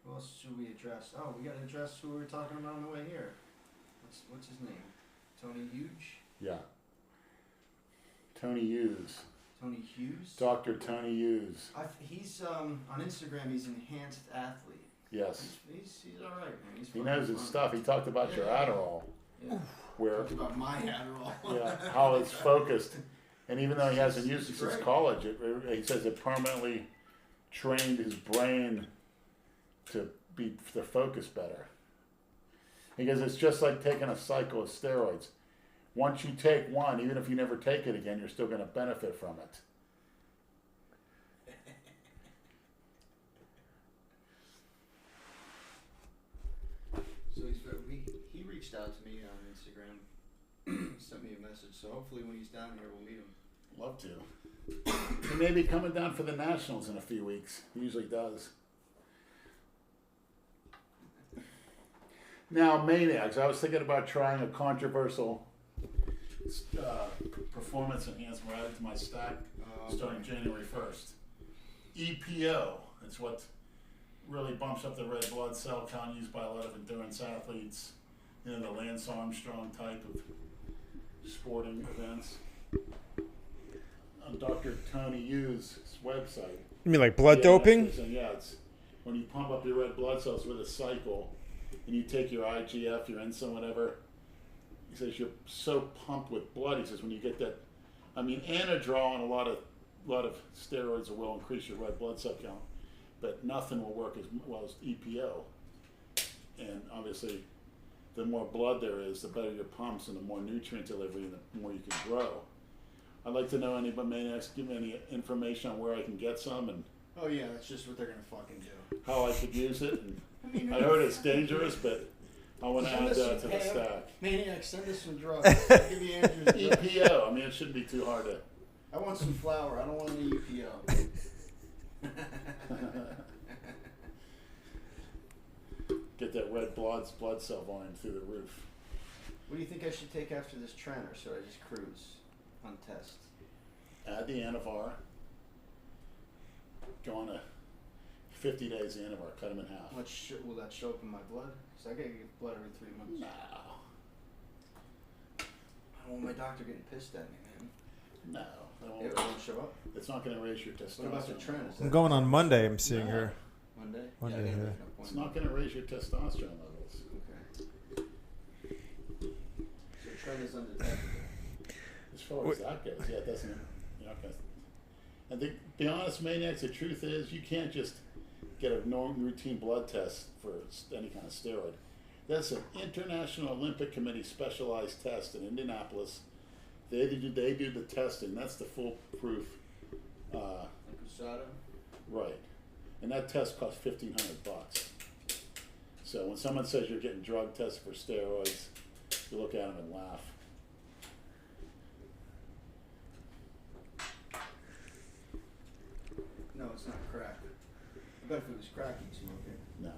Who else should we address? Oh, we gotta address who we were talking about on the way here. What's his name? Tony Huge? Yeah. Tony Hughes. Tony Hughes? Dr. Tony Hughes. He's on Instagram. He's an enhanced athlete. Yes. He's all right, man. He's He fucking knows his fun. stuff. He talked about your Adderall. Yeah. Where, Talked about my Adderall. yeah, how it's focused. And even though he hasn't used it It's since great. college, he says it permanently trained his brain to focus better. He goes, it's just like taking a cycle of steroids. Once you take one, even if you never take it again, you're still going to benefit from it. So he reached out to me on Instagram, sent me a message. So hopefully when he's down here, we'll meet him. Love to. He may be coming down for the Nationals in a few weeks. He usually does. Now, Maniacs. I was thinking about trying a controversial performance enhancement added to my stack starting January 1st. EPO. It's what really bumps up the red blood cell count used by a lot of endurance athletes. The Lance Armstrong type of sporting events. On Dr. Tony Hughes' website. You mean like blood doping? Yeah, it's when you pump up your red blood cells with a cycle, and you take your IGF, your insulin, whatever. He says you're so pumped with blood. He says when you get that, Anadrol and a lot of steroids will increase your red blood cell count, but nothing will work as well as EPO. And obviously, the more blood there is, the better your pumps and the more nutrient delivery, and the more you can grow. I'd like to know anybody, Maniacs, give me any information on where I can get some and Oh yeah, that's just what they're gonna fucking do. how I could use it. And I heard it's dangerous, but I want to add that to the stack. Maniac, send us some drugs. I'll give you Andrew's drugs. EPO. I mean, it shouldn't be too hard to. I want some flour. I don't want any EPO. Get that red blood cell volume through the roof. What do you think I should take after this trend, or should I just cruise on test? Add the Anavar. Go on a 50 days Anavar. Cut them in half. Will that show up in my blood? Because I gotta get blood every 3 months. No. I don't want my doctor getting pissed at me, man. No. It won't show up. It's not going to raise your testosterone. What about the trend? I'm going on Monday. I'm seeing her. Monday? Monday, I gotta yeah. make an It's appointment. not going to raise your testosterone levels. Okay. So trend is undetectable. As far as that goes, yeah, it doesn't. You're not going to. And to be honest, Maniacs, the truth is you can't just get a normal routine blood test for any kind of steroid. That's an International Olympic Committee specialized test in Indianapolis. They do the testing. That's the foolproof. Like USADA? Right. And that test costs $1,500. So when someone says you're getting drug tested for steroids, you look at them and laugh. No, it's not crack. I bet if it was crack, you'd smoke it. No.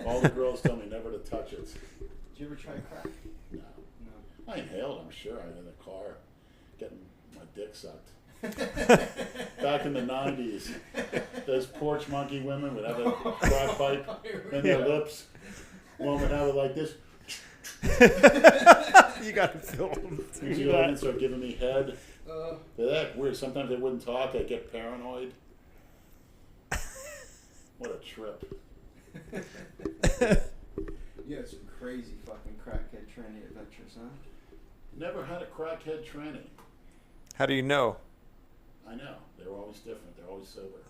All the girls tell me never to touch it. Did you ever try crack? No. No. I inhaled, I'm sure. I'm in the car getting my dick sucked. Back in the 90s, those porch monkey women would have a crack pipe in their lips. One would have it like this. You got to film. Two women start giving me head. They're that weird. Sometimes they wouldn't talk. I'd get paranoid. What a trip. You had some crazy fucking crackhead tranny adventures, huh? Never had a crackhead tranny. How do you know? I know. They were always different. They're always sober.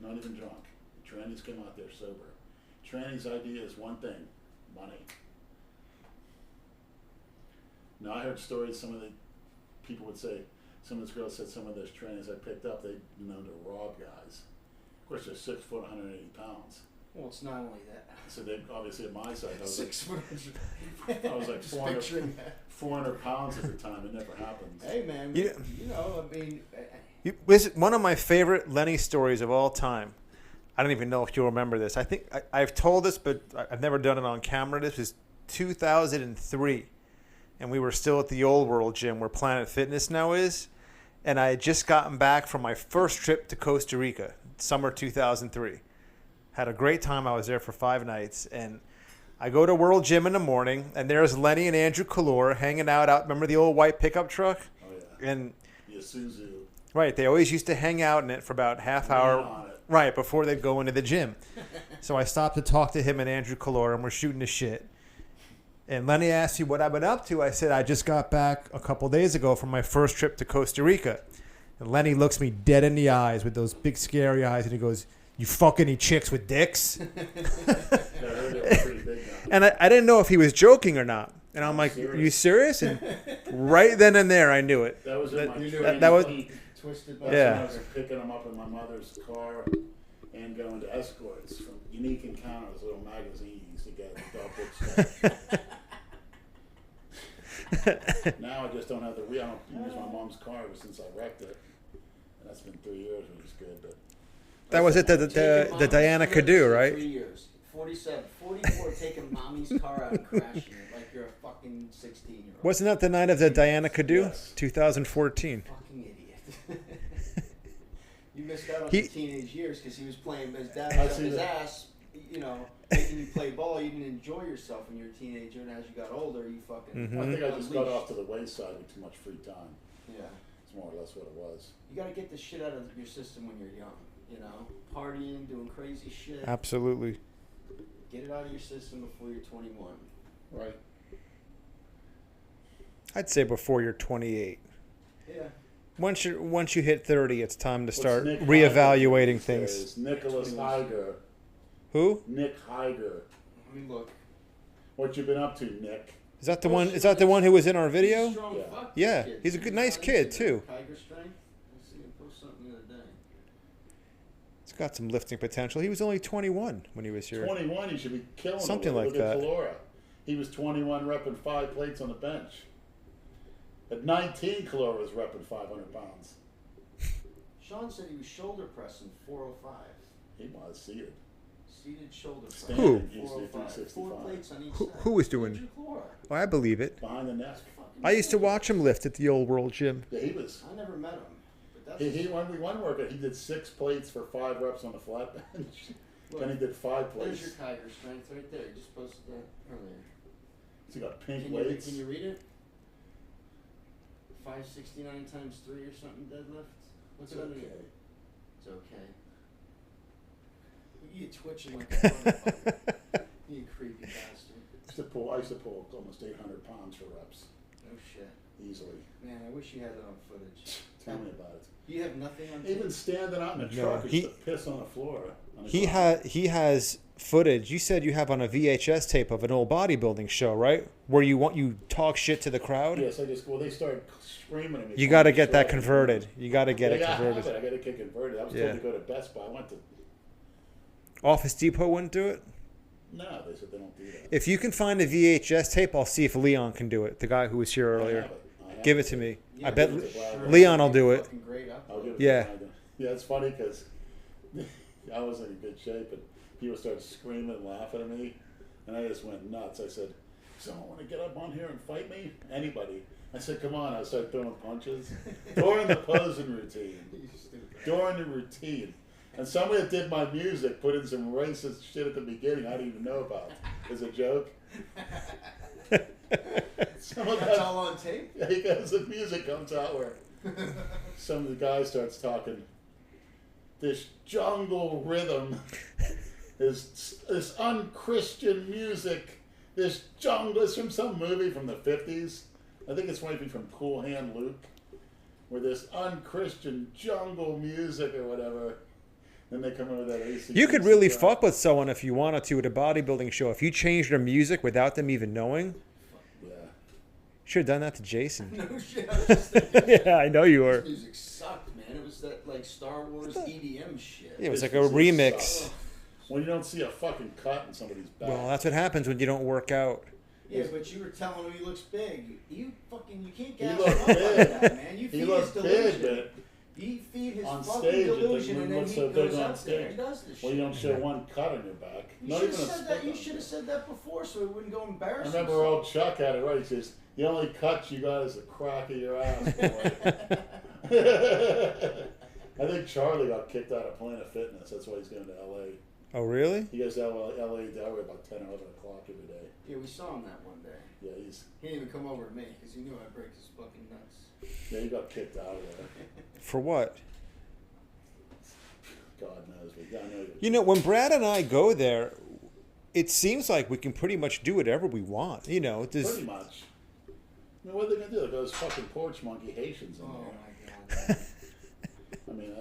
Not even drunk. Trannies come out there sober. Trannies' idea is one thing: money. Now, I heard stories, some of the people would say, some of those girls said some of those trannies I picked up, they'd known to rob guys. Of course, they're 6 foot, 180 pounds. Well, it's not only that. So they obviously at my size, I was 6 foot. I was like Just picturing that. 400 pounds at the time. It never happens. Hey, man. You- You know, I mean. Listen, one of my favorite Lenny stories of all time. I don't even know if you'll remember this. I think I've told this, but I've never done it on camera. This was 2003, and we were still at the Old World Gym where Planet Fitness now is. And I had just gotten back from my first trip to Costa Rica, summer 2003. Had a great time. I was there for 5 nights, and I go to World Gym in the morning, and there's Lenny and Andrew Kalor hanging out. Remember the old white pickup truck? Oh, yeah. And Isuzu. right, they always used to hang out in it for about half hour, right, before they'd go into the gym. So I stopped to talk to him and Andrew Kalor, and we're shooting the shit. And Lenny asked me what I've been up to. I said, I just got back a couple days ago from my first trip to Costa Rica. And Lenny looks me dead in the eyes with those big scary eyes, and he goes, "You fuck any chicks with dicks?" Yeah, I heard it was pretty big now. And I didn't know if he was joking or not. And I'm like, "Are you serious?" And right then and there, I knew it. That was in my that was- Twisted That's by Yeah. when I was picking them up in my mother's car and going to escorts from Unique Encounters, a little magazine you used to get with all books. Now I just don't have the wheel. I don't use my mom's car ever since I wrecked it. And that's been 3 years, which is good. But That was it, the Diana Cadu, right? 3 years. 47. 44 taking mommy's car out and crashing it like you're a fucking 16-year-old. Wasn't that the night of the Diana Cadu? Yes. 2014. Fucking idiot. You missed out on He- his teenage years because he was playing his dad I was up see his that. ass, you know, making you play ball. You didn't enjoy yourself when you were a teenager, and as you got older, you fucking. Mhm. I think I just got unleashed. off to the wayside with too much free time. Yeah. It's more or less what it was. You got to get the shit out of your system when you're young. You know, partying, doing crazy shit. Absolutely. Get it out of your system before you're 21. Right. I'd say before you're 28. Yeah. Once you hit 30, it's time to What's start Nick reevaluating Heiger things. these days? Nicholas Heiger. Who? Nick Heiger. I mean, look. What you been up to, Nick? Is that the one? Is that the one who was in our He's a video? strong Yeah. fuck, Yeah, this kid. he's a good, nice Honestly, kid too. Tiger strength. I see him post something the other day. It's got some lifting potential. He was only 21 when he was here. 21, he should be killing it. Something like Look at that. Calora. He was 21 repping 5 plates on the bench. At 19, Calora was repping 500 pounds. Sean said he was shoulder pressing 405. He was seated. Seated shoulder press. Standing, Who? he used to do 365. 4 plates on each Who, side. who was doing? Andrew Clora. Oh, I believe it. Behind the neck. I used to watch him lift at the old World Gym. Yeah, he was. I never met him. But that's When we one workout, he did 6 plates for 5 reps on the flat bench. Look, Then he did 5 there's plates. your Kiger strength right there. You just posted that earlier. So he got pink Can weights. you read it? 569 times 3 or something deadlift? What's It's it underneath? okay. It's okay. You twitching like a motherfucker. You creepy bastard. I used to pull almost 800 pounds for reps. No shit. Easily. Man, I wish you had that on footage. Tell me about it. You have nothing on Even tape? standing out in the No, truck, he- he used to piss on the floor. On the He ground. has footage. You said you have on a VHS tape of an old bodybuilding show, right? Where you talk shit to the crowd. Yes, they started screaming at me. You got to get that Sweating. converted. You got to get it I have converted. it. I got to get converted. I was Yeah. told to go to Best Buy. I went to. Office Depot wouldn't do it. No, they said they don't do that. If you can find a VHS tape, I'll see if Leon can do it. The guy who was here I earlier. have it. I have Give it to me. Yeah, I bet give it to Vlad. Leon will do it. Fucking great up. I'll give it Yeah. to Vlad. Yeah, it's funny because I was in good shape and people started screaming and laughing at me, and I just went nuts. I said, "Someone want to get up on here and fight me? Anybody?" I said, "Come on!" I started throwing punches during the posing routine. You stupid. During the routine. And somebody that did my music put in some racist shit at the beginning I didn't even know about. As a joke. Some of That's that, all on tape? yeah, because the music comes out where some of the guy starts talking. This jungle rhythm is this unchristian music. This jungle is from some movie from the 50s. I think it's maybe from Cool Hand Luke. Where this unchristian jungle music or whatever. Then they come in with that AC. You could really fuck with someone if you wanted to at a bodybuilding show. If you changed their music without them even knowing. Yeah. Should have done that to Jason. No shit. I was just thinking, Yeah, I know you were. this music sucked, man. It was that like Star Wars EDM shit. Yeah, it was like This a music remix. sucks. When you don't see a fucking cut in somebody's back. Well, that's what happens when you don't work out. Yeah, but you were telling him he looks big. You can't He gas him looked up like big. that, man. You He feed looked his big, delusion. but You feed his on fucking stage, it delusion, doesn't and then look he so big goes on out there stage. and does this well, shit. you don't show one cut on your back. You Not should even have a said that. split You on should it. have said that before, so he wouldn't go embarrass I remember himself. old Chuck had it right. He says, "The only cut you got is the crack of your ass, boy." I think Charlie got kicked out of Planet Fitness. That's why he's going to LA. Oh, really? He goes to LA Delray about 10 or 11 o'clock every day. Yeah, we saw him that one day. Yeah, He didn't even come over to me because he knew I'd break his fucking nuts. he got kicked out of there. For what? God knows, but I know. You know, when Brad and I go there, it seems like we can pretty much do whatever we want. You know, Pretty much. I mean, what are they gonna do? Those fucking porch monkey Haitians in Oh there. my god. I mean,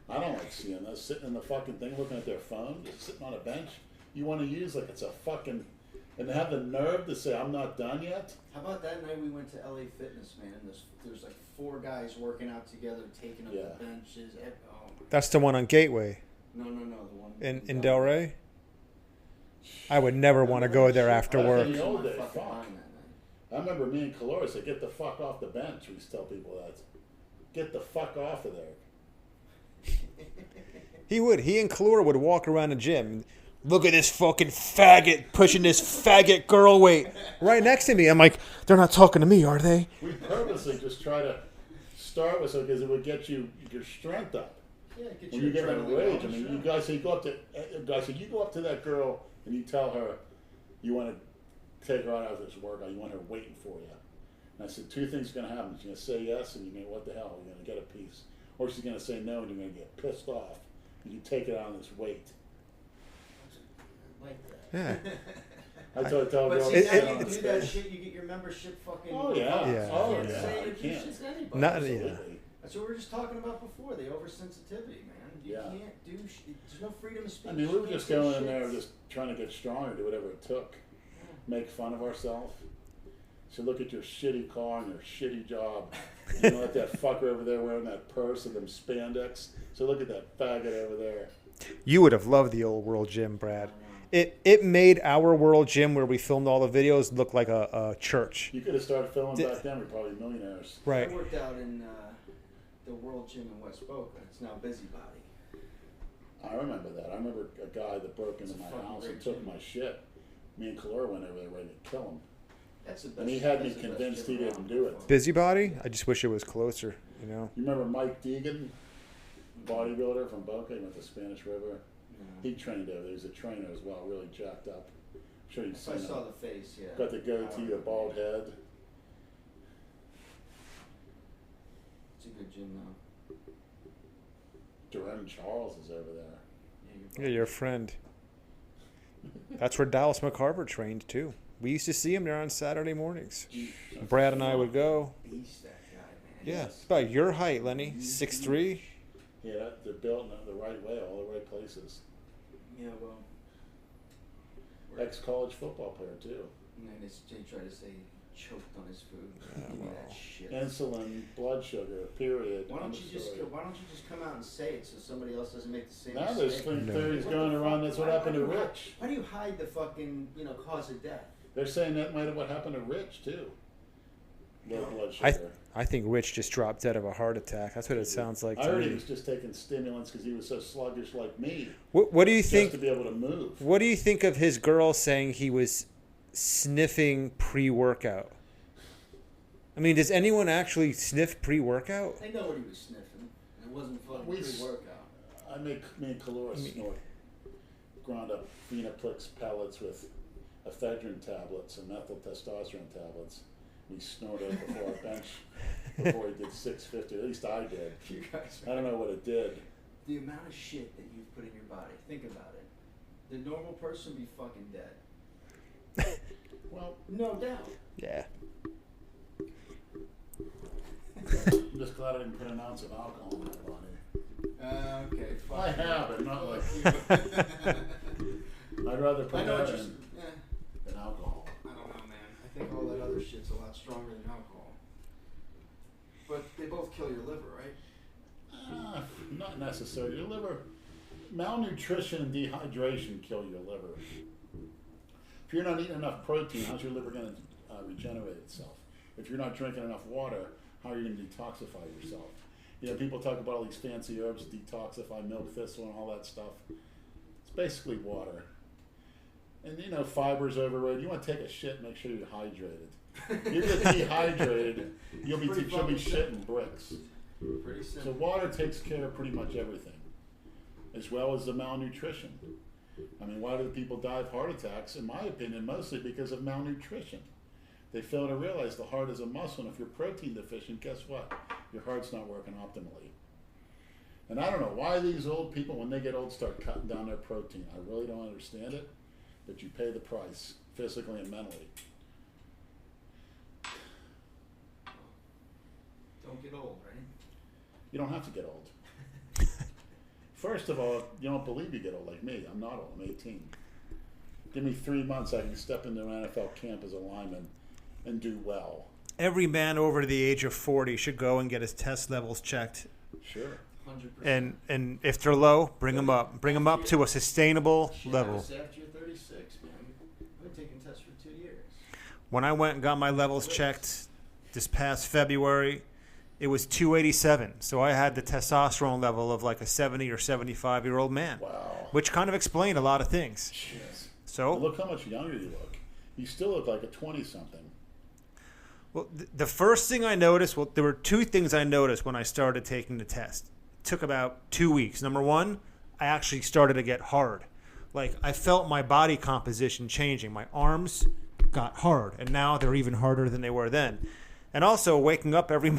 I don't like seeing those sitting in the fucking thing, looking at their phone, just sitting on a bench. You want to use like it's a fucking, and they have the nerve to say, "I'm not done yet." How about that night we went to LA Fitness, man? And there's like 4 guys working out together, taking up Yeah. the benches. Oh my. That's the one on Gateway No, the one in Delray. I would never want to go there after I work. think- I old my days, fucking fuck. mind that night. I remember me and Calora said, "Get the fuck off the bench." We used to tell people that. Get the fuck off of there. He would. He and Kalura would walk around the gym. Look at this fucking faggot pushing this faggot girl weight right next to me. I'm like, they're not talking to me, are they? We purposely just try to start with something because it would get your strength up. Yeah, get When your you get in a adrenaline rage, I going, mean, sure. you guys say you go up to that girl and you tell her you want to take her out of this workout. You want her waiting for you. And I said 2 things are going to happen. She's going to say yes, and you're going to, what the hell? You're going to get a piece, or she's going to say no, and you're going to get pissed off. And you take it out on this weight. I like that. Yeah. That's what I tell But girls. see, It- now it- you on do that stage. shit, you get your membership fucking. Oh yeah. Yeah. Oh You can't yeah. say I it, you can't. shit to anybody. Not- Absolutely. That's what we were just talking about before. The oversensitivity, man. You Yeah. can't do. There's no freedom of speech. I mean, we You were can't just say going in shit. there, just trying to get stronger, do whatever it took, make fun of ourselves. So look at your shitty car and your shitty job. You know, let that fucker over there wearing that purse and them spandex So look at that faggot over there. You would have loved the old World Gym, Brad. It made our World Gym where we filmed all the videos look like a church. You could have started filming back then. We're probably millionaires. Right. I worked out in the World Gym in West Boca. It's now Busybody. I remember that. I remember a guy that broke into my house and took my shit. Me and Kalora went over there ready to kill him. That's the best. And he had me convinced he didn't do it. Busybody? I just wish it was closer, you know? You remember Mike Deegan, bodybuilder from Boca? He went to Spanish River. He trained over there. He was a trainer as well, really jacked up. I'm sure you've seen I him. saw the face, yeah. Got the goatee, the bald head. It's a good gym, though. Jerome Charles is over there. Yeah, your friend. That's where Dallas McCarver trained, too. We used to see him there on Saturday mornings. Brad and I would go. Beast, that guy, man. Yeah, about your height, Lenny. 6'3". Yeah, they're built in the right way, all the right places. Yeah, well. Ex-college football player, too. And then Jay tried to say he choked on his food. Yeah, Give me well. that shit. Insulin, blood sugar, period. Why don't you just come out and say it so somebody else doesn't make the same Now there's mistake? theories going around. That's what happened to Rich. Why do you hide the fucking cause of death? They're saying that might have what happened to Rich too. Low blood sugar. I think Rich just dropped dead of a heart attack. That's what it sounds like I to heard me. he was just taking stimulants because he was so sluggish like me. What do you think? Just to be able to move. What do you think of his girl saying he was sniffing pre-workout? I mean, does anyone actually sniff pre-workout? I know what he was sniffing. It wasn't fucking pre-workout. Me and Kalora snort ground up Phenoplex pellets with ephedrine tablets and methyl testosterone tablets. We snorted it before our bench before he did 650. At least I did. You guys, I don't know what it did. the amount of shit that you've put in your body. Think about it. The normal person would be fucking dead. Well, No doubt. Yeah. I'm just glad I didn't put an ounce of alcohol in my body. Okay, fine. I have, but not like you. I'd rather put that in than alcohol. I don't know, man. I think all that other shit's a lot stronger than alcohol. But they both kill your liver, right? Not necessarily. Your liver, malnutrition and dehydration kill your liver. If you're not eating enough protein, how's your liver going to regenerate itself? If you're not drinking enough water, how are you going to detoxify yourself? You know, people talk about all these fancy herbs, detoxify, milk thistle, and all that stuff. It's basically water. And you know, fiber's overrated. You want to take a shit, make sure you're hydrated. If you get dehydrated, you'll be shitting bricks. Pretty So simple. water takes care of pretty much everything, as well as the malnutrition. I mean, why do the people die of heart attacks? In my opinion, mostly because of malnutrition. They fail to realize the heart is a muscle, and if you're protein deficient, guess what? Your heart's not working optimally. And I don't know why these old people, when they get old, start cutting down their protein. I really don't understand it, but you pay the price, physically and mentally. Don't get old, right? You don't have to get old. First of all, you don't believe you get old like me. I'm not old. I'm 18. Give me 3 months, I can step into an NFL camp as a lineman and do well. Every man over the age of 40 should go and get his test levels checked. Sure. 100%. And if they're low, bring them up. Bring them up to a sustainable level. After you're 36, man. I've been taking tests for 2 years. When I went and got my levels checked this past February, it was 287. So I had the testosterone level of like a 70 or 75-year-old man. Wow. Which kind of explained a lot of things. Jeez. So Look how much younger you look. You still look like a 20-something. well, the first thing I noticed, well, there were two things I noticed when I started taking the test. It took about 2 weeks. Number one, I actually started to get hard. Like, I felt my body composition changing. My arms got hard, and now they're even harder than they were then. And also waking up every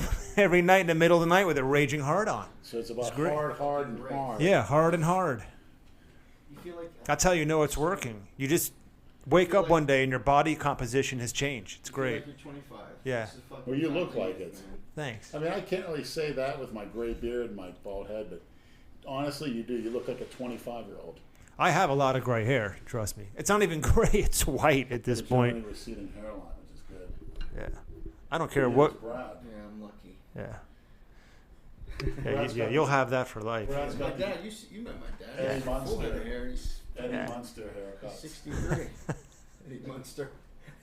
night in the middle of the night with a raging hard on. So it's about great. hard, and hard. Yeah, hard and hard. You feel like That's how you know it's working. You just wake up like- one day and your body composition has changed. It's you feel great. like you're 25. Yeah. This is fucking Well, you look fucking like youth, it. man. Thanks. I mean, I can't really say that with my gray beard and my bald head, but honestly, you do. You look like a 25-year-old. I have a lot of gray hair, trust me. It's not even gray, it's white at this With point. only receding hairline, which is good. Yeah. I don't care Yeah, what. it's Brad. Yeah, I'm lucky. Yeah. Yeah, you'll have that for life. Brad's My got dad, you met my dad. Eddie He had full head of Munster. hair. He's Eddie Munster haircut. 63. Eddie Munster.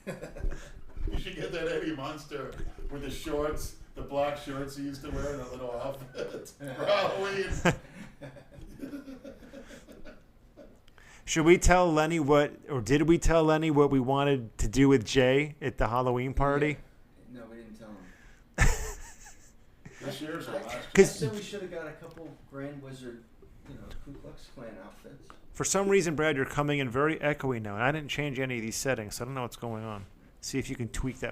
You should get that Eddie Munster with the shorts, the black shorts he used to wear, and a little outfit for Halloween. Should we tell Lenny did we tell Lenny what we wanted to do with Jay at the Halloween party? No, we didn't tell him. This year's or last year? I said we should have got a couple Grand Wizard, Ku Klux Klan outfits. For some reason, Brad, you're coming in very echoey now, and I didn't change any of these settings, so I don't know what's going on. See if you can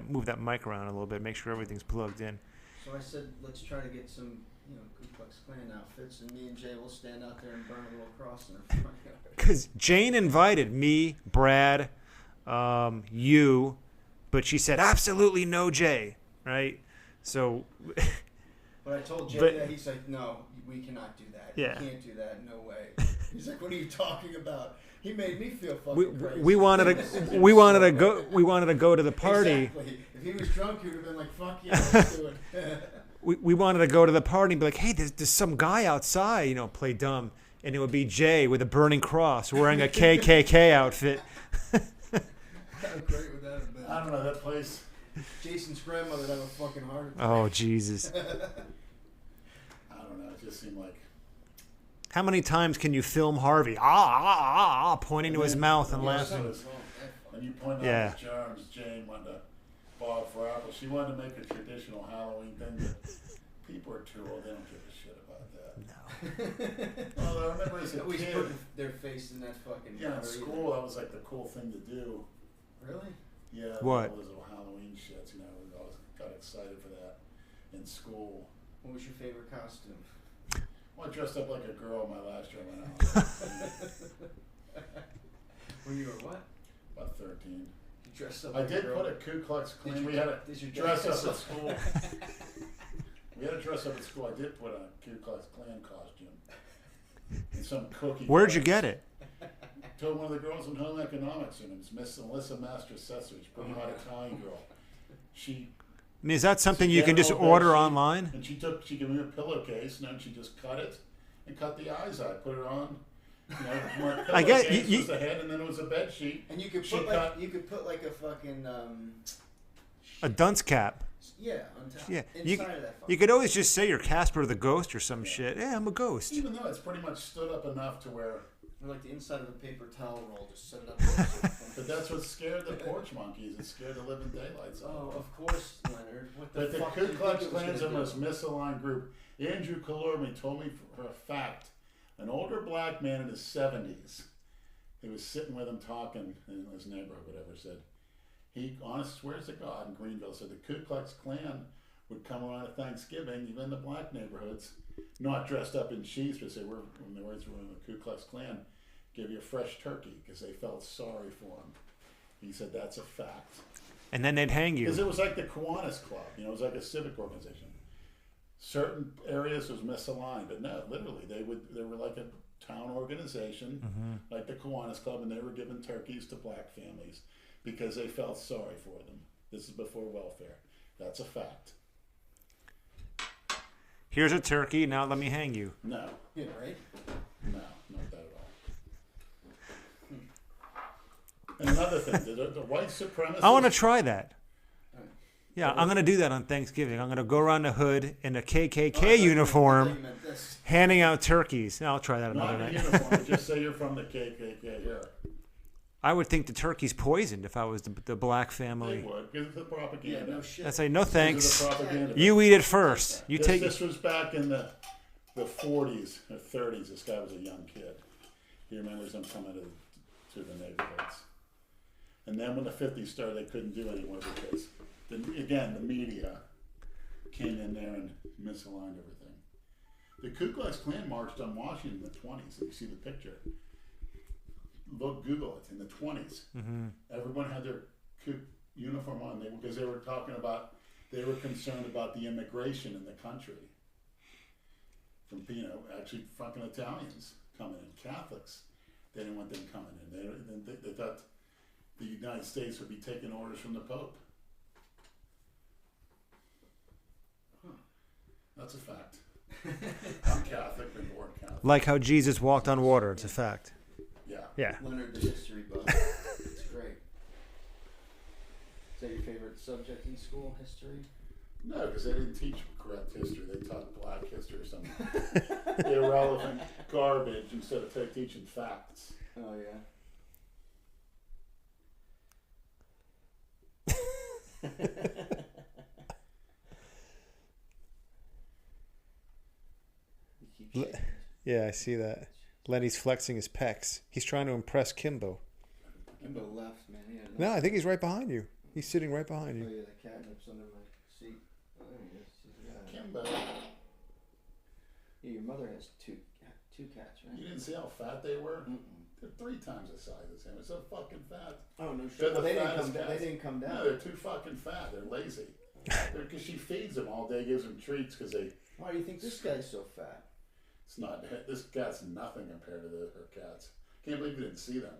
move that mic around a little bit, make sure everything's plugged in. So I said, let's try to get some, Ku Klux Klan outfits, and me and Jay will stand out there and burn a little cross in our front yard. Because Jane invited me, Brad, you, but she said absolutely no Jay, right? So. But I told Jay that. He's like, no, we cannot do that. Yeah. You can't do that. No way. He's like, what are you talking about? He made me feel fucking crazy. We wanted to go to the party. Exactly. If he was drunk, he would have been like, fuck yeah, let's do it. we wanted to go to the party and be like, hey, there's some guy outside, play dumb. And it would be Jay with a burning cross wearing a KKK outfit. How great would that have been? I don't know, that place. Jason's grandmother would have a fucking heart attack. Oh, Jesus. I don't know, it just seemed like. How many times can you film Harvey? Pointing to his mouth and laughing. And you pointed out the germs. Jane wanted to bob for apple. She wanted to make a traditional Halloween thing, but people are too old. They don't give a shit about that. No. Well, I remember as a Always kid. putting their face in that fucking. Yeah, in school, that was like the cool thing to do. Really? Yeah. What? All those little Halloween shits, we always got excited for that in school. What was your favorite costume? Well, I dressed up like a girl my last year I went out. When you were what? About 13. You dressed up I like a did girl? put a Ku Klux Klan. We had to Did you dress up at school. We had to dress up at school. I did put on a Ku Klux Klan costume. And some cookie. Where'd you get it? Told one of the girls in home economics, her name's Miss Alyssa Master Sesser. She's a pretty hot Italian girl. I mean, is that something you can just order online? And she gave me a pillowcase, and then she just cut it and cut the eyes out, put it on. I guess was the head, and then it was a bed sheet. And you could put like a fucking a dunce cap. Yeah, on top. Yeah, inside of that. You could always just say you're Casper the Ghost or some shit. Yeah, I'm a ghost. Even though it's pretty much stood up enough to where. Or like the inside of a paper towel roll, just set it up. But that's what scared the porch monkeys. It scared the living daylights out of them. Oh, of course, Leonard. What the But the fuck Ku do you Klux think it was Klan's the gonna most do? misaligned group. Andrew Kalormi told me for a fact, an older black man in his 70s, he was sitting with him talking in his neighborhood, whatever, said, he, honest swears to God, in Greenville, said the Ku Klux Klan would come around at Thanksgiving, even in the black neighborhoods, not dressed up in sheets, but say, when the words were in the Ku Klux Klan, give you a fresh turkey because they felt sorry for him. He said that's a fact. And then they'd hang you. Because it was like the Kiwanis Club, it was like a civic organization. Certain areas was misaligned, but no, literally they were like a town organization, like the Kiwanis Club, and they were giving turkeys to black families because they felt sorry for them. This is before welfare. That's a fact. Here's a turkey. Now let me hang you. No. Yeah, right? No, not that at all. And another thing, the white supremacists. I want to try that. Yeah, I'm going to do that on Thanksgiving. I'm going to go around the hood in a KKK uniform, handing out turkeys. I'll try that another Not night. in uniform, just say you're from the KKK here. I would think the turkey's poisoned if I was the black They family. would, because it's the propaganda. Yeah, no shit. I'd say, no thanks. Because of the propaganda. You eat it first. You take. This was back in the 40s or 30s. This guy was a young kid. He remembers them coming to the neighborhoods. And then when the 50s started, they couldn't do anymore because, again, the media came in there and misaligned everything. The Ku Klux Klan marched on Washington in the 20s. If you see the picture, look, Google it. In the 20s, everyone had their Ku uniform on because they were talking about, they were concerned about the immigration in the country. From, actually fucking Italians coming in, Catholics. They didn't want them coming in. They thought the United States would be taking orders from the Pope. Huh. That's a fact. I'm Catholic, been born Catholic. Like how Jesus walked on water. It's a fact. Yeah. Yeah. Leonard, the history buff. It's great. Is that your favorite subject in school, history? No, because they didn't teach correct history. They taught black history or something irrelevant garbage instead of teaching facts. Oh, yeah. Yeah, I see that. Lenny's flexing his pecs. He's trying to impress Kimbo. Kimbo left, man. No, I think he's right behind you. He's sitting right behind Oh, you. yeah, the catnip's under my seat. Oh, there he is. Yeah. Kimbo, Yeah, your mother has two cats, right? you didn't see how fat they were? Mm-mm. They're 3 times the size as him. It's so fucking fat. Oh, no They're shit. the They didn't fattest come down. They cats. didn't come down. No, they're too fucking fat. They're lazy. Because she feeds them all day, gives them treats because they. Why do you think this guy's so fat? It's not. This cat's nothing compared to her cats. Can't believe you didn't see them.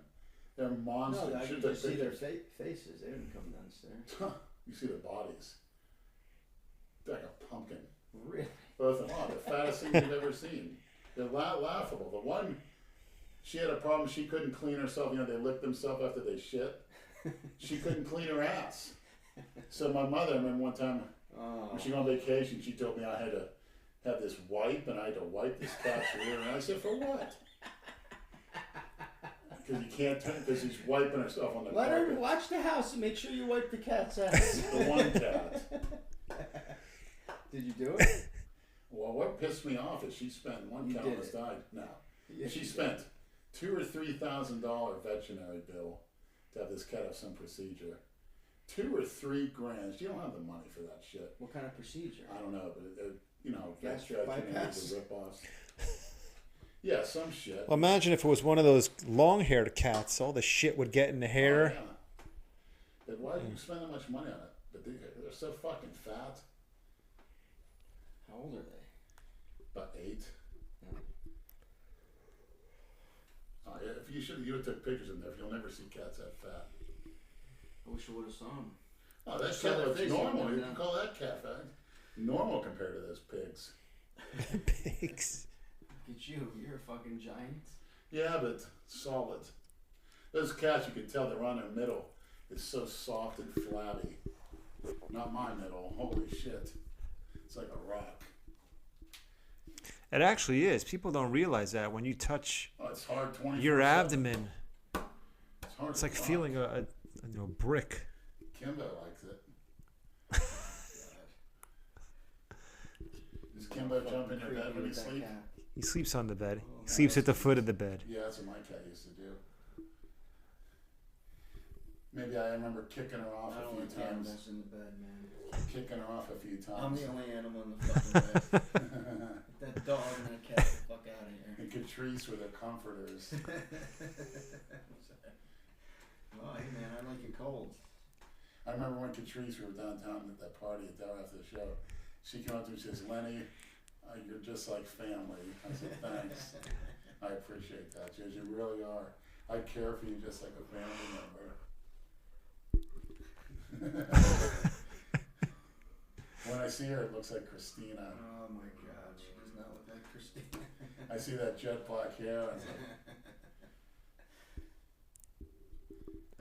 They're monsters. No, I Should could just take see their pictures. faces. They didn't come downstairs. You see their bodies. They're like a pumpkin. Really? Both of them. Oh, the fattest thing you've ever seen. They're laughable. The one, she had a problem. She couldn't clean herself. You know, they lick themselves after they shit. She couldn't clean her ass. So my mother, I remember one time when she went on vacation, she told me I had to have this wipe, and I had to wipe this cat's rear. And I said, for what? Because you can't turn, because he's wiping herself on the Let her carpet. watch the house and make sure you wipe the cat's ass. The one cat. Did you do it? Well, what pissed me off is she spent one You cat did almost it. died. No, Yeah, she you spent $2,000 or $3,000 veterinary bill to have this cat have some procedure. $2 or $3 grand. You don't have the money for that shit. What kind of procedure? I don't know, but you know, Gastric bypass. the rip-offs. Yeah, some shit. Well, imagine if it was one of those long-haired cats. All the shit would get in the hair. Oh, yeah. But why do you spend that much money on it? But they're so fucking fat. How old are they? About 8. Yeah. Yeah, if you would have took pictures in there. You'll never see cats that fat. I wish I would have saw them. Oh, that Saw cat their looks face normal. on You there. can call that cat fat. Normal compared to those pigs. Pigs. Look at you. You're a fucking giant. Yeah, but solid. Those cats, you can tell they're on their middle. It's so soft and flabby. Not my middle. Holy shit. It's like a rock. It actually is. People don't realize that when you touch Oh, it's hard 24/7. your abdomen, It's hard it's to like rock. feeling a brick. Kimbo likes it. Does Kimbo jump in your bed when he sleeps? He sleeps on the bed. Oh, He sleeps at the foot of the bed. Yeah, that's what my cat used to do. Maybe I remember kicking her off I a don't few want times. animals in the bed, man. Kicking her off a few I'm times. the only animal in the fucking bed. Get that dog and that cat the fuck out of here. And Catrice were the comforters. Oh, hey man, I like it cold. I remember when Catrice, we were downtown at that party at Delray after the show. She came up to me and says, Lenny, you're just like family. I said, thanks. I appreciate that. She goes, you really are. I care for you just like a family member. When I see her, it looks like Christina. Oh my god, she does not look like Christina. I see that jet black hair. And it's like,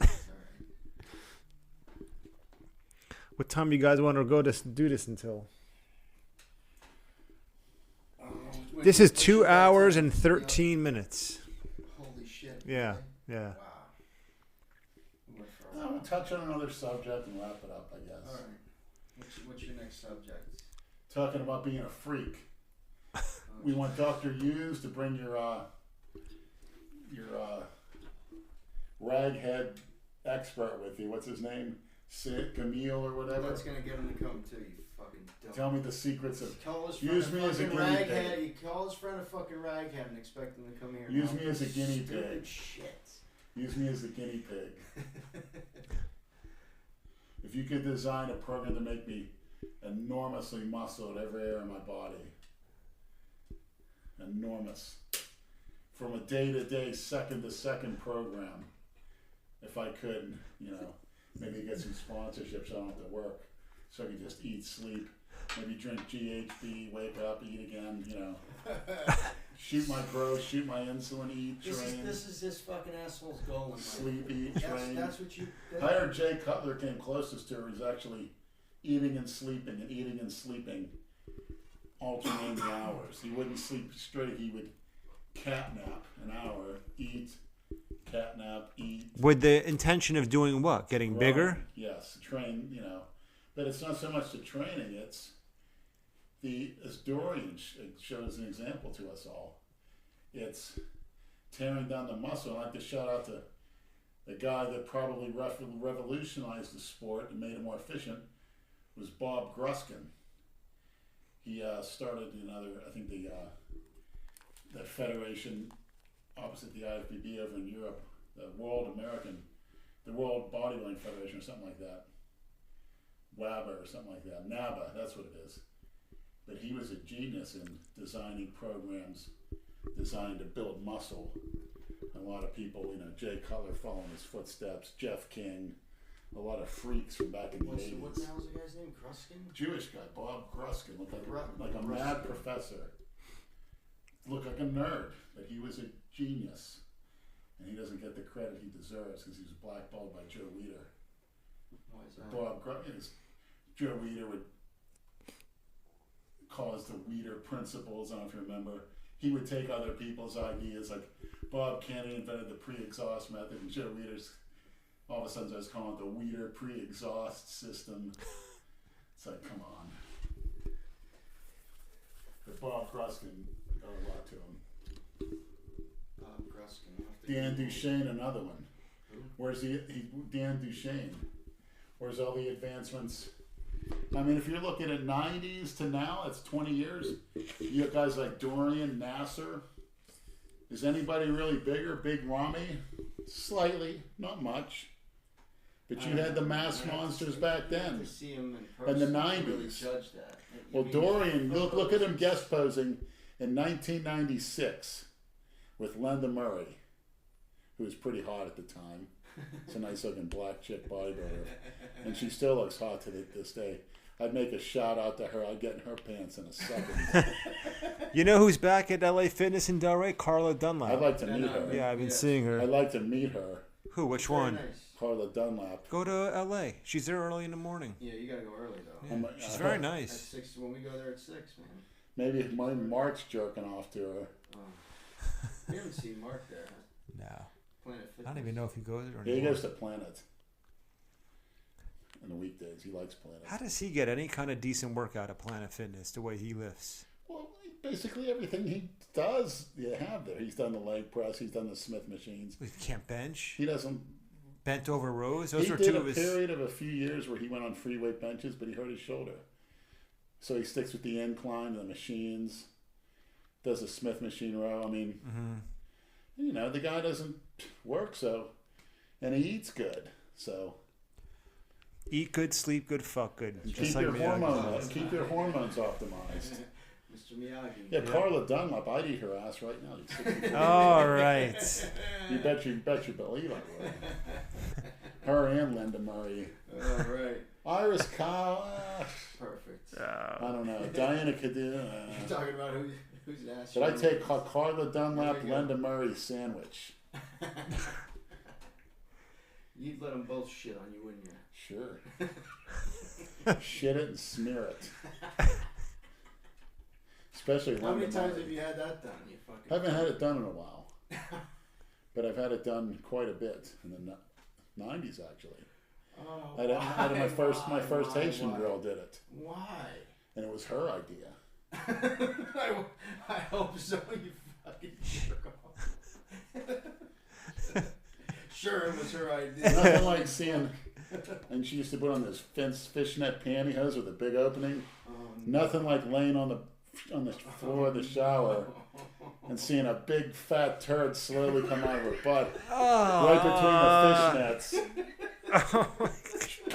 It's alright. What time you guys want to go to do this until? This is 2 hours and 13 minutes. Holy shit. Yeah, really? yeah. Wow. We went for a I'm while. going to touch on another subject and wrap it up, I guess. Alright. What's your next subject? Talking about being a freak. Oh, We want Dr. Hughes to bring your raghead expert with you. What's his name? Sid Camille or whatever. That's gonna get him to come too, you fucking dumb. Tell me the secrets of. Call his friend Use a me as a fucking guinea raghead. pig. You call his friend a fucking raghead and expect him to come here. Use now. me as a guinea Stupid pig. shit. Use me as the guinea pig. If you could design a program to make me enormously muscled every area of my body, enormous, from a day-to-day, second-to-second program, if I could, maybe get some sponsorships so I don't have to work, so I can just eat, sleep, maybe drink GHB, wake up, eat again, you know. Shoot my growth, shoot my insulin, eat, train. This is this fucking asshole's goal. Sleep, eat, train. That's what you... I heard Jay Cutler came closest to her. He's actually eating and sleeping, alternating the hours. He wouldn't sleep straight. He would cat nap an hour, eat, cat nap, eat. With the intention of doing what? Getting bigger? Yes, train, you know. But it's not so much the training, it's as Dorian shows an example to us all. It's tearing down the muscle. I'd like to shout out to the guy that probably revolutionized the sport and made it more efficient was Bob Gruskin. He started that federation opposite the IFBB over in Europe, the World Bodybuilding Federation or something like that. WABA or something like that. NABA, that's what it is. But he was a genius in designing programs designed to build muscle. A lot of people, you know, Jay Cutler following his footsteps, Jeff King, a lot of freaks from back in the 80s. What the hell's the guy's name? Gruskin? Jewish guy, Bob Gruskin, looked like a mad professor. Looked like a nerd, but he was a genius. And he doesn't get the credit he deserves because he was blackballed by Joe Weider. Why is that? Bob Gruskin, Joe Weider would cause the Weider principles, I don't know if you remember. He would take other people's ideas, like Bob Kennedy invented the pre-exhaust method, and Joe Weider's all of a sudden starts calling it the Weider pre-exhaust system. It's like, come on. But Bob Gruskin got a lot to him. Bob Gruskin. Dan Duchesne, another one. Where's Dan Duchesne? Where's all the advancements? I mean, if you're looking at 90s to now, it's 20 years. You have guys like Dorian, Nasser. Is anybody really bigger? Big Ramy? Slightly, not much. But you had the mass monsters back then. See him in person, in the 90s. Really judge that. Well, Dorian, look at him guest posing in 1996 with Linda Murray, who was pretty hot at the time. It's a nice looking black chick bodybuilder. And she still looks hot to this day. I'd make a shout out to her. I'd get in her pants in a second. You know who's back at LA Fitness in Delray? Carla Dunlap. I'd like to meet her. Yeah, I've been seeing her. I'd like to meet her. Who? Which one? Nice. Carla Dunlap. Go to LA. She's there early in the morning. Yeah, you gotta go early though. Yeah. She's very At nice. 6, when we go there at 6, man. Maybe Mark's jerking off to her. Oh. We haven't seen Mark there. No. Planet Fitness. I don't even know if he goes there Yeah, he anymore. goes to Planet. In the weekdays, he likes Planet. How does he get any kind of decent workout at Planet Fitness the way he lifts? Well, basically everything he does, you have there. He's done the leg press. He's done the Smith machines. He can't bench. He doesn't. Bent over rows. Those He were did two a of his. period of a few years where he went on free weight benches, but he hurt his shoulder. So he sticks with the incline, the machines, does a Smith machine row. I mean, you know, the guy doesn't work, so, and he eats good, so. Eat good, sleep good, fuck good. And Just keep like your Miyagi. keep your hormones optimized. Mr. Miyagi. Yeah, Carla Dunlap, I'd eat her ass right now. She's 64. All right. You bet you believe I would. Her and Linda Murray. All right. Iris Kyle. Perfect. I don't know. Diana Cadu. You're talking about who's an ass. Should I take Carla Dunlap, Linda Murray sandwich? You'd let them both shit on you, wouldn't you? Sure. Shit it and smear it. Especially How many Linda times Murray. have you had that done? You fucking. I haven't had it done in a while. But I've had it done quite a bit in the 90s actually. Oh, I had my first Haitian why? girl did it, Why? and it was her idea. I hope so. You fucking jerk off. Sure, it was her idea. Nothing like seeing. And she used to put on this fishnet pantyhose with a big opening. Nothing like laying on the floor of the shower and seeing a big fat turd slowly come out of her butt right between the fishnets,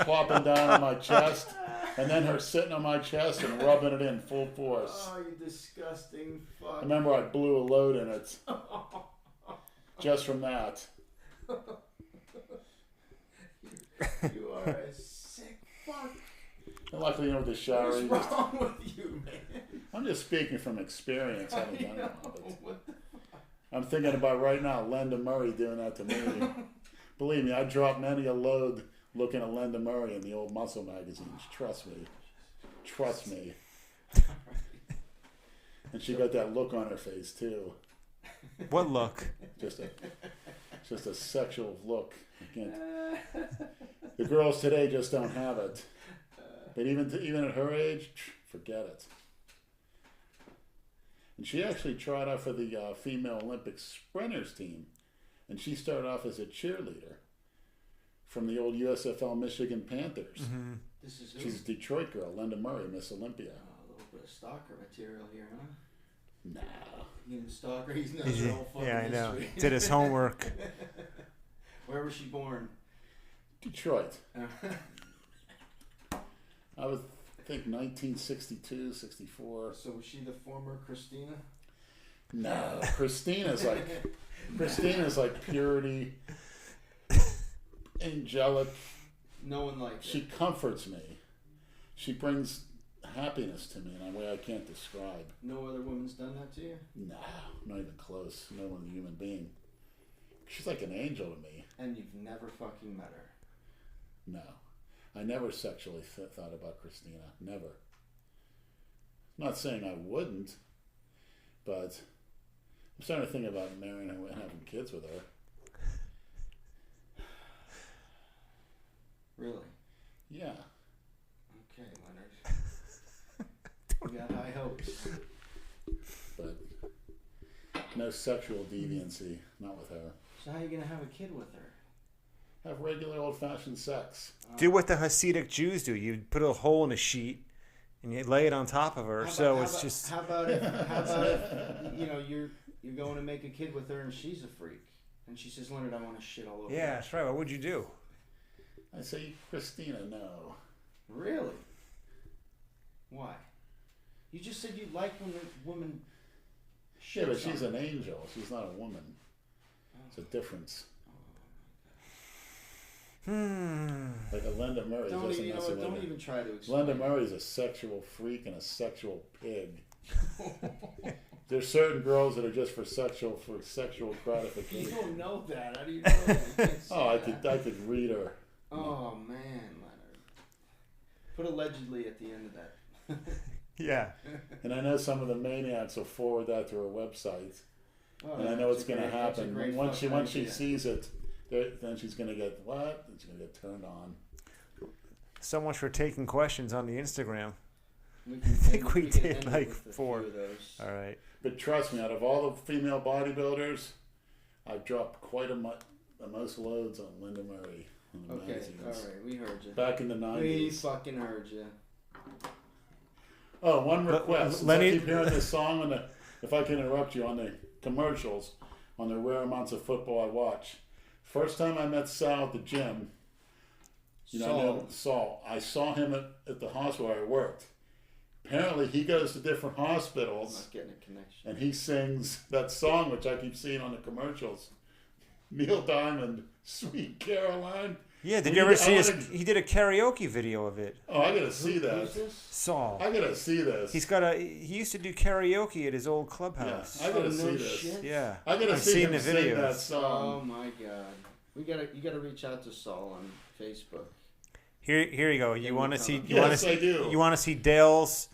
plopping down on my chest, and then her sitting on my chest and rubbing it in full force. Oh, you disgusting fuck. I remember I blew a load in it just from that. You are a sick fuck. Luckily, with the shower. What's wrong with you, man? I'm just speaking from experience. I haven't done it, What the I'm thinking about right now Linda Murray doing that to me. Believe me, I dropped many a load looking at Linda Murray in the old muscle magazines. Trust me. Trust me. And she got that look on her face too. What look? Just a sexual look. I can't. The girls today just don't have it. But even at her age, forget it. And she actually tried out for the female Olympic sprinters team, and she started off as a cheerleader from the old USFL Michigan Panthers. Mm-hmm. This is She's a Detroit girl, Linda Murray, Miss Olympia. a little bit of stalker material here, huh? Nah. He didn't stalk her. He's not her whole fucking Yeah, I know. history. Did his homework. Where was she born? Detroit. I would think 1962, 64. So was she the former Christina? No, Christina's like purity, angelic. No one likes She it. comforts me. She brings happiness to me in a way I can't describe. No other woman's done that to you? No, not even close. No one human being. She's like an angel to me. And you've never fucking met her? No. I never sexually thought about Christina. Never. I'm not saying I wouldn't, but I'm starting to think about marrying her and having kids with her. Really? Yeah. Okay, Leonard. You got high hopes. But no sexual deviancy. Not with her. So how are you going to have a kid with her? Have regular old-fashioned sex. Do what the Hasidic Jews do. You put a hole in a sheet and you lay it on top of her. How about if you know you're going to make a kid with her and she's a freak and she says, Leonard, I want to shit all over. Yeah, you. that's right. What would you do? I say, Christina, no. Really? Why? You just said you like when a woman shits. Yeah, but she's on an angel. She's not a woman. It's a difference. Like a Linda Murray Don't doesn't even, necessarily. don't even try to explain. Linda Murray's a sexual freak and a sexual pig. There's certain girls that are just for sexual You gratification. don't know that. How do you know that? You can't say Oh, I that. could read her. Oh man, Leonard. Put allegedly at the end of that. Yeah. And I know some of the maniacs will forward that to her website. Oh, And I know that's it's a going to great- that's a happen. great Once she fucking idea. sees it, then she's going to get what? She's going to get turned on. So much for taking questions on the Instagram. We I think we can did end it like with a 4. few of those. All right. But trust me, out of all the female bodybuilders, I've dropped quite the most loads on Linda Murray. On the Okay, magazines. all right, we heard you. Back in the We 90s. fucking heard you. Oh, one request. Since Lenny- I keep hearing this song if I can interrupt you, on the commercials, on the rare amounts of football I watch. First time I met Sal at the gym, I know Saul. I saw him at the hospital where I worked. Apparently, he goes to different I'm hospitals not getting a connection. and he sings that song, which I keep seeing on the commercials. Neil Diamond, Sweet Caroline. Yeah, did Well, you ever I see wanna- he did a karaoke video of it. Oh, I gotta see that. Who's this? Saul. I gotta see this. He used to do karaoke at his old Yeah, clubhouse. I gotta Oh, see no this. shit. Yeah. I gotta I've see seen him the sing videos. that Oh song. my god. You gotta reach out to Saul on Facebook. Here you go. Yeah, You want to we see? covered You want to Yes, see? I do. You want to see Dale's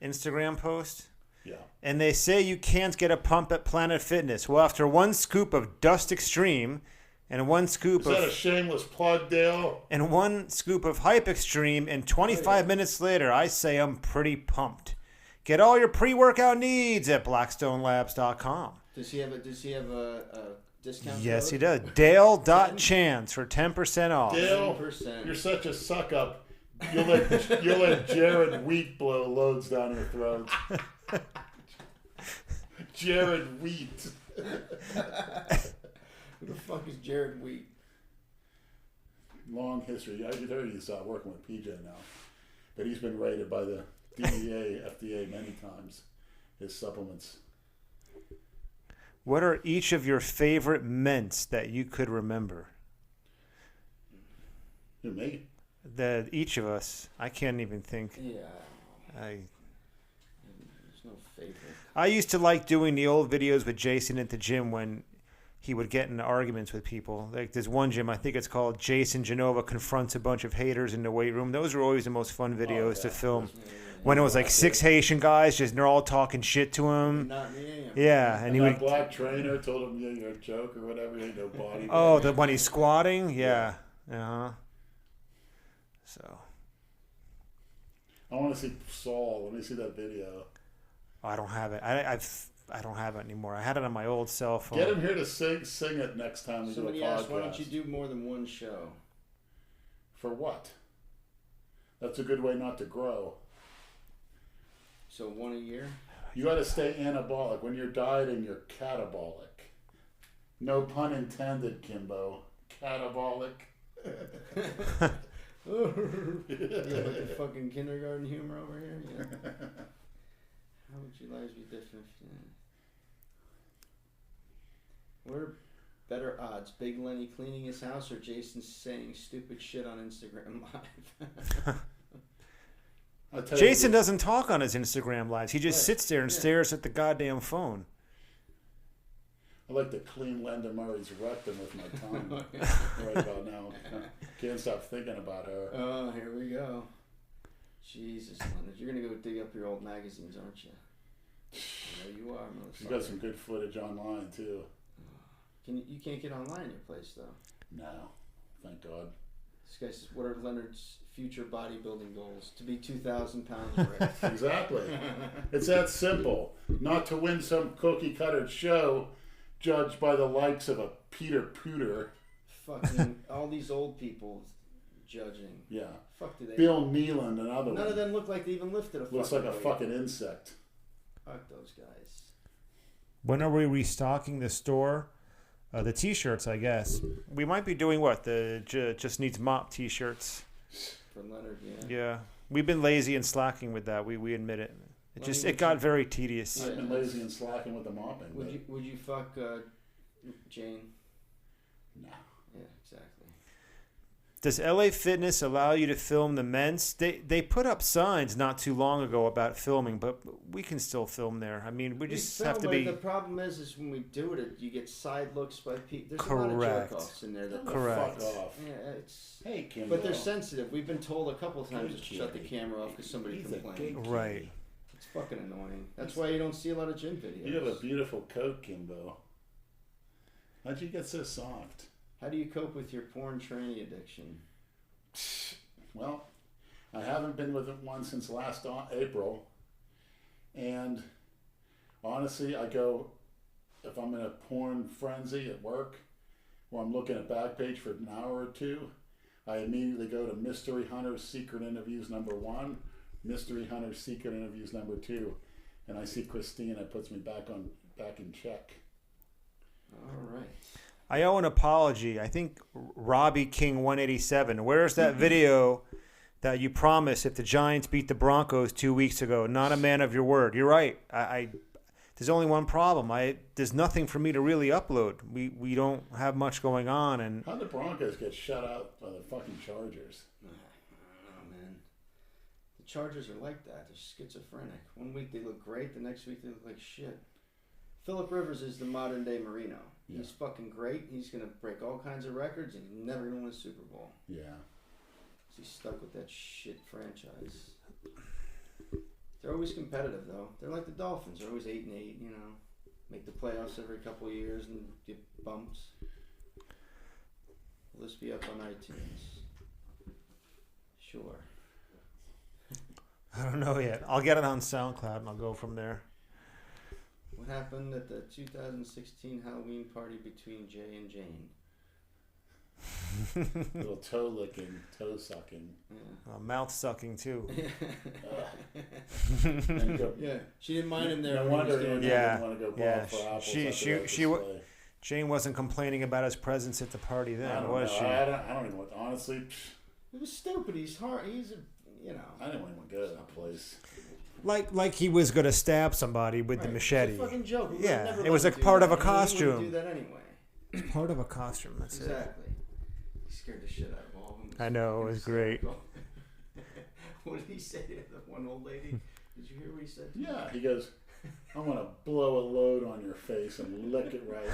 Instagram post? Yeah. And they say you can't get a pump at Planet Fitness. Well, after one scoop of Dust Extreme and one scoop Is that a of shameless plug, Dale? Hype Extreme, and 25 minutes later, I say I'm pretty pumped. Get all your pre-workout needs at blackstonelabs.com. Does he have a discount? Yes, he code? does. Dale.chance for 10% off. Dale, 10%. you're such a suck up. You'll let Jared Wheat blow loads down your throat. Jared Wheat. Who the fuck is Jared Wheat? Long history. I heard he's working with PJ now, but he's been rated by the DEA, FDA many times. His supplements. What are each of your favorite mints that you could remember? Who, me? each of us. I can't even think. Yeah. I There's no favorite. I used to like doing the old videos with Jason at the gym when he would get into arguments with people. Like there's one gym, I think it's called Jason Genova Confronts a Bunch of Haters in the Weight Room. Those were always the most fun videos to film. When it was like 6 Haitian guys, just they're all talking shit to him. Not me. Yeah, and he that would. black trainer told him, "Yeah, you're a joke or whatever. You ain't no body." Oh, the when he's squatting, yeah, So I want to see Saul. Let me see that video. I don't have it. I don't have it anymore. I had it on my old cell phone. Get him here to sing it next time we Somebody do a podcast. asked, why don't you do more than one show? For what? That's a good way not to grow. So one a year? You got to stay anabolic. When you're dieting, you're catabolic. No pun intended, Kimbo. Catabolic. Yeah, like the fucking kindergarten humor over here. Yeah. How would your lives be different? What are better odds? Big Lenny cleaning his house or Jason saying stupid shit on Instagram Live? Jason doesn't talk on his Instagram lives. He just sits there and Yeah. stares at the goddamn phone. I like to clean Linda Murray's rectum with my tongue right about now. Can't stop thinking about her. Oh, here we go. Jesus, Leonard. You're going to go dig up your old magazines, aren't you? I know you are, motherfucker. She's got some good footage online, too. You can't get online in your place, though. No. Thank God. This guy says, what are Leonard's future bodybuilding goals? To be 2,000 pounds ripped. Exactly. It's that simple. Not to win some cookie-cutter show judged by the likes of a Peter Pooter. Fucking all these old people judging. Yeah. Fuck do they? Bill Neeland, another one. None of them look like they even lifted a fucking Looks like a weight. fucking insect. Fuck those guys. When are we restocking the store? The T-shirts, I guess. We might be doing what? The Just Needs Mop T-shirts. For Leonard, yeah. Yeah. We've been lazy and slacking with that. We admit it. It got very tedious. I've been lazy and slacking with the mopping. Would you fuck Jane? No. Yeah, exactly. Does LA Fitness allow you to film the men's? They put up signs not too long ago about filming, but we can still film there. I mean, we just have to be. The problem is when we do it, you get side looks by people. There's Correct. a lot of jerk-offs in there. Correct. Fuck off. Yeah, it's. Hey, Kim. But they're sensitive. We've been told a couple of times Good to shut the kitty. camera off because somebody He's a complained. good Right. It's fucking annoying. That's why you don't see a lot of gym videos. You have a beautiful coat, Kimbo. How'd you get so soft? How do you cope with your porn tranny addiction? Well, I haven't been with one since last April. And honestly, I go, if I'm in a porn frenzy at work, or I'm looking at Backpage for an hour or two, I immediately go to Mystery Hunter's Secret Interviews #1, Mystery Hunter's Secret Interviews #2, and I see Christina. It puts me back in check. All right. I owe an apology. I think Robbie King 187. Where's that video that you promised if the Giants beat the Broncos 2 weeks ago? Not a man of your word. You're right. There's only one problem. There's nothing for me to really upload. We don't have much going on. And How'd the Broncos get shut out by the fucking Chargers? I don't know, man. The Chargers are like that. They're schizophrenic. One week they look great. The next week they look like shit. Phillip Rivers is the modern day Marino. Yeah. He's fucking great. He's going to break all kinds of records and he's never going to win a Super Bowl. Yeah. He's stuck with that shit franchise. They're always competitive, though. They're like the Dolphins. They're always 8-8, you know. Make the playoffs every couple of years and get bumps. Will this be up on iTunes? Sure. I don't know yet. I'll get it on SoundCloud and I'll go from there. What happened at the 2016 Halloween party between Jay and Jane? Little toe licking, toe sucking. Yeah. Mouth sucking too. And go, Yeah, she didn't mind him there. no when he was wonder doing Andy Yeah. didn't want to go Yeah. ball for apples. She- after she- that she display. Jane wasn't complaining about his presence at the party I then, don't was know. she? I don't even want. Honestly, It was stupid. He's hard. He's a, you know. I didn't even want to go to that place. Like he was gonna stab somebody with the Right. machete. It's a fucking joke. We would Yeah, never it was let like him do part of that. a He wouldn't costume. do that anyway. It's part of a costume. That's it. Exactly. He scared the shit out of all of them. I know, it was great. What did he say to the one old lady? Did you hear what he said? Yeah, he goes, I'm going to blow a load on your face and lick it right.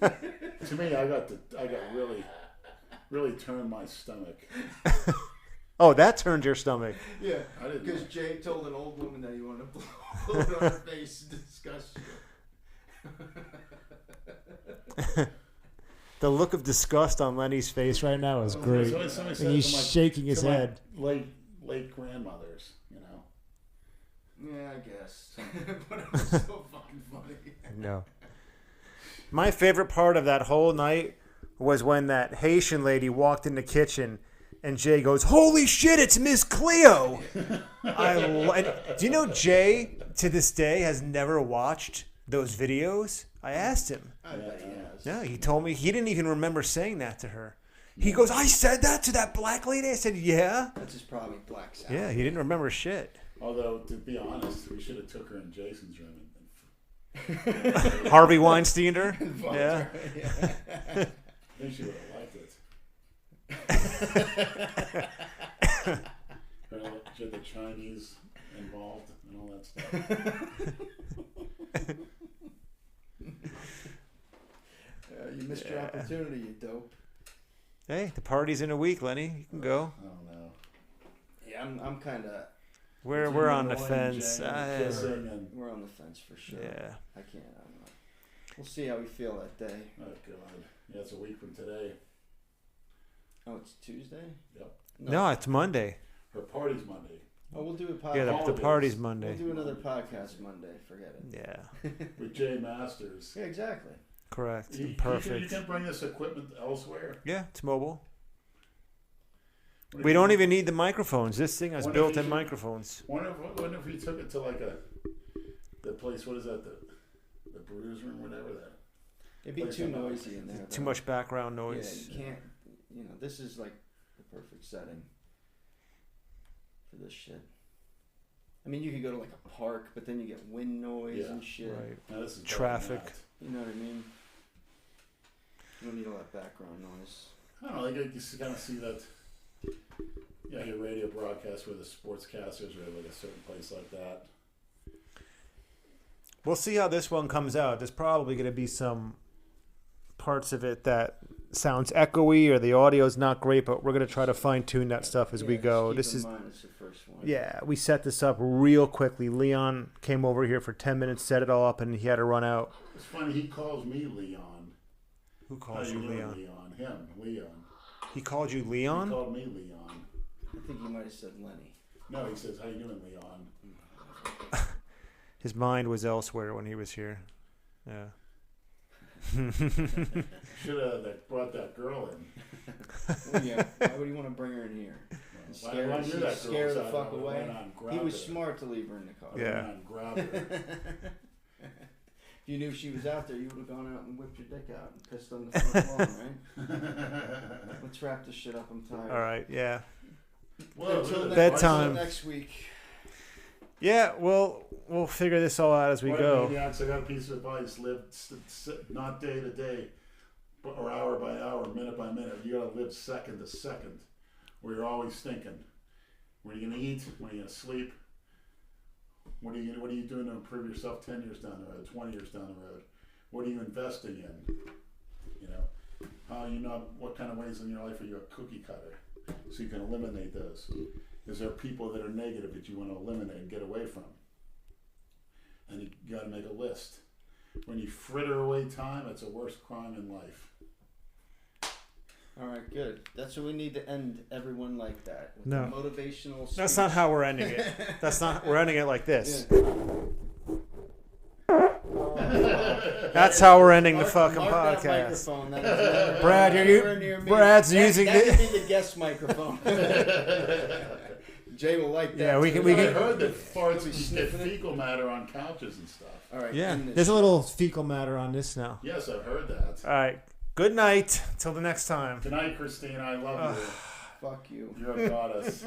I mean, I got really turned my stomach. Oh, that turned your stomach. Yeah, I didn't because know. Jay told an old woman that he wanted to blow it on her face to disgust you. The look of disgust on Lenny's face right now is great. Somebody And said he's to my- shaking his to my head. Late grandmothers, you know. Yeah, I guess. But it was so fucking funny. No. My favorite part of that whole night was when that Haitian lady walked in the kitchen and Jay goes, "Holy shit, it's Miss Cleo!" And do you know Jay, to this day, has never watched those videos? I asked him. I bet he has. Yeah, he told me he didn't even remember saying that to her. He goes, "I said that to that black lady?" I said, "Yeah." That's just probably black sound. Yeah, he didn't remember shit. Although, to be honest, we should have took her in Jason's room. Harvey Weinstein her? Yeah. I think she would have liked it. She had the Chinese involved and all that stuff. You missed your opportunity, you dope. Hey, the party's in a week, Lenny. You can go. I don't know. Yeah, I'm kind of. We're on the Annoying fence. Jay and kissing and We're on the fence for sure. Yeah. I can't. I don't know. We'll see how we feel that day. oh god, yeah, it's a week from today. Oh, it's Tuesday. Yep. No, it's Monday. Her party's Monday Oh, we'll do a podcast. Yeah, the Holidays. party's We'll Monday. do another podcast Monday. Forget it. Yeah, with Jay Masters. Yeah, exactly. correct. You Perfect. can bring this equipment elsewhere. Yeah, it's mobile. What if We you- don't even need the microphones. This thing has Wonder if built-in you should- microphones. Wonder if we took it to like the place. What is that? The brews room, whatever that. It'd be Place too on the- noisy in there. Too though. much background noise. Yeah, you can't. You know, this is like the perfect setting for this shit. I mean, you could go to like a park, but then you get wind noise Yeah. and shit. Right. Now, this is better than Traffic. that. You know what I mean? You don't need all that background noise. I don't know. Like, you kind of see that. Yeah, your radio broadcast where the sportscasters are at like a certain place like that. We'll see how this one comes out. There's probably going to be some parts of it that sounds echoey or the audio's not great, but we're going to try to fine tune that stuff as we Yeah, go. just This keep is in mind it's the first one. yeah. We set this up real quickly. Leon came over here for 10 minutes, set it all up, and he had to run out. It's funny. He calls me Leon. Who How calls you you doing, Leon? Leon? Him, Leon. He called you He Leon? called me Leon. I think you might have said Lenny. No, he says, "How you doing, Leon?" His mind was elsewhere when he was here. Yeah. Should have brought that girl in. Well, yeah. Why would you want to bring her in here? And If I scare, knew that girl scare was the out, fuck I would've away. went out and He grabbed was her. smart to leave her in the car. I would've Yeah. went out and grabbed her. If you knew she was out there, you would have gone out and whipped your dick out and pissed on the front lawn, right? Let's wrap this shit up. I'm tired. All right. Yeah. Whoa, Until look at next, that. Bedtime. until next week. Yeah. We'll figure this all out as we What go. maniacs, I got a piece of advice. Live not day to day, or hour by hour, minute by minute. You gotta live second to second, where you're always thinking, when are you gonna eat? When are you gonna sleep? What are you doing to improve yourself 10 years down the road, 20 years down the road? What are you investing in? You know, what kind of ways in your life are you a cookie cutter? So you can eliminate those. Is there people that are negative that you want to eliminate and get away from? And you got to make a list. When you fritter away time, it's the worst crime in life. All right, good. That's what we need to end everyone like that. With No. a motivational speech. That's not how we're ending it. We're ending it like this. That's how we're ending the fucking Mark that podcast. microphone. That is never- Brad, never near me. Brad's That- using that it. could be the guest microphone. Jay will like that. Yeah, we too. can- I heard that farts Be get sniffing it. fecal matter on couches and stuff. All right. Yeah. end this There's a shit. little fecal matter on this now. Yes, I've heard that. All right. Good night. Till the next time. Good night, Christine. I love you. Fuck you. You're a goddess.